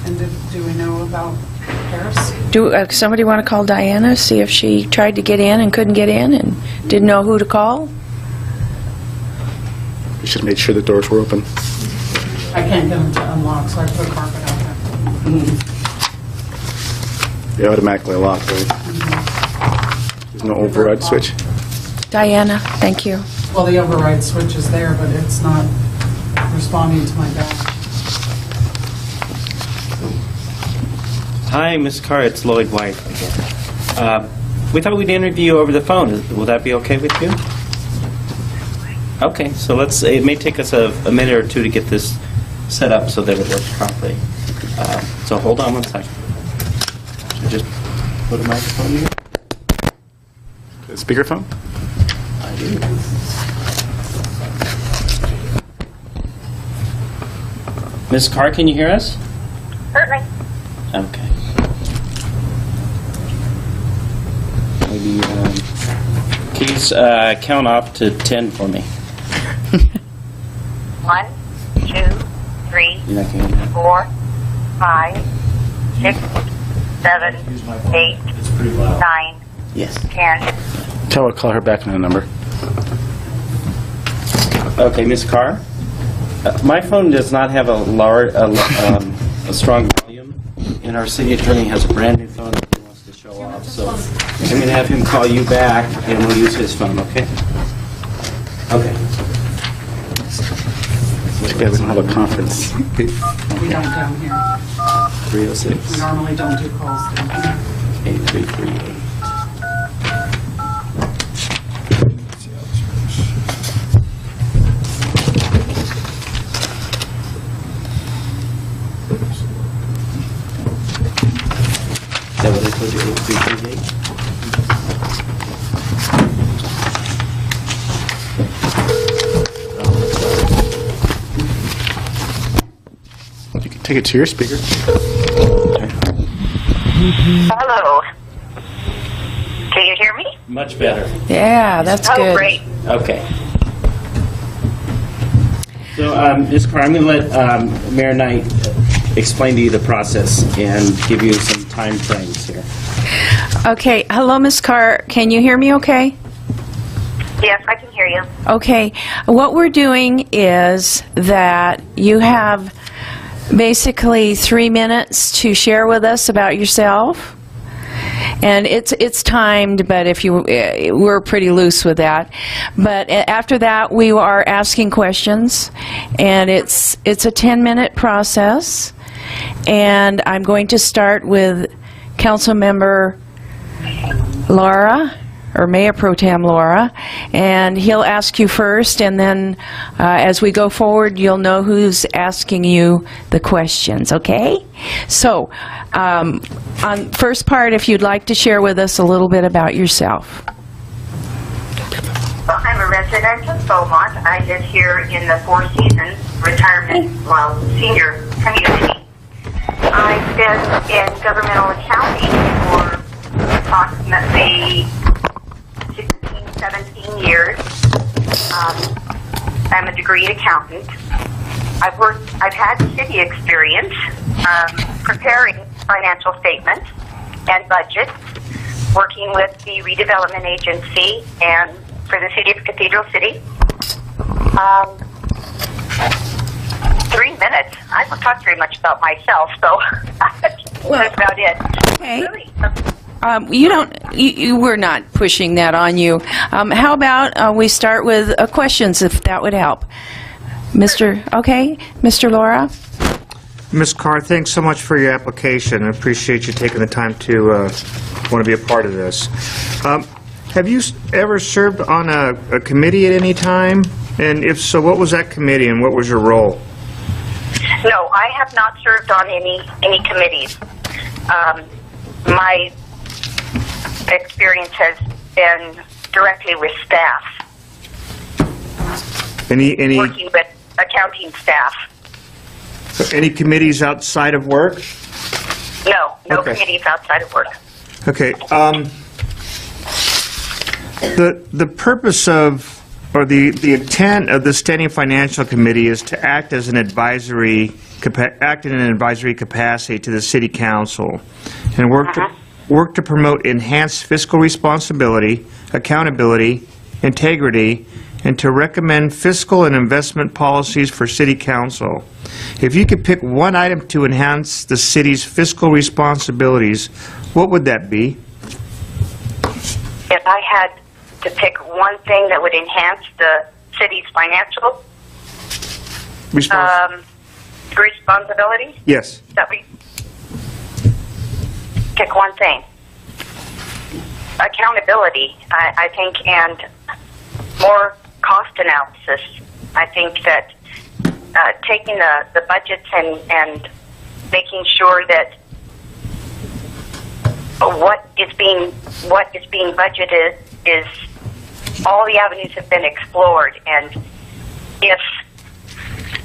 S9: And do we know about Paris?
S1: Do somebody want to call Diana, see if she tried to get in and couldn't get in and didn't know who to call?
S10: We should have made sure the doors were open.
S9: I can't get them to unlock, so I put a carpet out there.
S10: They automatically lock, right? There's no override switch.
S1: Diana, thank you.
S9: Well, the override switch is there, but it's not responding to my bell.
S3: Hi, Ms. Carr. It's Lloyd White again. We thought we'd interview you over the phone. Will that be okay with you? Okay, so it may take us a minute or two to get this set up so that it works properly. So hold on one second. Should I just put a microphone here?
S10: Speakerphone?
S3: I do. Ms. Carr, can you hear us?
S18: Certainly.
S3: Okay. Maybe, please count off to 10 for me.
S18: 1, 2, 3,
S3: You're not going to
S18: 4, 5, 6, 7, 8, 9,
S3: Yes.
S18: 10.
S10: Tell her, call her back on the number.
S3: Okay, Ms. Carr, my phone does not have a strong volume, and our city attorney has a brand new phone that he wants to show off. So I'm going to have him call you back, and we'll use his phone. Okay? Okay.
S10: Yeah, we don't have a conference.
S9: We don't down here.
S3: 306.
S9: We normally don't do calls down here.
S3: 8338. Is that what I told you, 8338?
S10: You can take it to your speaker.
S18: Hello. Can you hear me?
S3: Much better.
S1: Yeah, that's
S18: Oh,
S1: good.
S18: great.
S3: Okay. So, Ms. Carr, I'm going to let Mayor Knight explain to you the process and give you some time frames here.
S1: Okay, hello, Ms. Carr. Can you hear me okay?
S18: Yes, I can hear you.
S1: Okay, what we're doing is that you have basically 3 minutes to share with us about yourself. And it's timed, but we're pretty loose with that. But after that, we are asking questions, and it's a 10-minute process. And I'm going to start with Councilmember Laura, or Mayor Pro Tem Laura, and he'll ask you first, and then as we go forward, you'll know who's asking you the questions, okay? So, on first part, if you'd like to share with us a little bit about yourself.
S18: Well, I'm a resident of Beaumont. I live here in the Four Seasons senior community. I've been in governmental accounting for approximately 16, 17 years. I'm a degreed accountant. I've had city experience preparing financial statements and budget, working with the redevelopment agency and for the city of Cathedral City. 3 minutes. I don't talk very much about myself, so that's about it.
S1: Okay.
S18: Really.
S1: We're not pushing that on you. How about we start with questions, if that would help. Mr. Laura?
S5: Ms. Carr, thanks so much for your application. I appreciate you taking the time to want to be a part of this. Have you ever served on a committee at any time? And if so, what was that committee and what was your role?
S18: No, I have not served on any committees. My experience has been directly with staff. Working with accounting staff.
S5: Any committees outside of work?
S18: No committees outside of work.
S5: Okay. The purpose of, or the intent of the Standing Financial Committee is to act as an advisory, act in an advisory capacity to the City Council, and work to promote enhanced fiscal responsibility, accountability, integrity, and to recommend fiscal and investment policies for City Council. If you could pick one item to enhance the city's fiscal responsibilities, what would that be?
S18: If I had to pick one thing that would enhance the city's financial responsibility?
S5: Yes.
S18: That we pick one thing. Accountability, I think, and more cost analysis. I think that taking the budgets and making sure that what is being budgeted is all the avenues have been explored, and if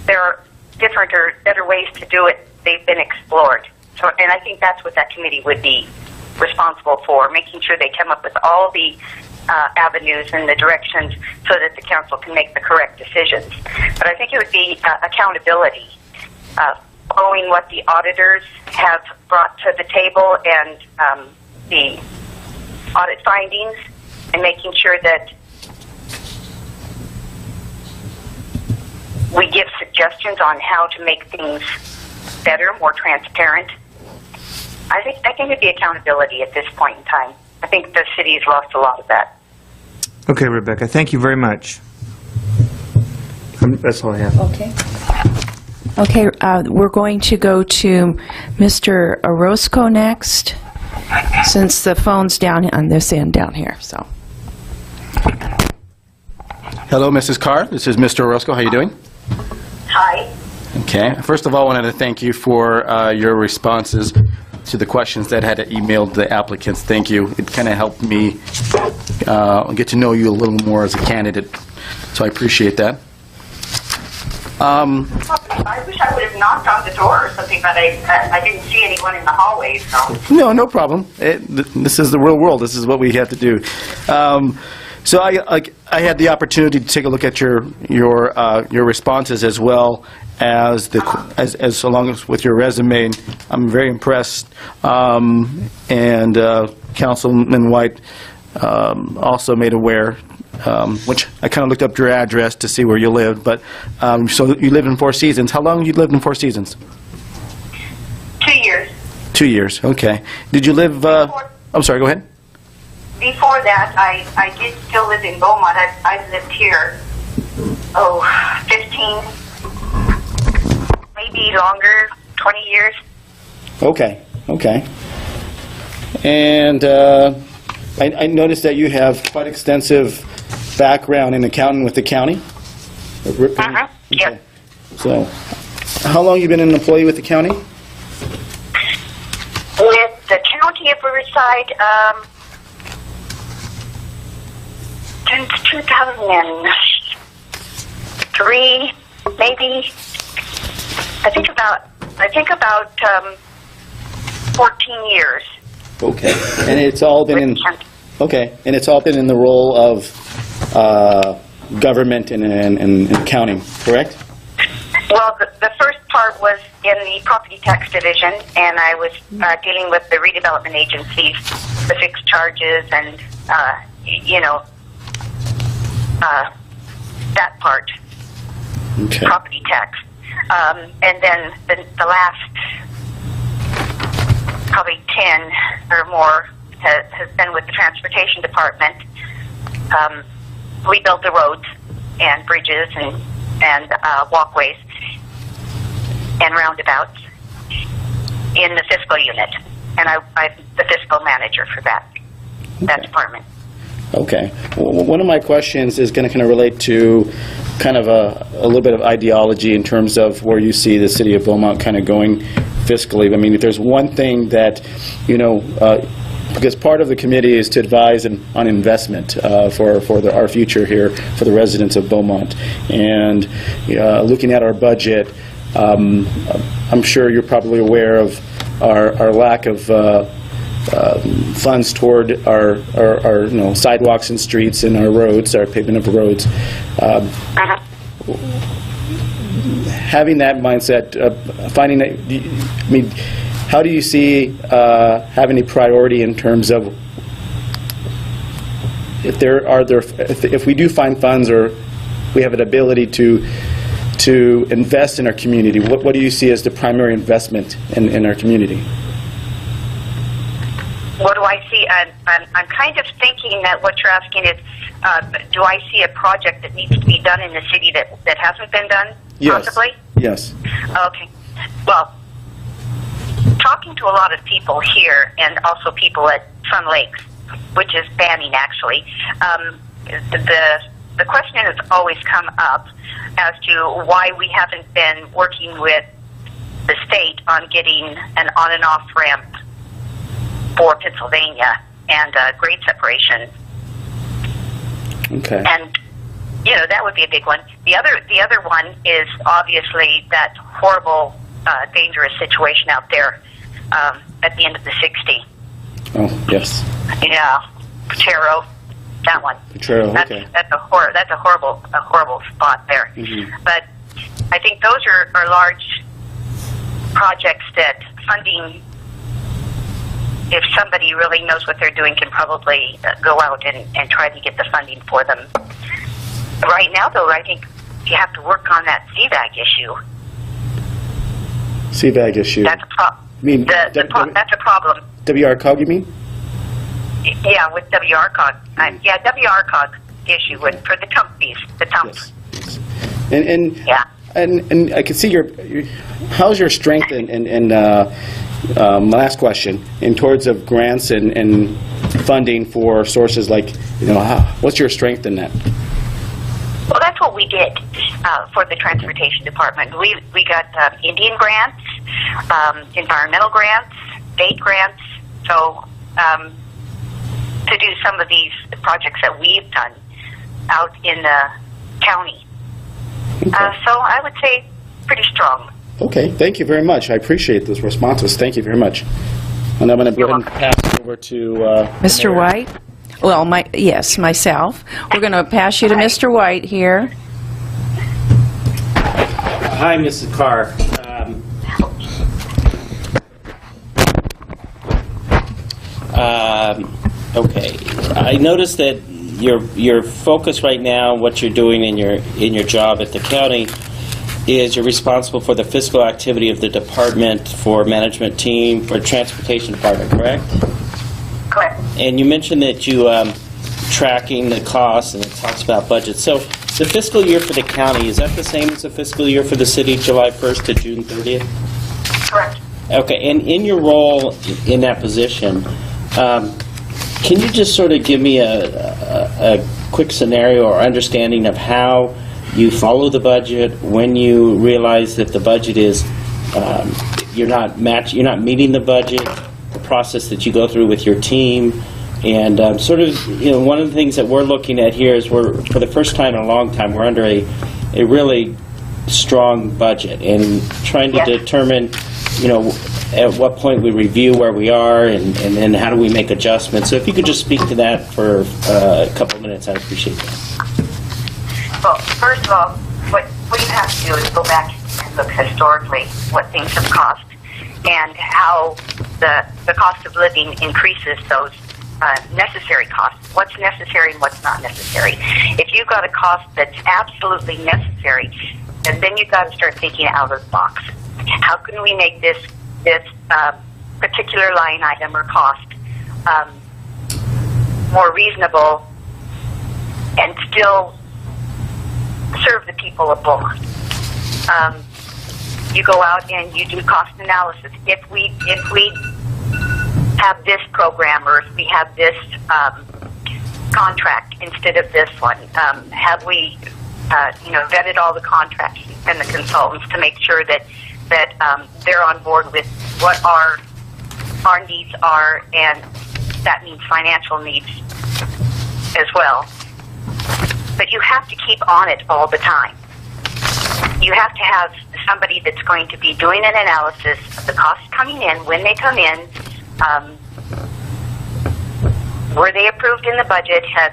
S18: there are different or better ways to do it, they've been explored. So, and I think that's what that committee would be responsible for, making sure they come up with all the avenues and the directions so that the council can make the correct decisions. But I think it would be accountability, following what the auditors have brought to the table and the audit findings, and making sure that we give suggestions on how to make things better, more transparent. I think it'd be accountability at this point in time. I think the city has lost a lot of that.
S5: Okay, Rebecca, thank you very much. That's all I have.
S1: Okay, we're going to go to Mr. Orozco next, since the phone's down on this end down here. So,
S19: hello, Mrs. Carr. This is Mr. Orozco. How are you doing?
S18: Hi.
S19: Okay. First of all, I wanted to thank you for your responses to the questions that had emailed the applicants. Thank you. It kind of helped me get to know you a little more as a candidate, so I appreciate that.
S18: I wish I would have knocked on the door or something, but I didn't see anyone in the hallway, so.
S19: No problem. This is the real world. This is what we have to do. So I had the opportunity to take a look at your responses as well as as along as with your resume. I'm very impressed. And Councilman White also made aware, which I kind of looked up your address to see where you lived. But so you lived in Four Seasons. How long you lived in Four Seasons?
S18: 2 years.
S19: 2 years. Okay. Did you live? I'm sorry. Go ahead.
S18: Before that, I did still live in Beaumont. I've lived here, 15, maybe longer, 20 years.
S19: Okay. And I noticed that you have quite extensive background in accounting with the county.
S18: Yes.
S19: So, how long have you been an employee with the county?
S18: With the county of Riverside, since 2003, maybe. I think about 14 years.
S19: Okay. And it's all been in... Okay. And it's all been in the role of government and accounting, correct?
S18: Well, the first part was in the property tax division, and I was dealing with the redevelopment agencies, the fixed charges, and that part, property tax. And then the last probably 10 or more has been with the transportation department. We built the roads and bridges and walkways and roundabouts in the fiscal unit, and I'm the fiscal manager for that department.
S19: Okay. Well, one of my questions is going to kind of relate to kind of a little bit of ideology in terms of where you see the city of Beaumont kind of going fiscally. I mean, if there's one thing that, because part of the committee is to advise on investment for our future here for the residents of Beaumont. And looking at our budget, I'm sure you're probably aware of our lack of funds toward our sidewalks and streets and our roads, our pavement of roads. Having that mindset, finding that, I mean, how do you see having a priority in terms of if we do find funds or we have an ability to invest in our community, what do you see as the primary investment in our community?
S18: What do I see? I'm kind of thinking that what you're asking is, do I see a project that needs to be done in the city that hasn't been done, possibly?
S19: Yes.
S18: Okay. Well, talking to a lot of people here and also people at Sun Lakes, which is Banning actually, the question has always come up as to why we haven't been working with the state on getting an on and off ramp for Pennsylvania and grade separation.
S19: Okay.
S18: And that would be a big one. The other one is obviously that horrible, dangerous situation out there at the end of the 60.
S19: Oh yes.
S18: Yeah, Potrero, that one.
S19: Potrero, okay.
S18: That's a horrible spot there.
S19: Mm-hmm.
S18: But I think those are large projects that funding, if somebody really knows what they're doing, can probably go out and try to get the funding for them. Right now, though, I think you have to work on that CVAG issue.
S19: CVAG issue.
S18: That's a problem.
S19: I mean,
S18: that's a problem.
S19: WRCOG, you mean?
S18: Yeah, with WRCOG. WRCOG issue for the tump fees, the tumps.
S19: Yes. And I can see how's your strength in my last question, in towards of grants and funding for sources like, what's your strength in that?
S18: Well, that's what we did for the transportation department. We got Indian grants, environmental grants, state grants, so to do some of these projects that we've done out in the county. Okay. So I would say pretty strong.
S19: Okay, thank you very much. I appreciate those responses. Thank you very much. And I'm going to go ahead and pass it over to
S1: Mr. White. Well, myself. We're going to pass you to Mr. White here.
S3: Hi, Mrs. Carr. Okay, I noticed that your focus right now, what you're doing in your job at the county, is you're responsible for the fiscal activity of the department, for management team, for transportation department, correct?
S18: Correct.
S3: And you mentioned that you tracking the costs, and it talks about budget. So the fiscal year for the county, is that the same as the fiscal year for the city, July 1st to June 30th?
S18: Correct.
S3: Okay, and in your role in that position, can you just sort of give me a quick scenario or understanding of how you follow the budget, when you realize that the budget is you're not meeting the budget, the process that you go through with your team, And sort of, one of the things that we're looking at here is we're, for the first time in a long time, we're under a really strong budget and trying to determine, at what point we review where we are and then how do we make adjustments. So if you could just speak to that for a couple of minutes, I'd appreciate that.
S18: Well, first of all, what you have to do is go back and look historically what things have cost and how the cost of living increases those necessary costs. What's necessary and what's not necessary. If you've got a cost that's absolutely necessary, and then you've got to start thinking out of the box. How can we make this particular line item or cost more reasonable and still serve the people of Beaumont? You go out and you do cost analysis. If we have this program or if we have this contract instead of this one, have we vetted all the contracts and the consultants to make sure that they're on board with what our needs are, and that means financial needs as well. But you have to keep on it all the time. You have to have somebody that's going to be doing an analysis of the costs coming in, when they come in, were they approved in the budget, has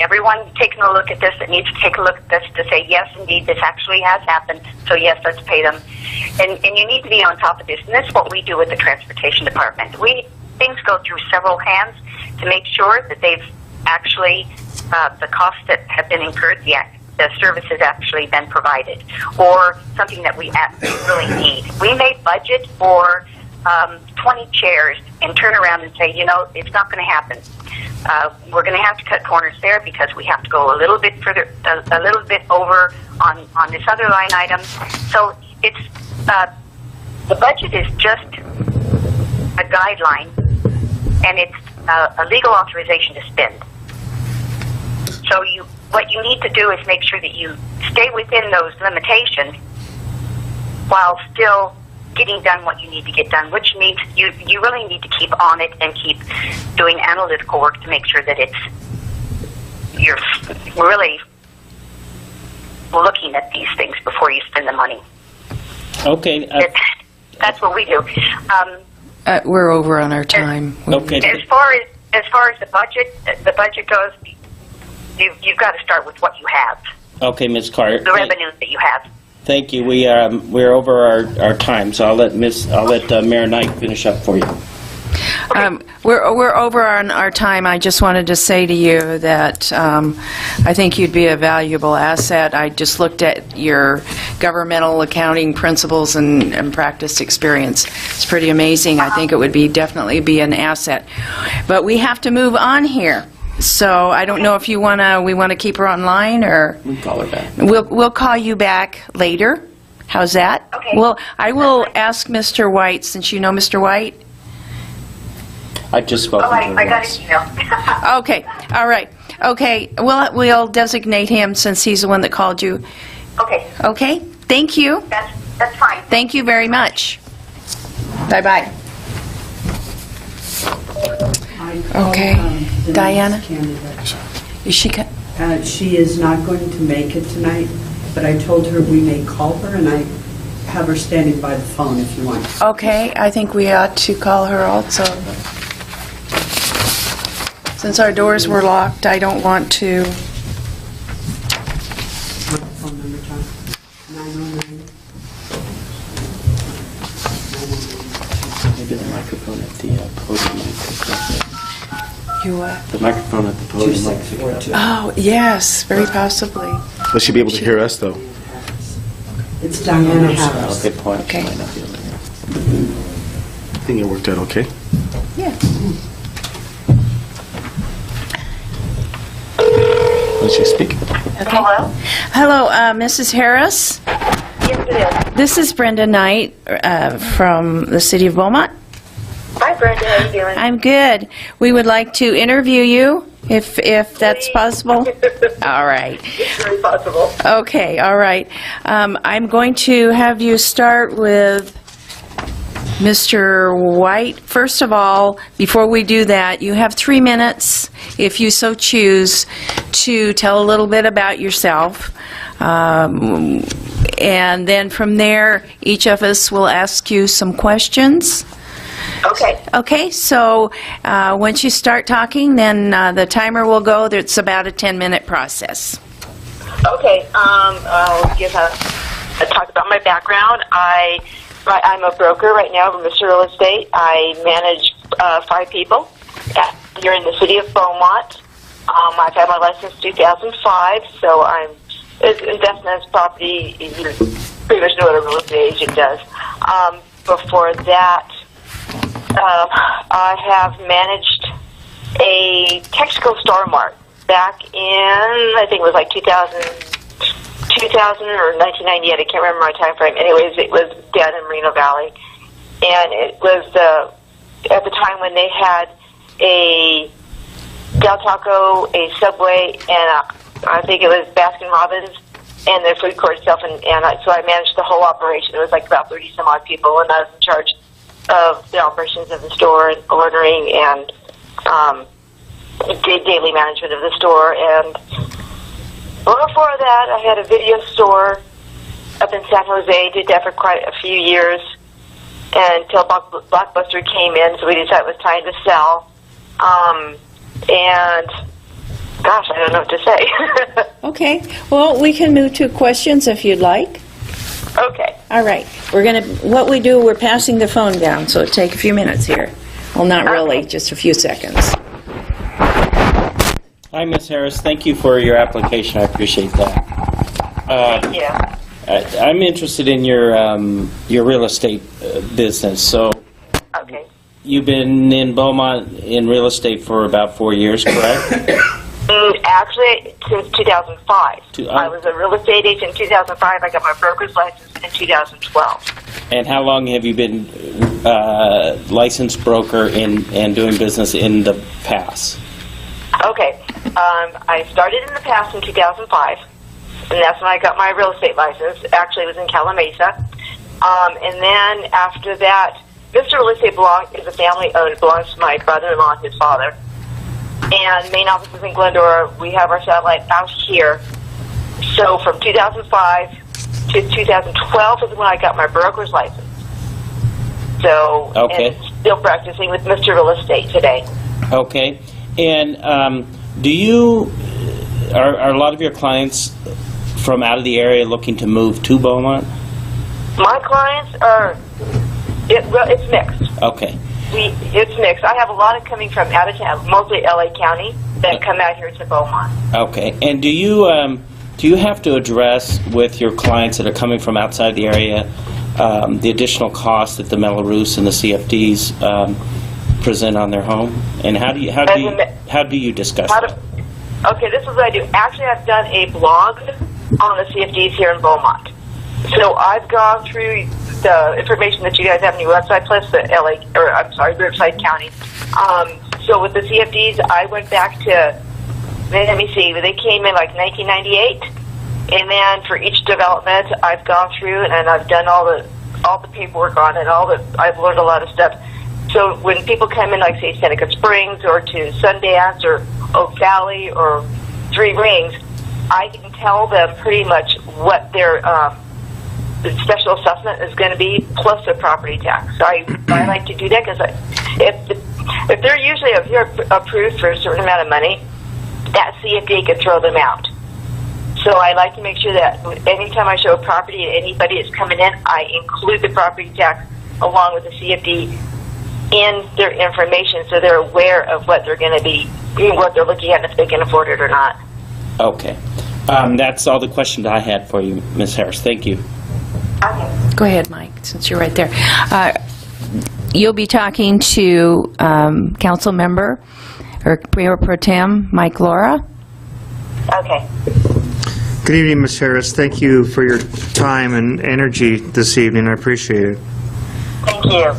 S18: everyone taken a look at this that needs to take a look at this to say, yes, indeed, this actually has happened, so yes, let's pay them. And you need to be on top of this, and that's what we do with the Transportation Department. Things go through several hands to make sure that they've actually, the costs that have been incurred, the service has actually been provided, or something that we really need. We may budget for 20 chairs and turn around and say, it's not going to happen. We're going to have to cut corners there because we have to go a little bit further, a little bit over on this other line item. So it's the budget is just a guideline, and it's a legal authorization to spend. So what you need to do is make sure that you stay within those limitations while still getting done what you need to get done, which means you really need to keep on it and keep doing analytical work to make sure that you're really looking at these things before you spend the money.
S3: Okay.
S18: That's what we do.
S1: We're over on our time.
S3: Okay.
S18: As far as the budget goes, you've got to start with what you have.
S3: Okay, Ms. Carter.
S18: The revenues that you have.
S3: Thank you. We're over our time, so I'll let Mayor Knight finish up for you.
S1: We're over on our time. I just wanted to say to you that I think you'd be a valuable asset. I just looked at your governmental accounting principles and practice experience. It's pretty amazing. I think it would definitely be an asset. But we have to move on here. So I don't know if we want to keep her online, or
S3: We can call her back.
S1: we'll call you back later. How's that?
S18: Okay.
S1: Well, I will ask Mr. White, since you know Mr. White.
S3: I just spoke to her
S18: I got
S3: once.
S18: an email.
S1: Okay, all right. Okay, we'll designate him since he's the one that called you.
S18: Okay.
S1: Okay, thank you.
S18: That's fine.
S1: Thank you very much. Bye-bye. Okay, Diana? Is she
S8: She is not going to make it tonight, but I told her we may call her, and I have her standing by the phone if you want.
S1: Okay, I think we ought to call her also. Since our doors were locked, I don't want to...
S8: Phone number, John? 909.
S3: Maybe the microphone at the podium might pick up.
S1: You what?
S3: The microphone at the podium might pick up.
S1: Oh, yes, very possibly.
S19: Will she be able to hear us, though?
S8: It's Diana Harris.
S3: Good point.
S1: Okay.
S19: I think it worked out okay.
S1: Yeah.
S19: Will she speak?
S18: Hello?
S1: Hello, Mrs. Harris.
S18: Yes, it is.
S1: This is Brenda Knight from the City of Beaumont.
S18: Hi, Brenda. How you doing?
S1: I'm good. We would like to interview you, if that's possible. All right.
S18: It's very possible.
S1: Okay, all right. I'm going to have you start with Mr. White, first of all, before we do that, you have 3 minutes, if you so choose, to tell a little bit about yourself. And then from there, each of us will ask you some questions.
S18: Okay.
S1: Okay, so once you start talking, then the timer will go. It's about a 10-minute process.
S18: Okay. I'll talk about my background. I'm a broker right now for Mr. Real Estate. I manage 5 people here in the city of Beaumont. I've had my license 2005, so I'm investments, property. You pretty much know what a real estate agent does. Before that, I have managed a Texaco Star Mart back in, I think it was like 2000 or 1998. I can't remember my time frame. Anyways, it was down in Moreno Valley, and it was at the time when they had a Del Taco, a Subway, and I think it was Baskin Robbins, and the food court itself. And so I managed the whole operation. It was like about 30 some odd people, and I was in charge of the operations of the store and ordering and daily management of the store. And before that, I had a video store up in San Jose. Did that for quite a few years until Blockbuster came in, so we decided it was time to sell. And gosh, I don't know what to say.
S1: Okay. Well, we can move to questions if you'd like.
S18: Okay.
S1: All right. What we do, we're passing the phone down, so it'll take a few minutes here. Well, not really, just a few seconds.
S3: Hi, Ms. Harris. Thank you for your application. I appreciate that.
S18: Thank you.
S3: I'm interested in your real estate business. So,
S18: okay.
S3: You've been in Beaumont in real estate for about 4 years, correct?
S18: Actually, since 2005. I was a real estate agent in 2005. I got my broker's license in 2012.
S3: And how long have you been licensed broker and doing business in the past?
S18: Okay. I started in the past in 2005, and that's when I got my real estate license. Actually, it was in Calamasa. And then after that, Mr. Real Estate is a family-owned, belongs to my brother-in-law and his father. And main office is in Glendora. We have our satellite out here. So from 2005 to 2012 is when I got my broker's license. So,
S3: okay.
S18: And still practicing with Mr. Real Estate today.
S3: Okay. And are a lot of your clients from out of the area looking to move to Beaumont?
S18: My clients are, it's mixed.
S3: Okay.
S18: It's mixed. I have a lot of coming from out of town, mostly LA County, that come out here to Beaumont.
S3: Okay. And do you have to address with your clients that are coming from outside the area the additional costs that the Melrose and the CFDs present on their home? And how do you discuss that?
S18: Okay, this is what I do. Actually, I've done a blog on the CFDs here in Beaumont. So I've gone through the information that you guys have on your website, plus the Riverside County. So with the CFDs, I went back to, let me see, they came in like 1998, and then for each development, I've gone through and I've done all the paperwork on it. I've learned a lot of stuff. So when people come in, like say Seneca Springs or to Sundance or Oak Valley or Three Rings, I can tell them pretty much what their the special assessment is going to be, plus their property tax. So I like to do that because if they're approved for a certain amount of money, that CFD can throw them out. So I like to make sure that anytime I show a property to anybody that's coming in, I include the property tax along with the CFD in their information so they're aware of what they're going to be, what they're looking at, and if they can afford it or not.
S3: Okay. That's all the questions I had for you, Ms. Harris. Thank you.
S1: Go ahead, Mike, since you're right there. You'll be talking to Council Member or Mayor Pro Tem Mike Laura.
S18: Okay.
S5: Good evening, Ms. Harris. Thank you for your time and energy this evening. I appreciate it.
S18: Thank you.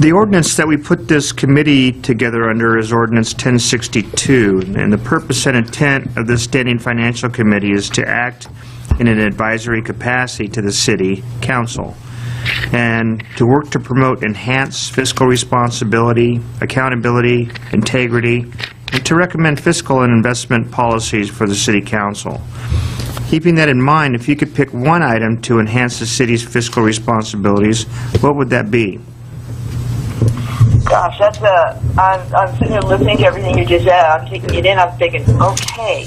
S5: The ordinance that we put this committee together under is Ordinance 1062, and the purpose and intent of this Standing Financial Committee is to act in an advisory capacity to the City Council. and to work to promote enhanced fiscal responsibility, accountability, integrity, and to recommend fiscal and investment policies for the City Council. Keeping that in mind, if you could pick one item to enhance the city's fiscal responsibilities, what would that be?
S20: Gosh, I'm sitting here listening to everything you just said. I'm taking it in. I'm thinking, okay.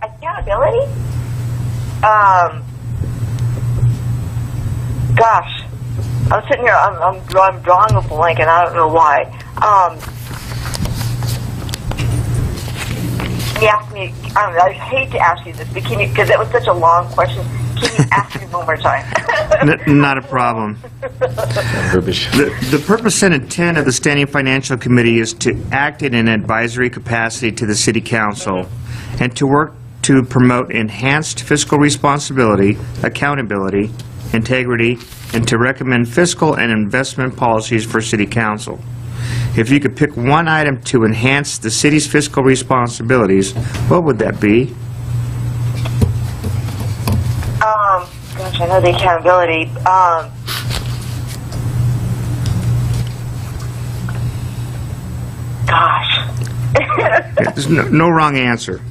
S20: Accountability? Gosh, I'm sitting here. I'm drawing a blank, and I don't know why. Can you ask me? I hate to ask you this, but can you? Because that was such a long question. Can you ask me one more time?
S5: Not a problem. The purpose and intent of the Standing Financial Committee is to act in an advisory capacity to the City Council and to work to promote enhanced fiscal responsibility, accountability, integrity, and to recommend fiscal and investment policies for City Council. If you could pick one item to enhance the city's fiscal responsibilities, what would that be?
S20: Gosh, I know the accountability. Gosh.
S5: There's no wrong answer.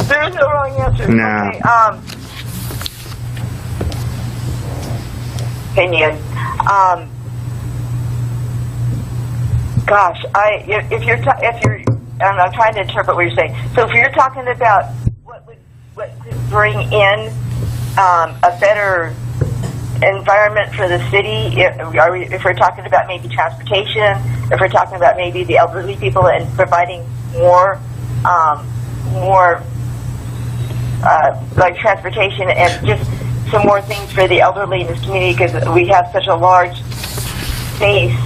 S20: There is no wrong answer.
S5: No.
S20: Okay. Opinion. Gosh, if you're, I'm trying to interpret what you're saying. So if you're talking about what could bring in a better environment for the city, if we're talking about maybe transportation, if we're talking about maybe the elderly people and providing more like transportation and just some more things for the elderly in this community, because we have such a large space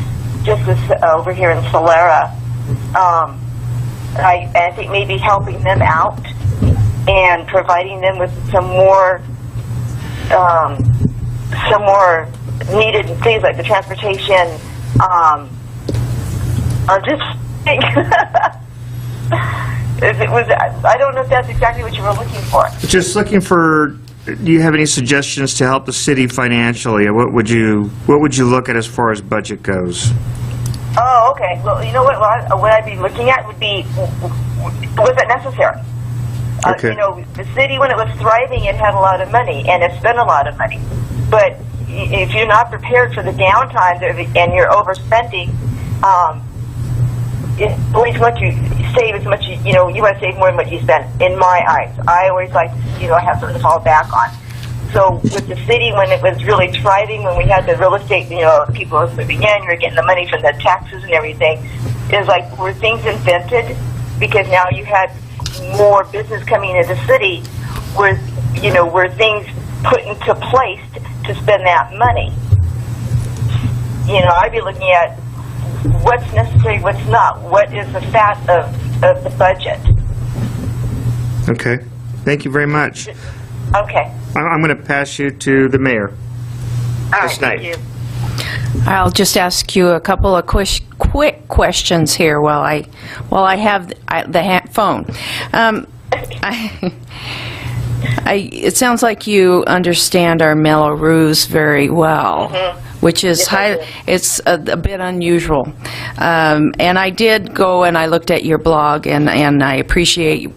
S20: just over here in Solera. I think maybe helping them out and providing them with some more needed things like the transportation. Just think. I don't know if that's exactly what you were looking for.
S5: Just looking for. Do you have any suggestions to help the city financially? What would you look at as far as budget goes?
S20: Oh, okay. Well, you know what? What I'd be looking at would be, was it necessary?
S5: Okay.
S20: You know, the city, when it was thriving, it had a lot of money, and it spent a lot of money. But if you're not prepared for the downtimes and you're overspending, always want to save as much, you want to save more than what you spend, in my eyes. I always like to, have something to fall back on. So with the city, when it was really thriving, when we had the real estate, people were moving in, you were getting the money from the taxes and everything, it was like, were things invented? Because now you had more business coming into the city, were things put into place to spend that money. I'd be looking at what's necessary, what's not, what is the fat of the budget.
S5: Okay. Thank you very much.
S20: Okay.
S5: I'm going to pass you to the mayor.
S20: All right, thank you.
S1: I'll just ask you a couple of quick questions here while I have the phone. It sounds like you understand our Mello-Roos very well, which is it's a bit unusual. And I did go and I looked at your blog, and I appreciate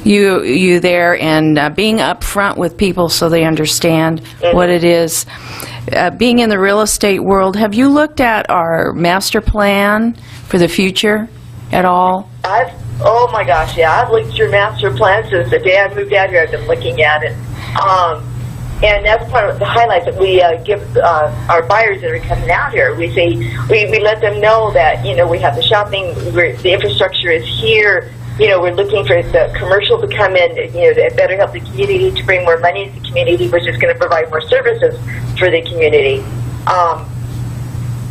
S1: you there and being upfront with people so they understand what it is. Being in the real estate world, have you looked at our master plan for the future at all?
S20: Oh my gosh, yeah, I've looked at your master plan since the day I moved out here. I've been looking at it. And that's part of the highlights that we give our buyers that are coming out here. We say, we let them know that, we have the shopping, the infrastructure is here. We're looking for the commercial to come in, to better help the community, to bring more money to the community, which is going to provide more services for the community.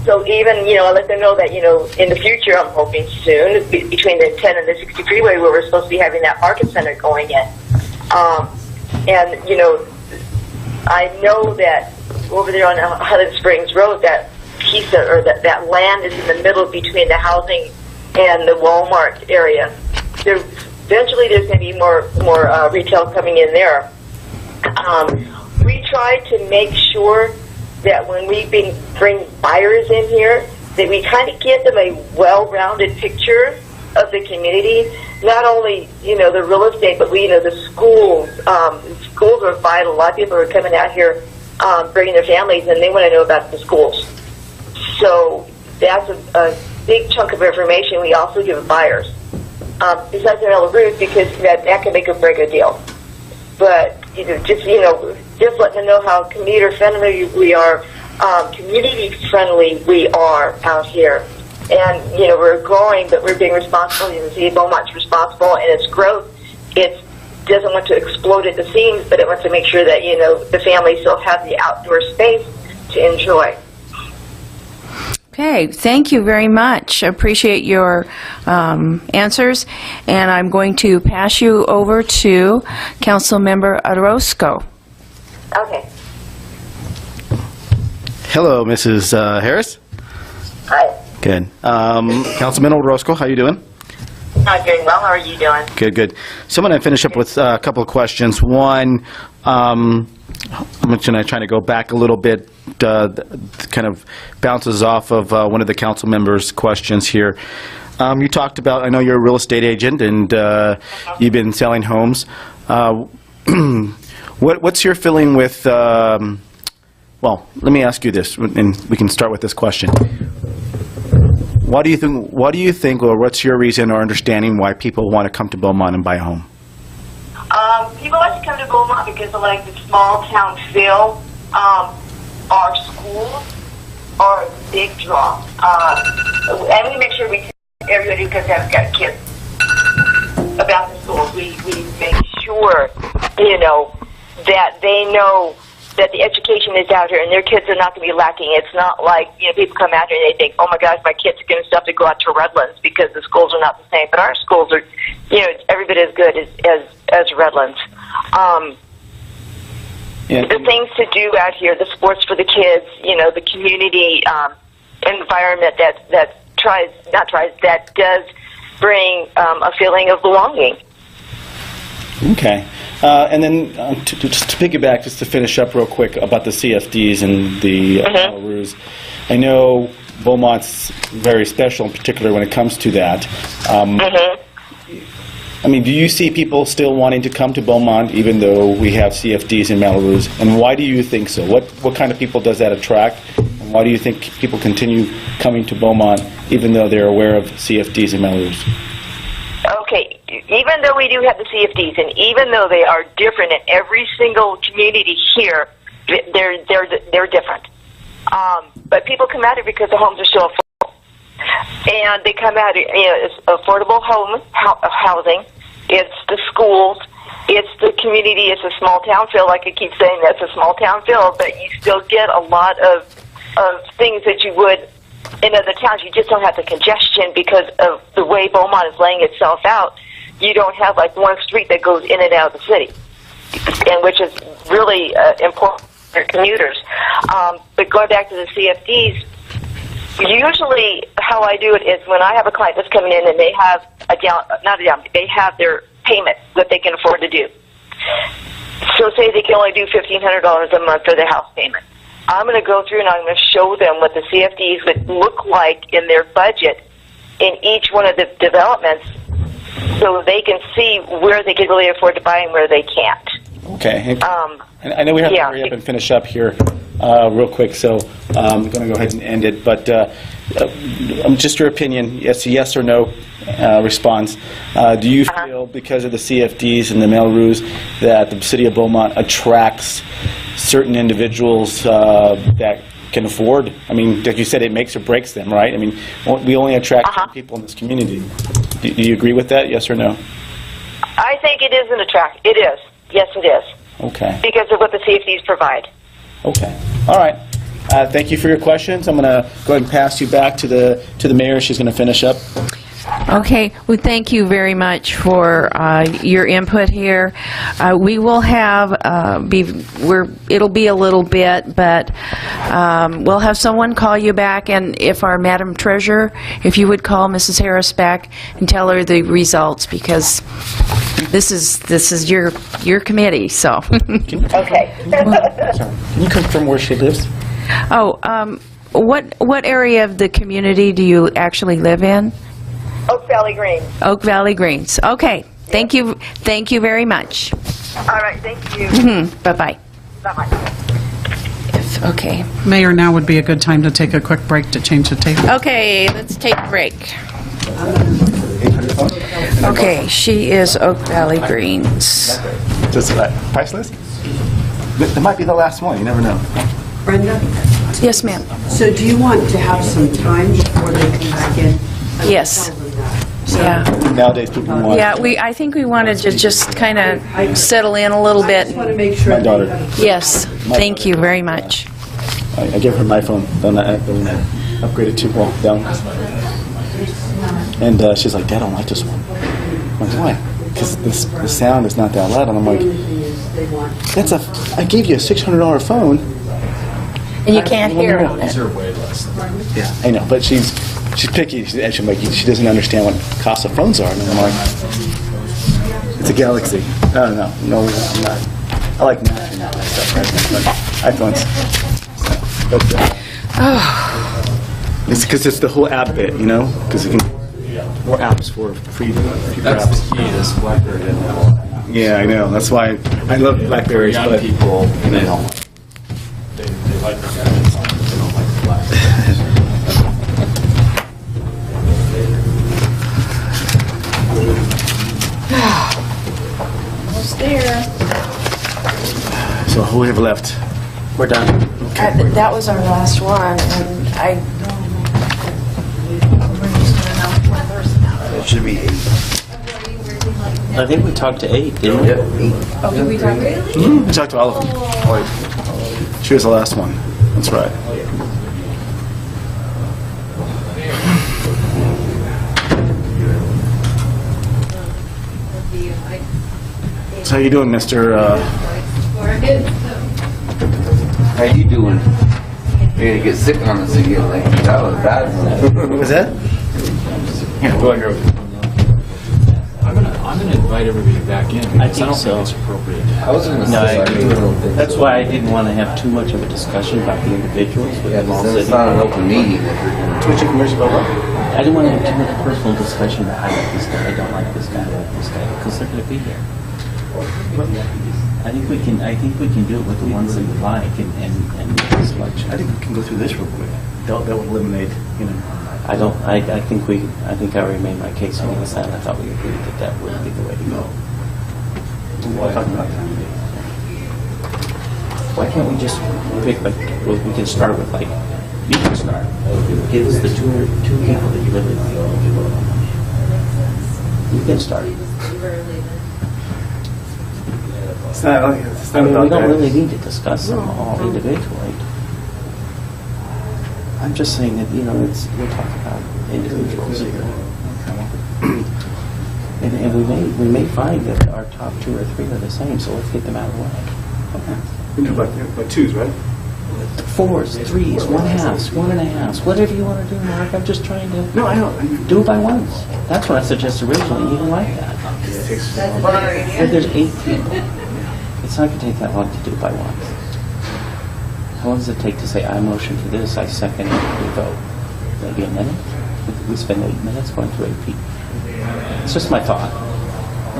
S20: So even, I let them know that, in the future, I'm hoping soon, between the 10 and the 60 freeway, where we're supposed to be having that market center going in. And, I know that over there on Highland Springs Road, that piece or that land is in the middle between the housing and the Walmart area. eventually there's going to be more retail coming in there. We try to make sure that when we bring buyers in here, that we kind of give them a well-rounded picture of the community. Not only, the real estate, but the schools. Schools are vital. A lot of people are coming out here, bringing their families, and they want to know about the schools. So that's a big chunk of information we also give buyers. Besides the Melrose, because that can make or break a deal. But just letting them know how commuter friendly we are, community friendly we are out here. And we're growing, but we're being responsible. You can see Beaumont's responsible, and its growth. It doesn't want to explode at the seams, but it wants to make sure that the families still have the outdoor space to enjoy.
S1: Okay, thank you very much. I appreciate your answers, and I'm going to pass you over to Councilmember Orozco.
S20: Okay.
S19: Hello, Mrs. Harris.
S20: Hi.
S19: Good. Councilman Orozco, how you doing?
S20: I'm doing well. How are you doing?
S19: Good, good. So I'm going to finish up with a couple of questions. One, I'm going to try to go back a little bit, kind of bounces off of one of the council members' questions here. You talked about, I know you're a real estate agent, and you've been selling homes. What's your feeling with, well, let me ask you this, and we can start with this question. What do you think, or what's your reason or understanding why people want to come to Beaumont and buy a home?
S20: People like to come to Beaumont because of the small town feel. Our schools are a big draw. And we make sure we tell everybody because they've got kids about the schools. We make sure, that they know that the education is out here and their kids are not going to be lacking. It's not like, people come out here and they think, oh my gosh, my kids are going to have to go out to Redlands because the schools are not the same. But our schools are, every bit as good as Redlands. The things to do out here, the sports for the kids, the community environment that does bring a feeling of belonging.
S19: Okay. And then just to piggyback, just to finish up real quick about the CFDs and the Melrose. I know Beaumont's very special, in particular when it comes to that. I mean, do you see people still wanting to come to Beaumont even though we have CFDs in Melrose? And why do you think so? What kind of people does that attract? And why do you think people continue coming to Beaumont even though they're aware of CFDs in Melrose?
S20: Okay, even though we do have the CFDs, and even though they are different in every single community here, they're different. But people come out here because the homes are so affordable, and they come out here. It's affordable housing. It's the schools. It's the community. It's a small town feel. Like I keep saying, that's a small town feel, but you still get a lot of things that you would in other towns. You just don't have the congestion because of the way Beaumont is laying itself out. You don't have one street that goes in and out of the city, and which is really important for commuters. But going back to the CFDs, usually how I do it is when I have a client that's coming in and they have they have their payment that they can afford to do. So say they can only do $1,500 a month for their house payment. I'm going to go through and I'm going to show them what the CFDs would look like in their budget in each one of the developments so they can see where they can really afford to buy and where they can't.
S19: Okay. I know we have to hurry up and finish up here real quick, so I'm going to go ahead and end it. But just your opinion, yes or no response. Do you feel because of the CFDs and the Melrose that the city of Beaumont attracts certain individuals that can afford? I mean, like you said, it makes or breaks them, right? I mean, we only attract people in this community. Do you agree with that, yes or no?
S20: I think it is an attract. It is. Yes, it is.
S19: Okay.
S20: Because of what the CFDs provide.
S19: Okay. All right. Thank you for your questions. I'm going to go ahead and pass you back to the mayor. She's going to finish up.
S1: Okay, well, thank you very much for your input here. We will have, it'll be a little bit, but we'll have someone call you back, and if our Madam Treasurer, if you would call Mrs. Harris back and tell her the results, because this is your committee, so.
S20: Okay.
S19: Can you confirm where she lives?
S1: Oh, what area of the community do you actually live in?
S20: Oak Valley Green.
S1: Oak Valley Greens. Okay. Thank you very much.
S20: All right, thank you.
S1: Bye-bye.
S20: Bye-bye.
S1: Okay.
S9: Mayor, now would be a good time to take a quick break to change the table.
S1: Okay, let's take a break. Okay, she is Oak Valley Greens.
S19: Just price list? That might be the last one. You never know.
S8: Brenda?
S1: Yes, ma'am.
S8: So do you want to have some time before they come back in?
S1: Yes. Yeah.
S19: Nowadays, people want.
S1: Yeah, I think we wanted to just kind of settle in a little bit.
S8: I just want to make sure.
S19: My daughter.
S1: Yes. Thank you very much.
S19: I gave her my phone. Then I upgraded to down. And she's like, Dad, I don't like this one. I'm like, why? Because the sound is not that loud. And I'm like, I gave you a $600 phone.
S1: And you can't hear it.
S4: These are way less than that.
S19: Yeah, I know, but she's picky, and she's like, she doesn't understand what cost of phones are. And I'm like, it's a Galaxy. I don't know. No, I'm not. I like matching that stuff, right? iPhones. So, it's because it's the whole app bit, you know? Because you can more apps for free.
S4: That's
S19: apps.
S4: the key. This BlackBerry didn't have all that.
S19: Yeah, I know. That's why I love Blackberries.
S4: Young
S19: But
S4: people, and they don't. They like the gadgets. They don't like the BlackBerry.
S1: Almost there.
S19: So who we have left?
S3: We're done.
S1: That was our last one, and
S19: It should be 8.
S3: I think we talked to 8, didn't we?
S1: Oh, did we talk?
S19: We talked to all of them. She was the last one. That's right. So how you doing, Mr.
S21: How you doing? You're gonna get sick on us again. Like that was bad.
S19: What was that?
S4: Yeah, go ahead. I'm gonna invite everybody back in because I don't think it's appropriate.
S21: I was gonna
S3: No,
S21: say.
S3: that's why I didn't want to have too much of a discussion about the individuals. With
S21: Yeah,
S3: them all
S21: because it's
S3: sitting
S21: not an
S3: there.
S21: open meeting.
S19: Too much information about what?
S3: I didn't want to have too much personal discussion about I like this guy, I don't like this guy, I like this guy, because they're going to be here. I think we can do it with the ones that we like and make a selection.
S19: I think we can go through this real quick. That would eliminate, you know.
S3: I think I already made my case against that. I thought we agreed that that wouldn't be the way to go.
S19: We'll talk about that.
S3: Why can't we just pick, like, well, we can start with, like, you can start. Give us the two people that you really like. You can start.
S19: It's not
S3: I mean,
S19: about
S3: we don't
S19: that.
S3: really need to discuss them all individually. I'm just saying that, we'll talk about individuals here. And we may find that our top 2 or 3 are the same, so let's get them out of the way.
S19: We know about 2s, right?
S3: 4s, 3s, 1/2s, 1.5s, whatever you want to do, Mark. I'm just trying to
S19: No, I know.
S3: do it by ones. That's what I suggested originally. You didn't like that. But there's 8 people. It's not going to take that long to do it by ones. How long does it take to say, I motion for this, I second it, we vote? Maybe a minute? We spend 8 minutes going through 8 people. It's just my thought.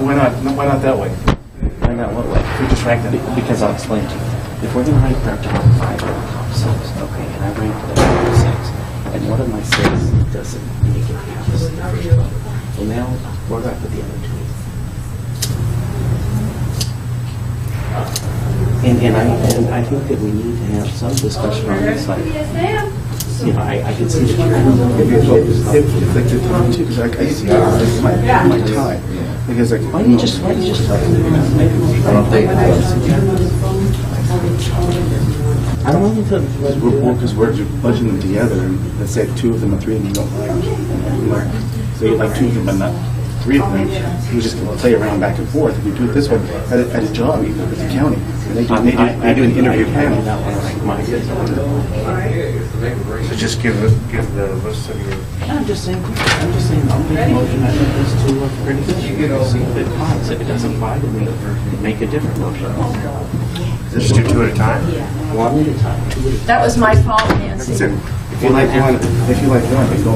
S19: Why not? Why not that way?
S3: Why not what way?
S19: We just rank them.
S3: Because I'll explain to you. If we're going to rank our top 5 or our top 6, okay, and I ranked it at top 6, and one of my 6 doesn't make it past the first 12. Well, now, we're back with the other 2. And I think that we need to have some discussion on this. Like, I can see that
S19: If like the top 2, because I see my time. Because like,
S3: why don't you just
S21: I don't think.
S3: I don't want you to.
S19: because we're budgeting them together, and let's say 2 of them or 3 of them don't like.
S10: So you like two of them, but not three of them. You just play around back and forth. If you do it this way, at a job, you go to the county, and they do an interview panel.
S5: So just give the list of your...
S3: I'm just saying, I'll make a motion, I think this to look pretty good. See if it applies. If it doesn't apply to me, make a different motion.
S5: Just do two at a time?
S3: One at a time.
S1: That was my fault, Nancy.
S5: If you like one, then go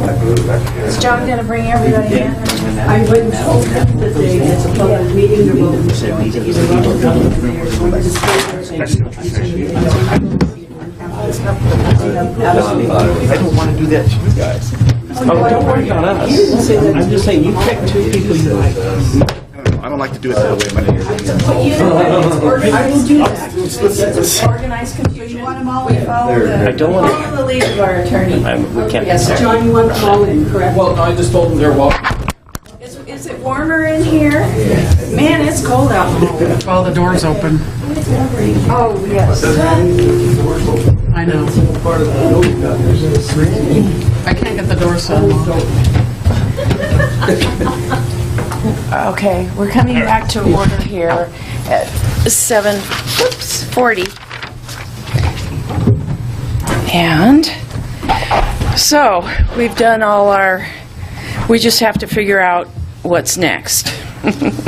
S5: back.
S1: Is John going to bring everybody in?
S8: I wouldn't hope that it's a public meeting, or will be going to either level of government or the
S10: I don't want to do that to you guys.
S3: Oh, don't worry about us. I'm just saying, you pick two people you like.
S10: I don't like to do it that way, but
S1: But you know what? I will do that. It's organized confusion. You want them all? We follow
S3: I don't want to.
S1: follow the lead of our attorney.
S3: We can't.
S1: Yes, sir.
S8: John, you want them all in, correct?
S4: Well, I just told them they're welcome.
S1: Is it warmer in here? Man, it's cold out.
S9: While the door's open.
S1: Oh, yes.
S9: I know. I can't get the door so long.
S1: Okay, we're coming back to order here at 7:40. And so we've done all our, we just have to figure out what's next.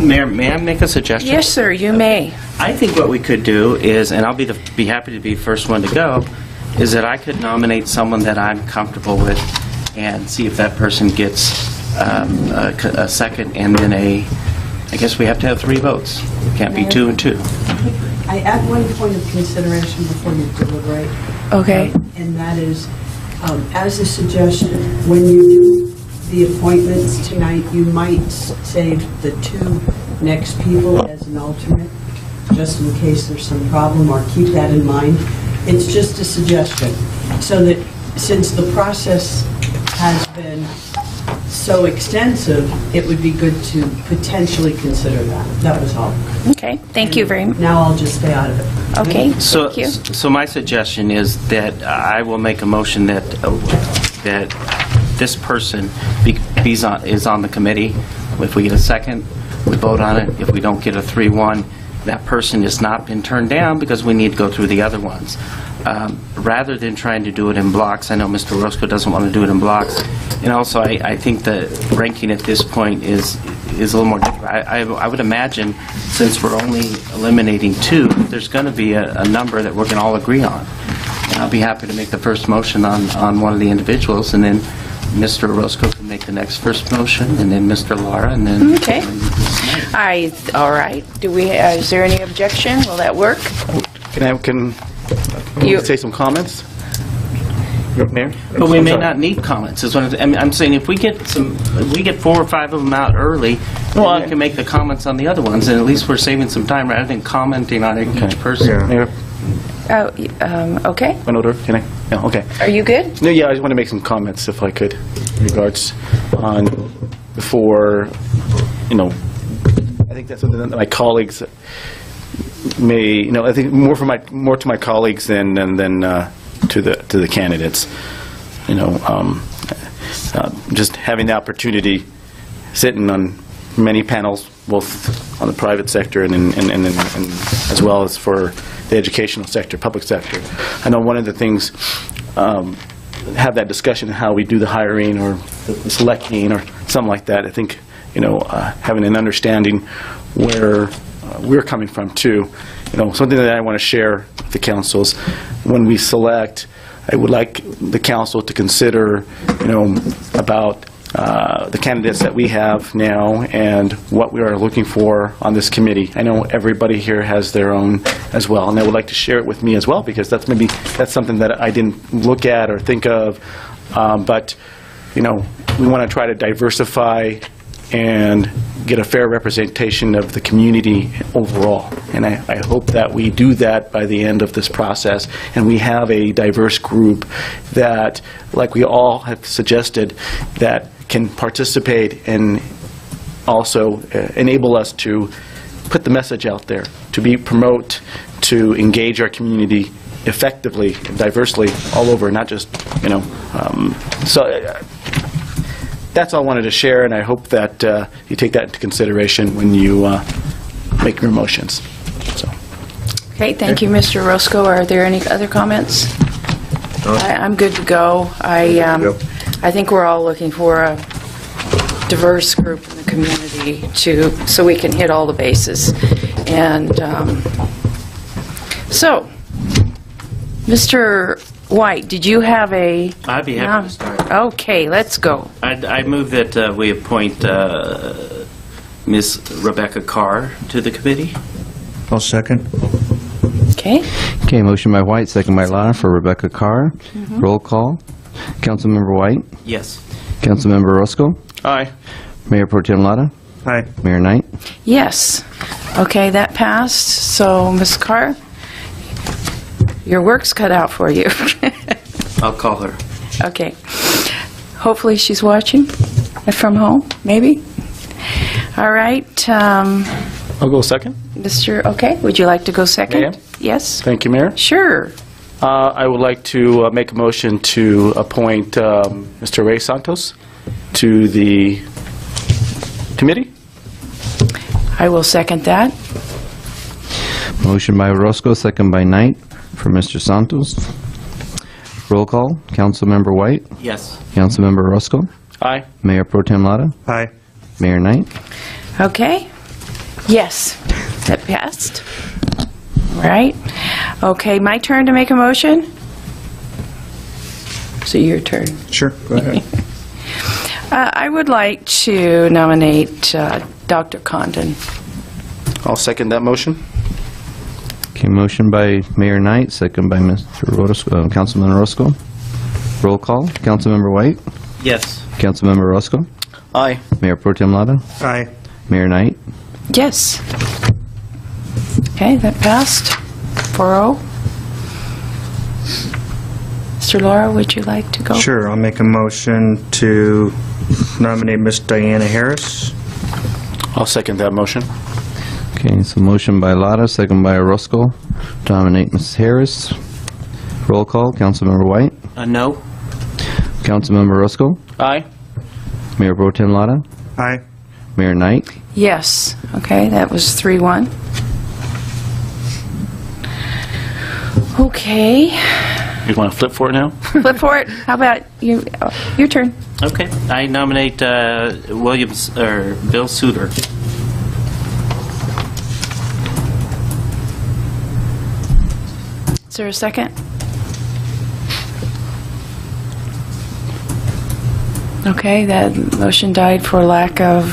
S3: Mayor, may I make a suggestion?
S1: Yes, sir, you may.
S3: I think what we could do is, and I'll be happy to be first one to go, is that I could nominate someone that I'm comfortable with and see if that person gets a second, and then I guess we have to have 3 votes. It can't be 2 and 2.
S8: I add one point of consideration before you deliberate.
S1: Okay.
S8: And that is, as a suggestion, when you do the appointments tonight, you might save the 2 next people as an alternate, just in case there's some problem, or keep that in mind. It's just a suggestion, so that since the process has been so extensive, it would be good to potentially consider that. That was all.
S1: Okay, thank you very much.
S8: Now I'll just stay out of it.
S1: Okay,
S3: So,
S1: thank you.
S3: so my suggestion is that I will make a motion that this person is on the committee. If we get a second, we vote on it. If we don't get a 3-1, that person has not been turned down because we need to go through the other ones. Rather than trying to do it in blocks, I know Mr. Roscoe doesn't want to do it in blocks, and also I think the ranking at this point is a little more difficult. I would imagine, since we're only eliminating 2, there's going to be a number that we can all agree on. And I'll be happy to make the first motion on one of the individuals, and then Mr. Roscoe can make the next first motion, and then Mr. Lara, and then...
S1: Okay. All right. Is there any objection? Will that work?
S19: Can
S1: You-
S19: say some comments? Mayor?
S3: But we
S19: I'm
S3: may
S19: sorry.
S3: not need comments. Is what I'm saying. If we get 4 or 5 of them out early, then we can make the comments on the other ones, and at least we're saving some time rather than commenting on each person.
S19: Mayor?
S1: Okay.
S19: One order, can I? Yeah, okay.
S1: Are you good?
S19: No, yeah, I just want to make some comments, if I could, in regards on, before, I think that's something that my colleagues may, I think more to my colleagues than to the candidates. Just having the opportunity, sitting on many panels, both on the private sector and as well as for the educational sector, public sector. I know one of the things, have that discussion of how we do the hiring or the selecting or something like that. I think, having an understanding where we're coming from too. Something that I want to share with the councils, when we select, I would like the council to consider, about the candidates that we have now and what we are looking for on this committee. I know everybody here has their own as well, and they would like to share it with me as well, because that's something that I didn't look at or think of. But we want to try to diversify and get a fair representation of the community overall. And I hope that we do that by the end of this process, and we have a diverse group that, like we all have suggested, that can participate and also enable us to put the message out there, to promote, to engage our community effectively, diversely, all over, not just, So that's all I wanted to share, and I hope that you take that into consideration when you make your motions. So.
S1: Okay, thank you, Mr. Roscoe. Are there any other comments? I'm good to go. I think we're all looking for a diverse group in the community so we can hit all the bases. And so, Mr. White, did you have a...
S3: I'd be happy to start.
S1: Okay, let's go.
S3: I move that we appoint Ms. Rebecca Carr to the committee.
S5: I'll second.
S1: Okay.
S2: Okay, motion by White, second by Lara for Rebecca Carr. Roll call. Councilmember White?
S3: Yes.
S2: Councilmember Roscoe?
S19: Aye.
S2: Mayor Pro Tem Lara?
S5: Aye.
S2: Mayor Knight?
S1: Yes. Okay, that passed. So, Ms. Carr, your work's cut out for you.
S3: I'll call her.
S1: Okay. Hopefully she's watching from home, maybe. All right.
S19: I'll go second.
S1: Okay, would you like to go second?
S19: Ma'am?
S1: Yes.
S19: Thank you, Mayor.
S1: Sure.
S19: I would like to make a motion to appoint Mr. Ray Santos to the committee.
S1: I will second that.
S2: Motion by Roscoe, second by Knight for Mr. Santos. Roll call. Councilmember White?
S3: Yes.
S2: Councilmember Roscoe?
S19: Aye.
S2: Mayor Pro Tem Lara?
S5: Aye.
S2: Mayor Knight?
S1: Okay. Yes, that passed. Right. Okay, my turn to make a motion? So your turn.
S5: Sure, go ahead.
S1: I would like to nominate Dr. Condon.
S19: I'll second that motion.
S2: Okay, motion by Mayor Knight, second by Mr. Roscoe, Councilman Roscoe. Roll call. Councilmember White?
S3: Yes.
S2: Councilmember Roscoe?
S19: Aye.
S2: Mayor Pro Tem Lara?
S5: Aye.
S2: Mayor Knight?
S1: Yes. Okay, that passed. 4-0. Mr. Laura, would you like to go?
S5: Sure, I'll make a motion to nominate Miss Diana Harris.
S19: I'll second that motion.
S2: Okay, so motion by Lara, second by Roscoe to nominate Mrs. Harris. Roll call. Councilmember White?
S3: No.
S2: Councilmember Roscoe?
S19: Aye.
S2: Mayor Pro Tem Lara?
S5: Aye.
S2: Mayor Knight?
S1: Yes. Okay, that was 3-1. Okay.
S19: You want to flip for it now?
S1: Flip for it. How about you? Your turn.
S3: Okay. I nominate Bill Suter.
S1: Is there a second? Okay, that motion died for lack of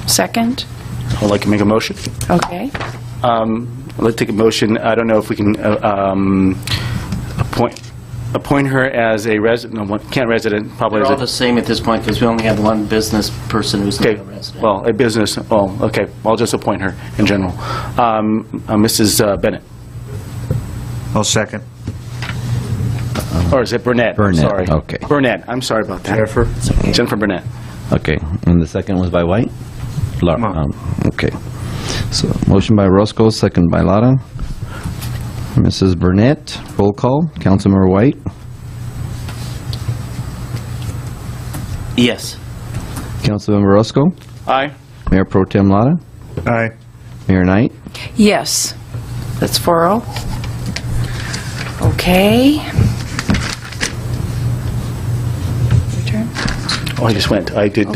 S1: second.
S19: I'd like to make a motion.
S1: Okay.
S19: I'd like to take a motion. I don't know if we can appoint her as a resident. No, can't resident. Probably
S3: They're
S19: as
S3: all
S19: a,
S3: the same at this point because we only have one business person who's not a resident.
S19: well, a business. Oh, okay. I'll just appoint her in general. Mrs. Bennett.
S5: I'll second.
S19: Or is it Burnett?
S2: Burnett,
S19: Sorry.
S2: okay.
S19: Burnett. I'm sorry about that. Jennifer Burnett.
S2: Okay, and the second was by White? Okay. So, motion by Roscoe, second by Lara. Mrs. Burnett, roll call. Councilmember White?
S3: Yes.
S2: Councilmember Roscoe?
S19: Aye.
S2: Mayor Pro Tem Lara?
S5: Aye.
S2: Mayor Knight?
S1: Yes. That's 4-0. Okay. Your turn.
S19: Oh, I just went. I did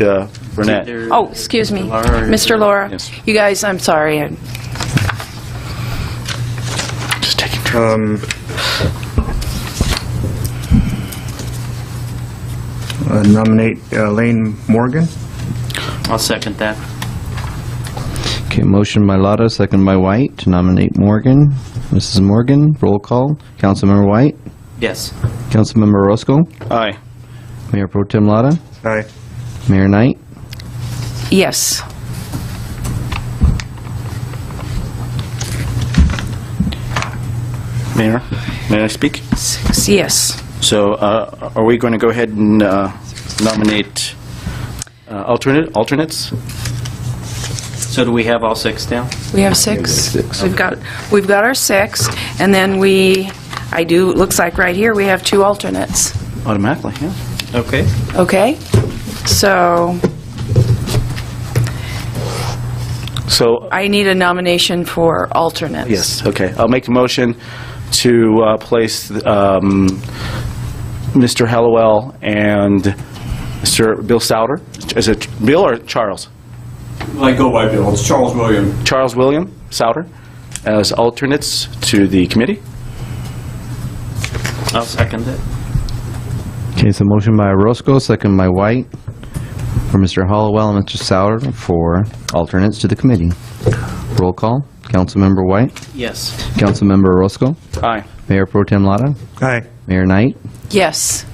S19: Burnett.
S1: Oh, excuse me. Mr. Laura.
S19: Yes.
S1: You guys, I'm sorry.
S19: Just taking turns.
S5: Nominate Elaine Morgan.
S3: I'll second that.
S2: Okay, motion by Lara, second by White to nominate Morgan. Mrs. Morgan, roll call. Councilmember White?
S3: Yes.
S2: Councilmember Roscoe?
S19: Aye.
S2: Mayor Pro Tem Lara?
S5: Aye.
S2: Mayor Knight?
S1: Yes.
S19: Mayor, may I speak?
S1: Yes.
S19: So, are we going to go ahead and nominate alternates?
S3: So do we have all 6 down?
S1: We have 6. We've got our 6, and then looks like right here we have 2 alternates.
S19: Automatically, yeah.
S3: Okay.
S1: Okay? So I need a nomination for alternates.
S19: Yes, okay. I'll make a motion to place Mr. Hallowell and Mr. Bill Souter. Is it Bill or Charles?
S17: I go by Bill. It's Charles William.
S19: Charles William Souter as alternates to the committee.
S3: I'll second it.
S2: Okay, so motion by Roscoe, second by White, for Mr. Hollowell and Mr. Souter for alternates to the committee. Roll call. Councilmember White?
S3: Yes.
S2: Councilmember Roscoe?
S19: Aye.
S2: Mayor Pro Tem Lara?
S5: Aye.
S2: Mayor Knight?
S1: Yes.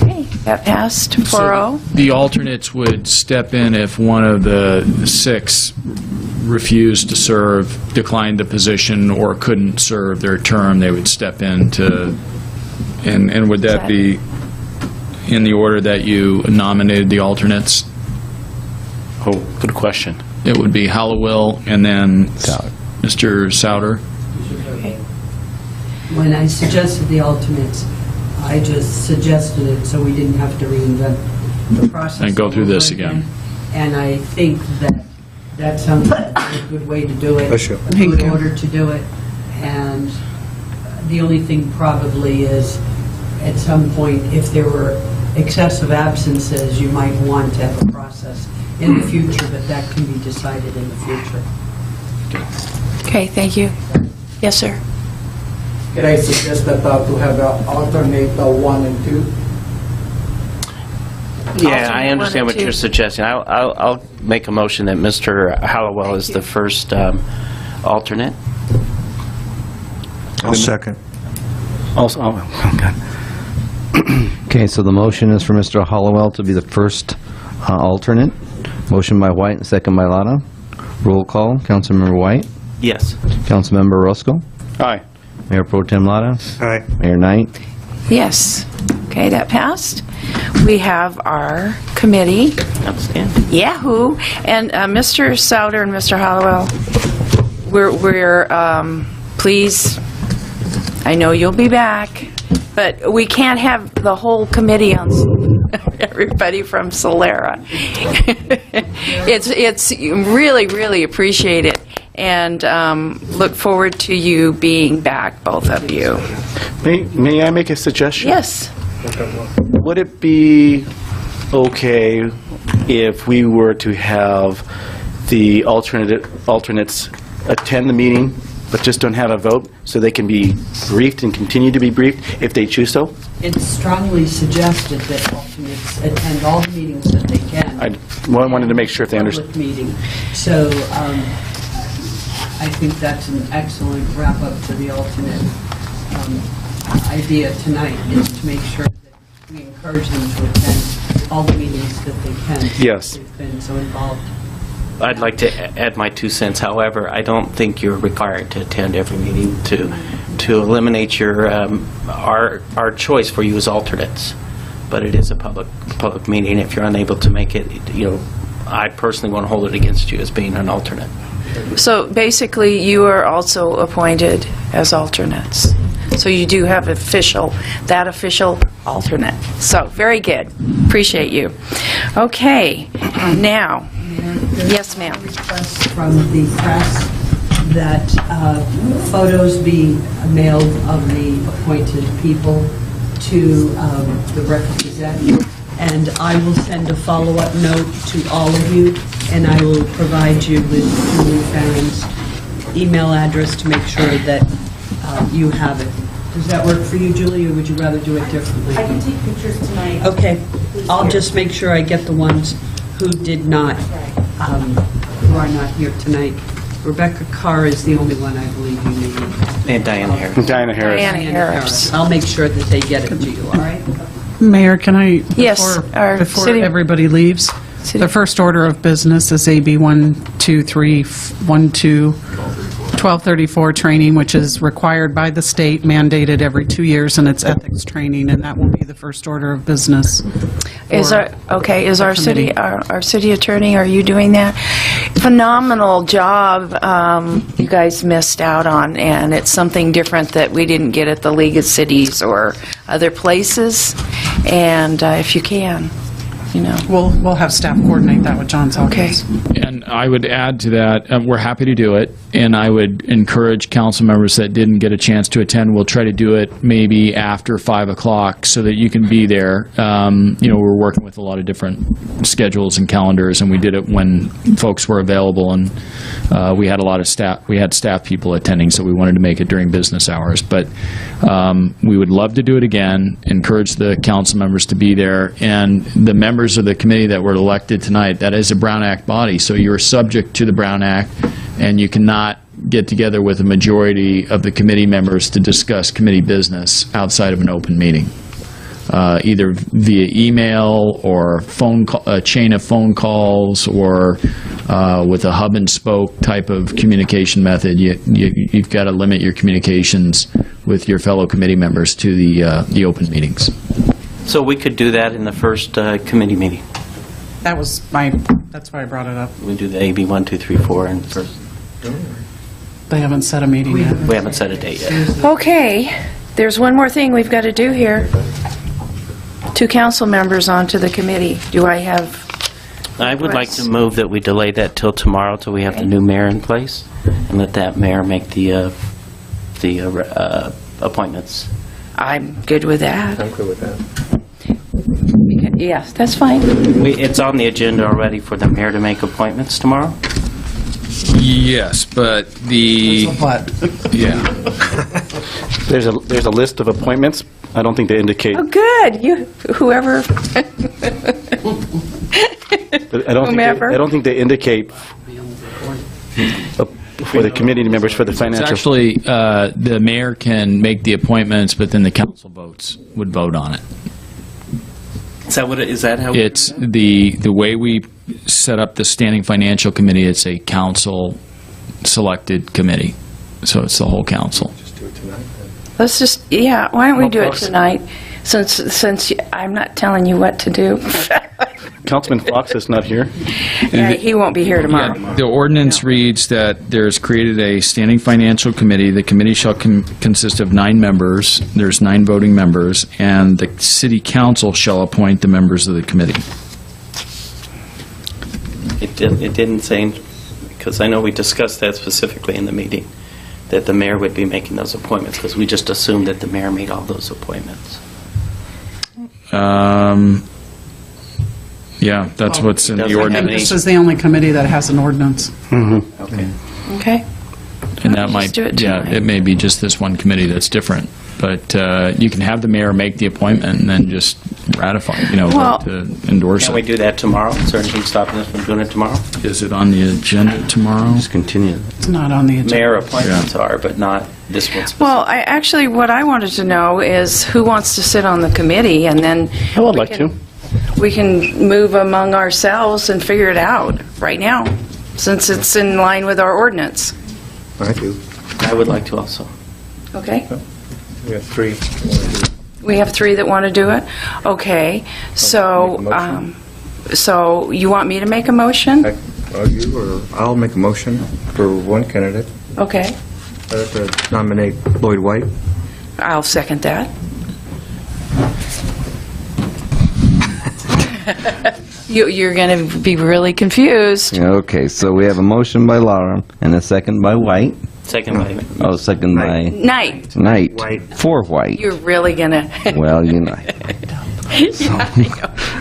S1: Okay, that passed 4-0.
S4: The alternates would step in if one of the 6 refused to serve, declined the position, or couldn't serve their term. They would step in to, and would that be in the order that you nominated the alternates?
S19: Oh, good question.
S4: It would be Hallowell and then Mr. Souter.
S8: When I suggested the alternates, I just suggested it so we didn't have to reinvent the process.
S4: And go through
S8: all
S4: this
S8: over
S4: again.
S8: And I think that sounds like a good way to do it.
S5: Bless you.
S8: A good order to do it. And the only thing probably is, at some point, if there were excessive absences, you might want to have a process in the future, but that can be decided in the future.
S1: Okay, thank you. Yes, sir.
S16: Can I suggest that to have alternate 1 and 2?
S3: Yeah, I
S1: Alternate
S3: understand
S1: 1 and
S3: what
S1: 2.
S3: you're suggesting. I'll make a motion that Mr. Hallowell is the first alternate.
S5: I'll second.
S19: Also, oh, okay.
S2: Okay, so the motion is for Mr. Hollowell to be the first alternate. Motion by White and second by Lara. Roll call. Councilmember White?
S3: Yes.
S2: Councilmember Roscoe?
S19: Aye.
S2: Mayor Pro Tem Lara?
S5: Aye.
S2: Mayor Knight?
S1: Yes. Okay, that passed. We have our committee.
S3: Outstanding.
S1: Yahoo! And Mr. Souter and Mr. Hollowell, we're please, I know you'll be back, but we can't have the whole committee on everybody from Solera. It's really, really appreciate it, and look forward to you being back, both of you.
S19: May I make a suggestion?
S1: Yes.
S19: Would it be okay if we were to have the alternates attend the meeting, but just don't have a vote, so they can be briefed and continue to be briefed if they choose so?
S8: It's strongly suggested that alternates attend all the meetings that they can.
S19: I wanted to make sure if they understand.
S8: Public meeting. So I think that's an excellent wrap-up to the alternate idea tonight, is to make sure that we encourage them to attend all the meetings that they can.
S19: Yes.
S8: They've been so involved.
S3: I'd like to add my 2 cents. However, I don't think you're required to attend every meeting to eliminate your our choice for you as alternates. But it is a public meeting. If you're unable to make it, I personally won't hold it against you as being an alternate.
S1: So basically, you are also appointed as alternates. So you do have official alternate. So, very good. Appreciate you. Okay, now, yes, ma'am.
S8: Request from the press that photos be mailed of the appointed people to the Representative, and I will send a follow-up note to all of you, and I will provide you with Julie Farron's email address to make sure that you have it. Does that work for you, Julie, or would you rather do it differently?
S14: I can take pictures tonight.
S8: Okay. I'll just make sure I get the ones who did not, who are not here tonight. Rebecca Carr is the only one I believe you need.
S3: And Diana Harris.
S19: Diana Harris.
S1: Diana Harris.
S8: I'll make sure that they get it to you, all right?
S9: Mayor, can I,
S1: Yes, our
S9: before
S1: city-
S9: everybody leaves, the first order of business is AB 1231234 training, which is required by the state, mandated every 2 years, and it's ethics training, and that will be the first order of business.
S1: Is our city attorney, are you doing that? Phenomenal job you guys missed out on, and it's something different that we didn't get at the League of Cities or other places, and if you can, you know.
S9: We'll have staff coordinate that with John's office.
S4: And I would add to that, we're happy to do it, and I would encourage council members that didn't get a chance to attend, we'll try to do it maybe after 5 o'clock so that you can be there. We're working with a lot of different schedules and calendars, and we did it when folks were available, and we had a lot of staff. We had staff people attending, so we wanted to make it during business hours. But we would love to do it again, encourage the council members to be there, and the members of the committee that were elected tonight, that is a Brown Act body, so you're subject to the Brown Act, and you cannot get together with a majority of the committee members to discuss committee business outside of an open meeting, either via email or a chain of phone calls, or with a hub and spoke type of communication method. You've got to limit your communications with your fellow committee members to the open meetings.
S3: So we could do that in the first committee meeting.
S9: That's why I brought it up.
S3: We do the AB 1, 2, 3, 4 in first.
S9: They haven't set a meeting yet.
S3: We haven't set a date yet.
S1: Okay, there's one more thing we've got to do here. 2 council members onto the committee. Do I have?
S3: I would like to move that we delay that till tomorrow, till we have the new mayor in place, and let that mayor make the appointments.
S1: I'm good with that.
S7: I'm good with that.
S1: Yes, that's fine.
S3: It's on the agenda already for the mayor to make appointments tomorrow?
S4: Yes, but the... Yeah.
S10: There's a list of appointments. I don't think they indicate.
S1: Oh, good. Whoever.
S10: I don't think they indicate for the committee members for the financial.
S4: It's actually, the mayor can make the appointments, but then the council would vote on it.
S3: Is that what is that how?
S4: It's the way we set up the Standing Financial Committee. It's a council selected committee, so it's the whole council.
S1: Let's just, why don't we do it tonight, since I'm not telling you what to do.
S10: Councilman Fox is not here.
S1: Yeah, he won't be here tomorrow.
S4: Yeah, the ordinance reads that there's created a Standing Financial Committee. The committee shall consist of 9 members. There's 9 voting members, and the city council shall appoint the members of the committee.
S3: It didn't say, because I know we discussed that specifically in the meeting, that the mayor would be making those appointments, because we just assumed that the mayor made all those appointments.
S4: Yeah, that's what's in the ordinance.
S9: This is the only committee that has an ordinance.
S10: Mm-hmm.
S3: Okay.
S1: Okay.
S4: And that might, it may be just this one committee that's different. But you can have the mayor make the appointment and then just ratify, to endorse
S3: Can we
S4: it.
S3: do that tomorrow? Is there anything stopping us from doing it tomorrow?
S4: Is it on the agenda tomorrow?
S10: Just continue.
S9: It's not on the agenda.
S3: Mayor appointments are, but not this one specifically.
S1: Well, what I wanted to know is who wants to sit on the committee, and then
S10: I would like to.
S1: We can move among ourselves and figure it out right now, since it's in line with our ordinance.
S7: I do.
S3: I would like to also.
S1: Okay?
S7: We have 3.
S1: We have 3 that want to do it? Okay, so, so you want me to make a motion?
S7: You or I'll make a motion for one candidate.
S1: Okay,
S7: To nominate Lloyd White.
S1: I'll second that. You're going to be really confused.
S2: Okay, so we have a motion by Laura and a second by White.
S3: Second by me.
S2: Oh, second by
S1: Knight.
S2: White. For White.
S1: You're really going to...
S2: Well,
S1: Yeah, I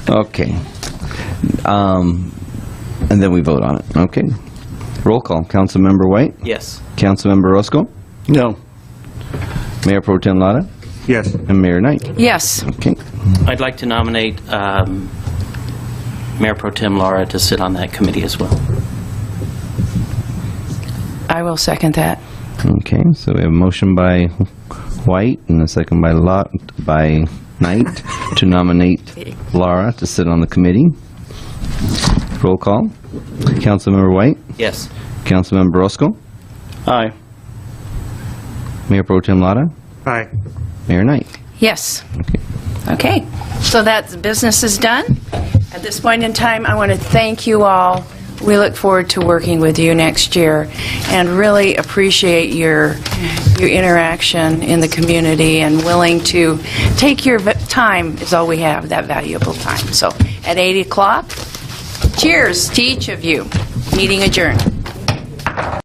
S1: know.
S2: Okay. And then we vote on it. Okay. Roll call. Councilmember White?
S3: Yes.
S2: Councilmember Roscoe?
S10: No.
S2: Mayor Pro Tem Lara?
S5: Yes.
S2: And Mayor Knight?
S1: Yes.
S2: Okay.
S3: I'd like to nominate Mayor Pro Tem Lara to sit on that committee as well.
S1: I will second that.
S2: Okay, so we have a motion by White and a second by Knight to nominate Laura to sit on the committee. Roll call. Councilmember White?
S3: Yes.
S2: Councilmember Roscoe?
S10: Aye.
S2: Mayor Pro Tem Lara?
S5: Aye.
S2: Mayor Knight?
S1: Yes. Okay, so that business is done. At this point in time, I want to thank you all. We look forward to working with you next year and really appreciate your interaction in the community, and willing to take your time is all we have, that valuable time. So at 8 o'clock. Cheers to each of you. Meeting adjourned.